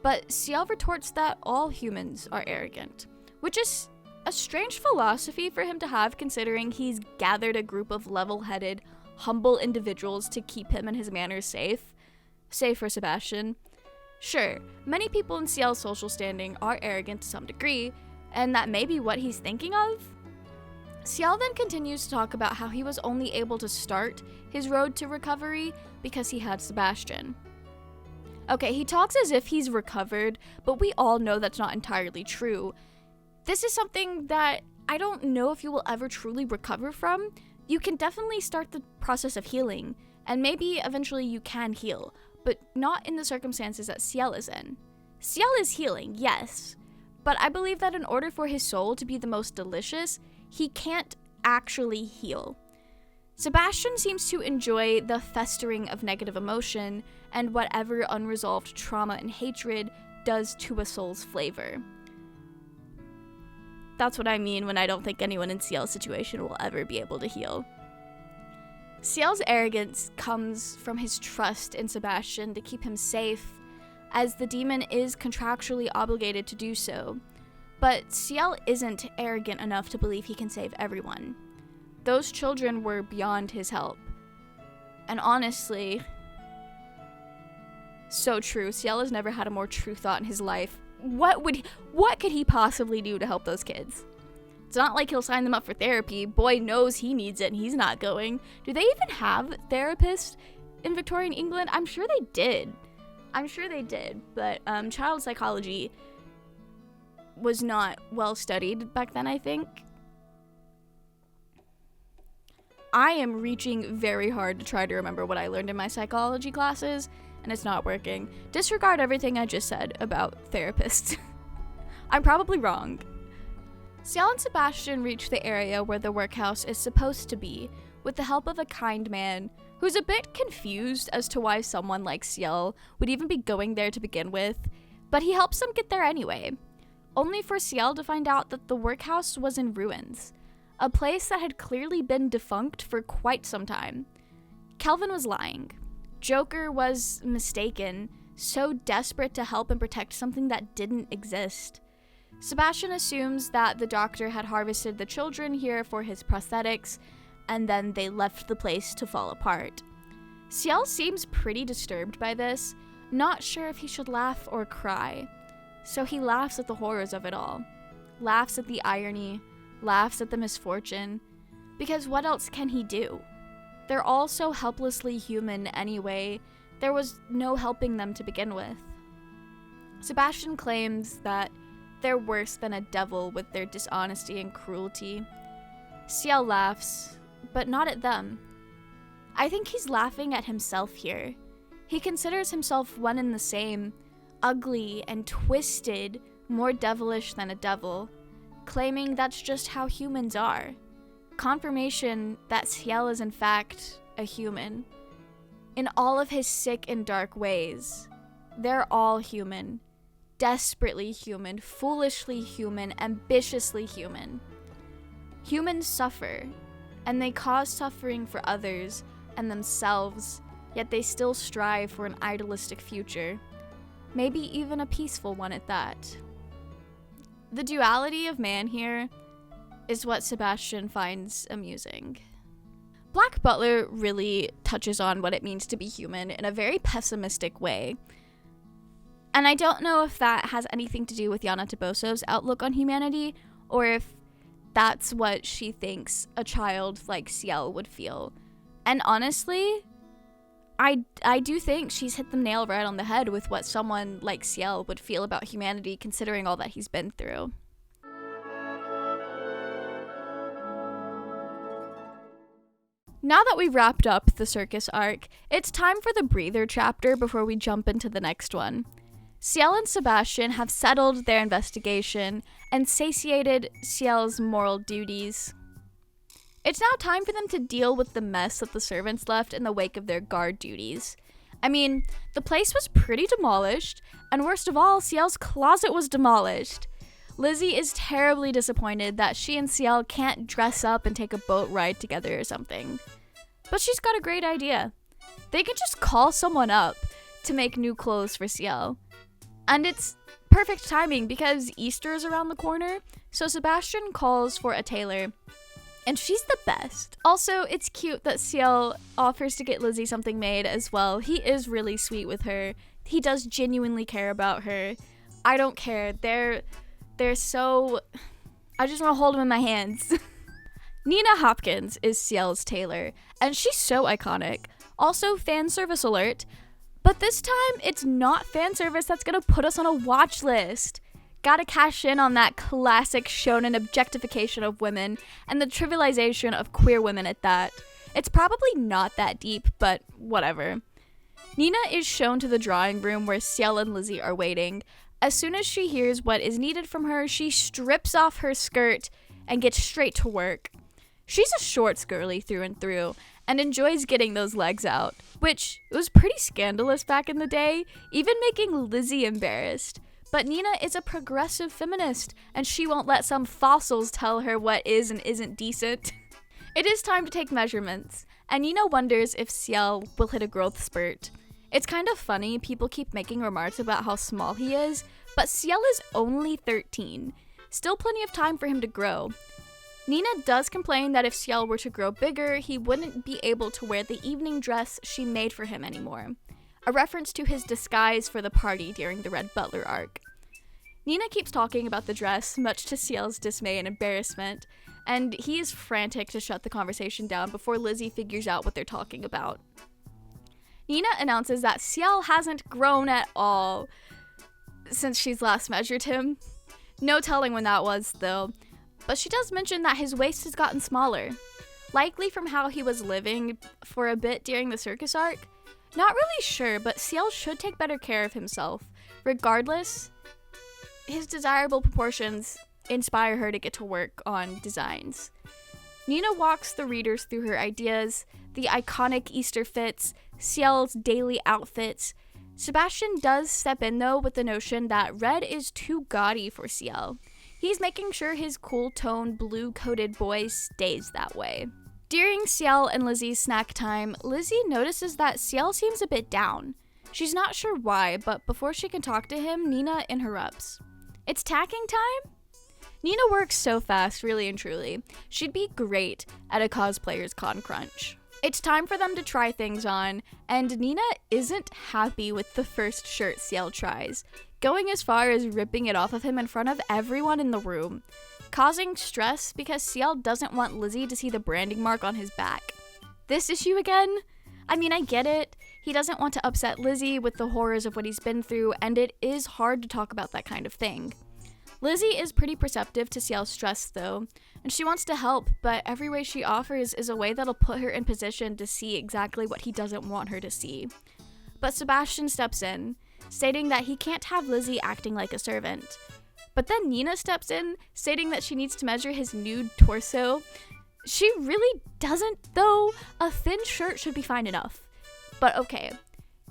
but Ciel retorts that all humans are arrogant, which is a strange philosophy for him to have, considering he's gathered a group of level-headed, humble individuals to keep him and his manners safe. Save for Sebastian. Sure, many people in Ciel's social standing are arrogant to some degree, and that may be what he's thinking of. Ciel then continues to talk about how he was only able to start his road to recovery because he had Sebastian. Okay, he talks as if he's recovered, but we all know that's not entirely true. This is something that I don't know if you will ever truly recover from. You can definitely start the process of healing, and maybe eventually you can heal, but not in the circumstances that Ciel is in. Ciel is healing, yes, but I believe that in order for his soul to be the most delicious, he can't actually heal. Sebastian seems to enjoy the festering of negative emotion and whatever unresolved trauma and hatred does to a soul's flavor. That's what I mean when I don't think anyone in Ciel's situation will ever be able to heal. Ciel's arrogance comes from his trust in Sebastian to keep him safe, as the demon is contractually obligated to do so. But Ciel isn't arrogant enough to believe he can save everyone. Those children were beyond his help. And honestly, so true. Ciel has never had a more true thought in his life. What could he possibly do to help those kids? It's not like he'll sign them up for therapy. Boy knows he needs it and he's not going. Do they even have therapists in Victorian England? I'm sure they did. But child psychology was not well studied back then, I think. I am reaching very hard to try to remember what I learned in my psychology classes, and it's not working. Disregard everything I just said about therapists. I'm probably wrong. Ciel and Sebastian reach the area where the workhouse is supposed to be, with the help of a kind man who's a bit confused as to why someone like Ciel would even be going there to begin with, but he helps them get there anyway, only for Ciel to find out that the workhouse was in ruins, a place that had clearly been defunct for quite some time. Kelvin was lying. Joker was mistaken, so desperate to help and protect something that didn't exist. Sebastian assumes that the doctor had harvested the children here for his prosthetics, and then they left the place to fall apart. Ciel seems pretty disturbed by this, not sure if he should laugh or cry. So he laughs at the horrors of it all, laughs at the irony, laughs at the misfortune, because what else can he do? They're all so helplessly human anyway, there was no helping them to begin with. Sebastian claims that they're worse than a devil with their dishonesty and cruelty. Ciel laughs, but not at them. I think he's laughing at himself here. He considers himself one and the same, ugly and twisted, more devilish than a devil, claiming that's just how humans are. Confirmation that Ciel is in fact a human. In all of his sick and dark ways, they're all human. Desperately human, foolishly human, ambitiously human. Humans suffer, and they cause suffering for others and themselves, yet they still strive for an idealistic future, maybe even a peaceful one at that. The duality of man here is what Sebastian finds amusing. Black Butler really touches on what it means to be human in a very pessimistic way. And I don't know if that has anything to do with Yana Toboso's outlook on humanity, or if that's what she thinks a child like Ciel would feel. And honestly, I do think she's hit the nail right on the head with what someone like Ciel would feel about humanity, considering all that he's been through. Now that we've wrapped up the Circus arc, it's time for the breather chapter before we jump into the next one. Ciel and Sebastian have settled their investigation and satiated Ciel's moral duties. It's now time for them to deal with the mess that the servants left in the wake of their guard duties. I mean, the place was pretty demolished, and worst of all, Ciel's closet was demolished. Lizzie is terribly disappointed that she and Ciel can't dress up and take a boat ride together or something. But she's got a great idea. They could just call someone up to make new clothes for Ciel. And it's perfect timing because Easter is around the corner, so Sebastian calls for a tailor. And she's the best. Also, it's cute that Ciel offers to get Lizzie something made as well. He is really sweet with her. He does genuinely care about her. I don't care. They're so... I just want to hold them in my hands. Nina Hopkins is Ciel's tailor, and she's so iconic. Also, fan service alert. But this time, it's not fan service that's gonna put us on a watch list. Gotta cash in on that classic shonen objectification of women and the trivialization of queer women at that. It's probably not that deep, but whatever. Nina is shown to the drawing room where Ciel and Lizzie are waiting. As soon as she hears what is needed from her, she strips off her skirt and gets straight to work. She's a shorts girly through and through, and enjoys getting those legs out, which was pretty scandalous back in the day, even making Lizzie embarrassed. But Nina is a progressive feminist, and she won't let some fossils tell her what is and isn't decent. It is time to take measurements, and Nina wonders if Ciel will hit a growth spurt. It's kind of funny, people keep making remarks about how small he is, but Ciel is only 13. Still plenty of time for him to grow. Nina does complain that if Ciel were to grow bigger, he wouldn't be able to wear the evening dress she made for him anymore, a reference to his disguise for the party during the Red Butler arc. Nina keeps talking about the dress, much to Ciel's dismay and embarrassment, and he is frantic to shut the conversation down before Lizzie figures out what they're talking about. Nina announces that Ciel hasn't grown at all since she's last measured him. No telling when that was, though. But she does mention that his waist has gotten smaller, likely from how he was living for a bit during the Circus arc. Not really sure, but Ciel should take better care of himself. Regardless, his desirable proportions inspire her to get to work on designs. Nina walks the readers through her ideas, the iconic Easter fits, Ciel's daily outfits. Sebastian does step in though with the notion that red is too gaudy for Ciel. He's making sure his cool toned blue-coated boy stays that way. During Ciel and Lizzie's snack time, Lizzie notices that Ciel seems a bit down. She's not sure why, but before she can talk to him, Nina interrupts. It's tacking time? Nina works so fast, really and truly. She'd be great at a cosplayer's con crunch. It's time for them to try things on, and Nina isn't happy with the first shirt Ciel tries, going as far as ripping it off of him in front of everyone in the room, causing stress because Ciel doesn't want Lizzie to see the branding mark on his back. This issue again? I mean, I get it. He doesn't want to upset Lizzie with the horrors of what he's been through, and it is hard to talk about that kind of thing. Lizzie is pretty perceptive to Ciel's stress, though, and she wants to help, but every way she offers is a way that'll put her in position to see exactly what he doesn't want her to see. But Sebastian steps in, stating that he can't have Lizzie acting like a servant. But then Nina steps in, stating that she needs to measure his nude torso. She really doesn't, though. A thin shirt should be fine enough. But okay,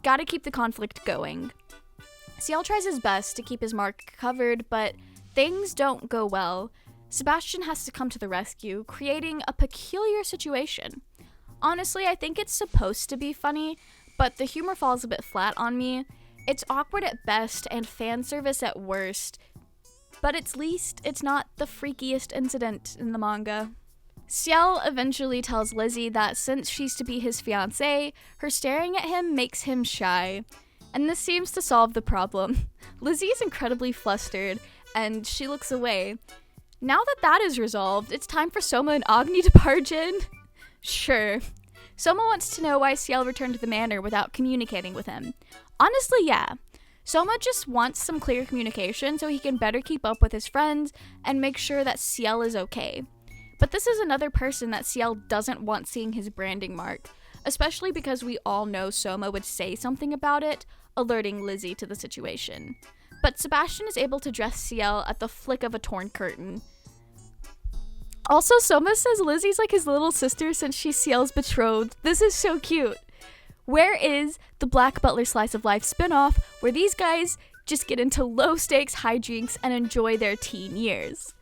gotta keep the conflict going. Ciel tries his best to keep his mark covered, but things don't go well. Sebastian has to come to the rescue, creating a peculiar situation. Honestly, I think it's supposed to be funny, but the humor falls a bit flat on me. It's awkward at best and fan service at worst, but at least it's not the freakiest incident in the manga. Ciel eventually tells Lizzie that since she's to be his fiancée, her staring at him makes him shy. And this seems to solve the problem. Lizzie is incredibly flustered, and she looks away. Now that that is resolved, it's time for Soma and Agni to barge in. Sure. Soma wants to know why Ciel returned to the manor without communicating with him. Honestly, yeah. Soma just wants some clear communication so he can better keep up with his friends and make sure that Ciel is okay. But this is another person that Ciel doesn't want seeing his branding mark, especially because we all know Soma would say something about it, alerting Lizzie to the situation. But Sebastian is able to dress Ciel at the flick of a torn curtain. Also, Soma says Lizzie's like his little sister since she's Ciel's betrothed. This is so cute. Where is the Black Butler Slice of Life spinoff where these guys just get into low-stakes hijinks and enjoy their teen years?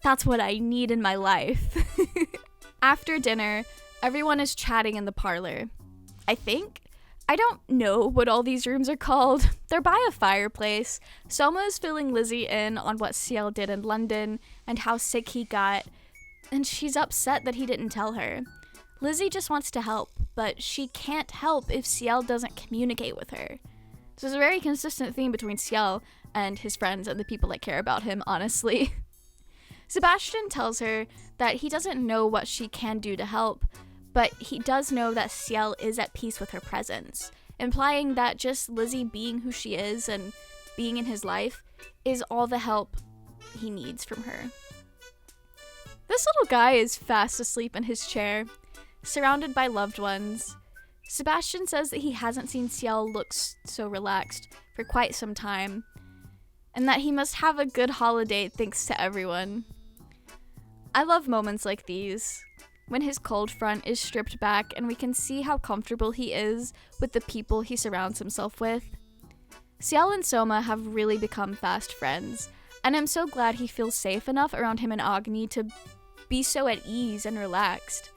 That's what I need in my life. After dinner, everyone is chatting in the parlor. I don't know what all these rooms are called. They're by a fireplace. Soma is filling Lizzie in on what Ciel did in London and how sick he got, and she's upset that he didn't tell her. Lizzie just wants to help, but she can't help if Ciel doesn't communicate with her. So there's a very consistent theme between Ciel and his friends and the people that care about him, honestly. Sebastian tells her that he doesn't know what she can do to help, but he does know that Ciel is at peace with her presence, implying that just Lizzie being who she is and being in his life is all the help he needs from her. This little guy is fast asleep in his chair, surrounded by loved ones. Sebastian says that he hasn't seen Ciel look so relaxed for quite some time, and that he must have a good holiday thanks to everyone. I love moments like these, when his cold front is stripped back and we can see how comfortable he is with the people he surrounds himself with. Ciel and Soma have really become fast friends, and I'm so glad he feels safe enough around him and Agni to be so at ease and relaxed.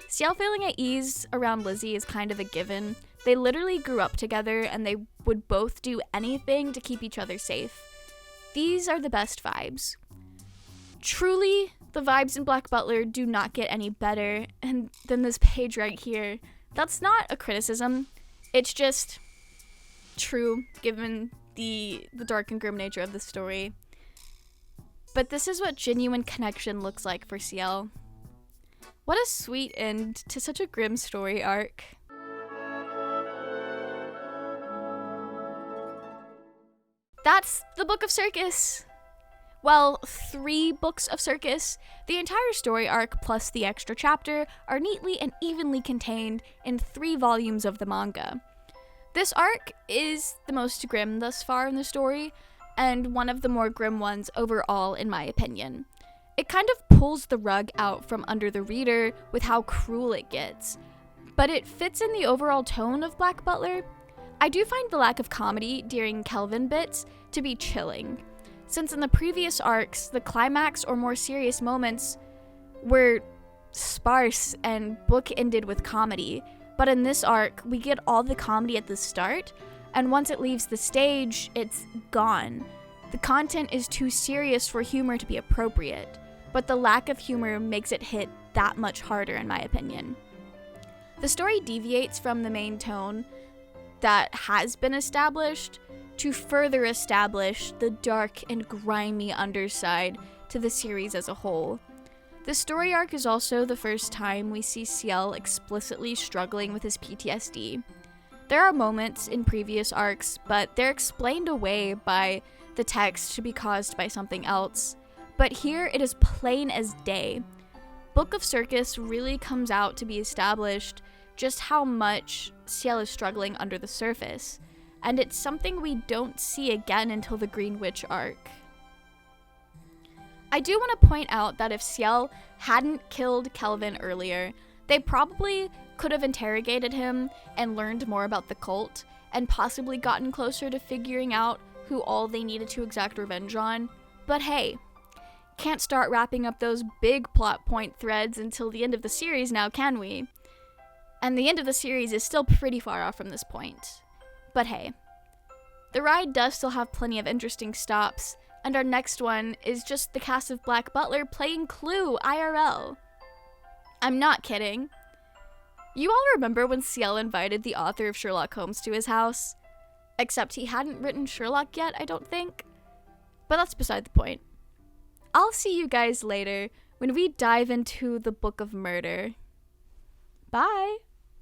Ciel feeling at ease around Lizzie is kind of a given. They literally grew up together and they would both do anything to keep each other safe. These are the best vibes. Truly, the vibes in Black Butler do not get any better than this page right here. That's not a criticism. It's just true, given the dark and grim nature of the story. But this is what genuine connection looks like for Ciel. What a sweet end to such a grim story arc. That's the book of Circus. Well, 3 books of Circus. The entire story arc plus the extra chapter are neatly and evenly contained in 3 volumes of the manga. This arc is the most grim thus far in the story, and one of the more grim ones overall, in my opinion. It kind of pulls the rug out from under the reader with how cruel it gets, but it fits in the overall tone of Black Butler. I do find the lack of comedy during Kelvin bits to be chilling, since in the previous arcs, the climax or more serious moments were sparse and book-ended with comedy, but in this arc, we get all the comedy at the start, and once it leaves the stage, it's gone. The content is too serious for humor to be appropriate, but the lack of humor makes it hit that much harder, in my opinion. The story deviates from the main tone that has been established to further establish the dark and grimy underside to the series as a whole. The story arc is also the first time we see Ciel explicitly struggling with his PTSD. There are moments in previous arcs, but they're explained away by the text to be caused by something else. But here it is plain as day. Book of Circus really comes out to be established just how much Ciel is struggling under the surface, and it's something we don't see again until the Green Witch arc. I do want to point out that if Ciel hadn't killed Kelvin earlier, they probably could have interrogated him and learned more about the cult, and possibly gotten closer to figuring out who all they needed to exact revenge on. But hey, can't start wrapping up those big plot point threads until the end of the series now, can we? And the end of the series is still pretty far off from this point. But hey, the ride does still have plenty of interesting stops, and our next one is just the cast of Black Butler playing Clue IRL. I'm not kidding. You all remember when Ciel invited the author of Sherlock Holmes to his house? Except he hadn't written Sherlock yet, I don't think. But that's beside the point. I'll see you guys later when we dive into the Book of Murder. Bye!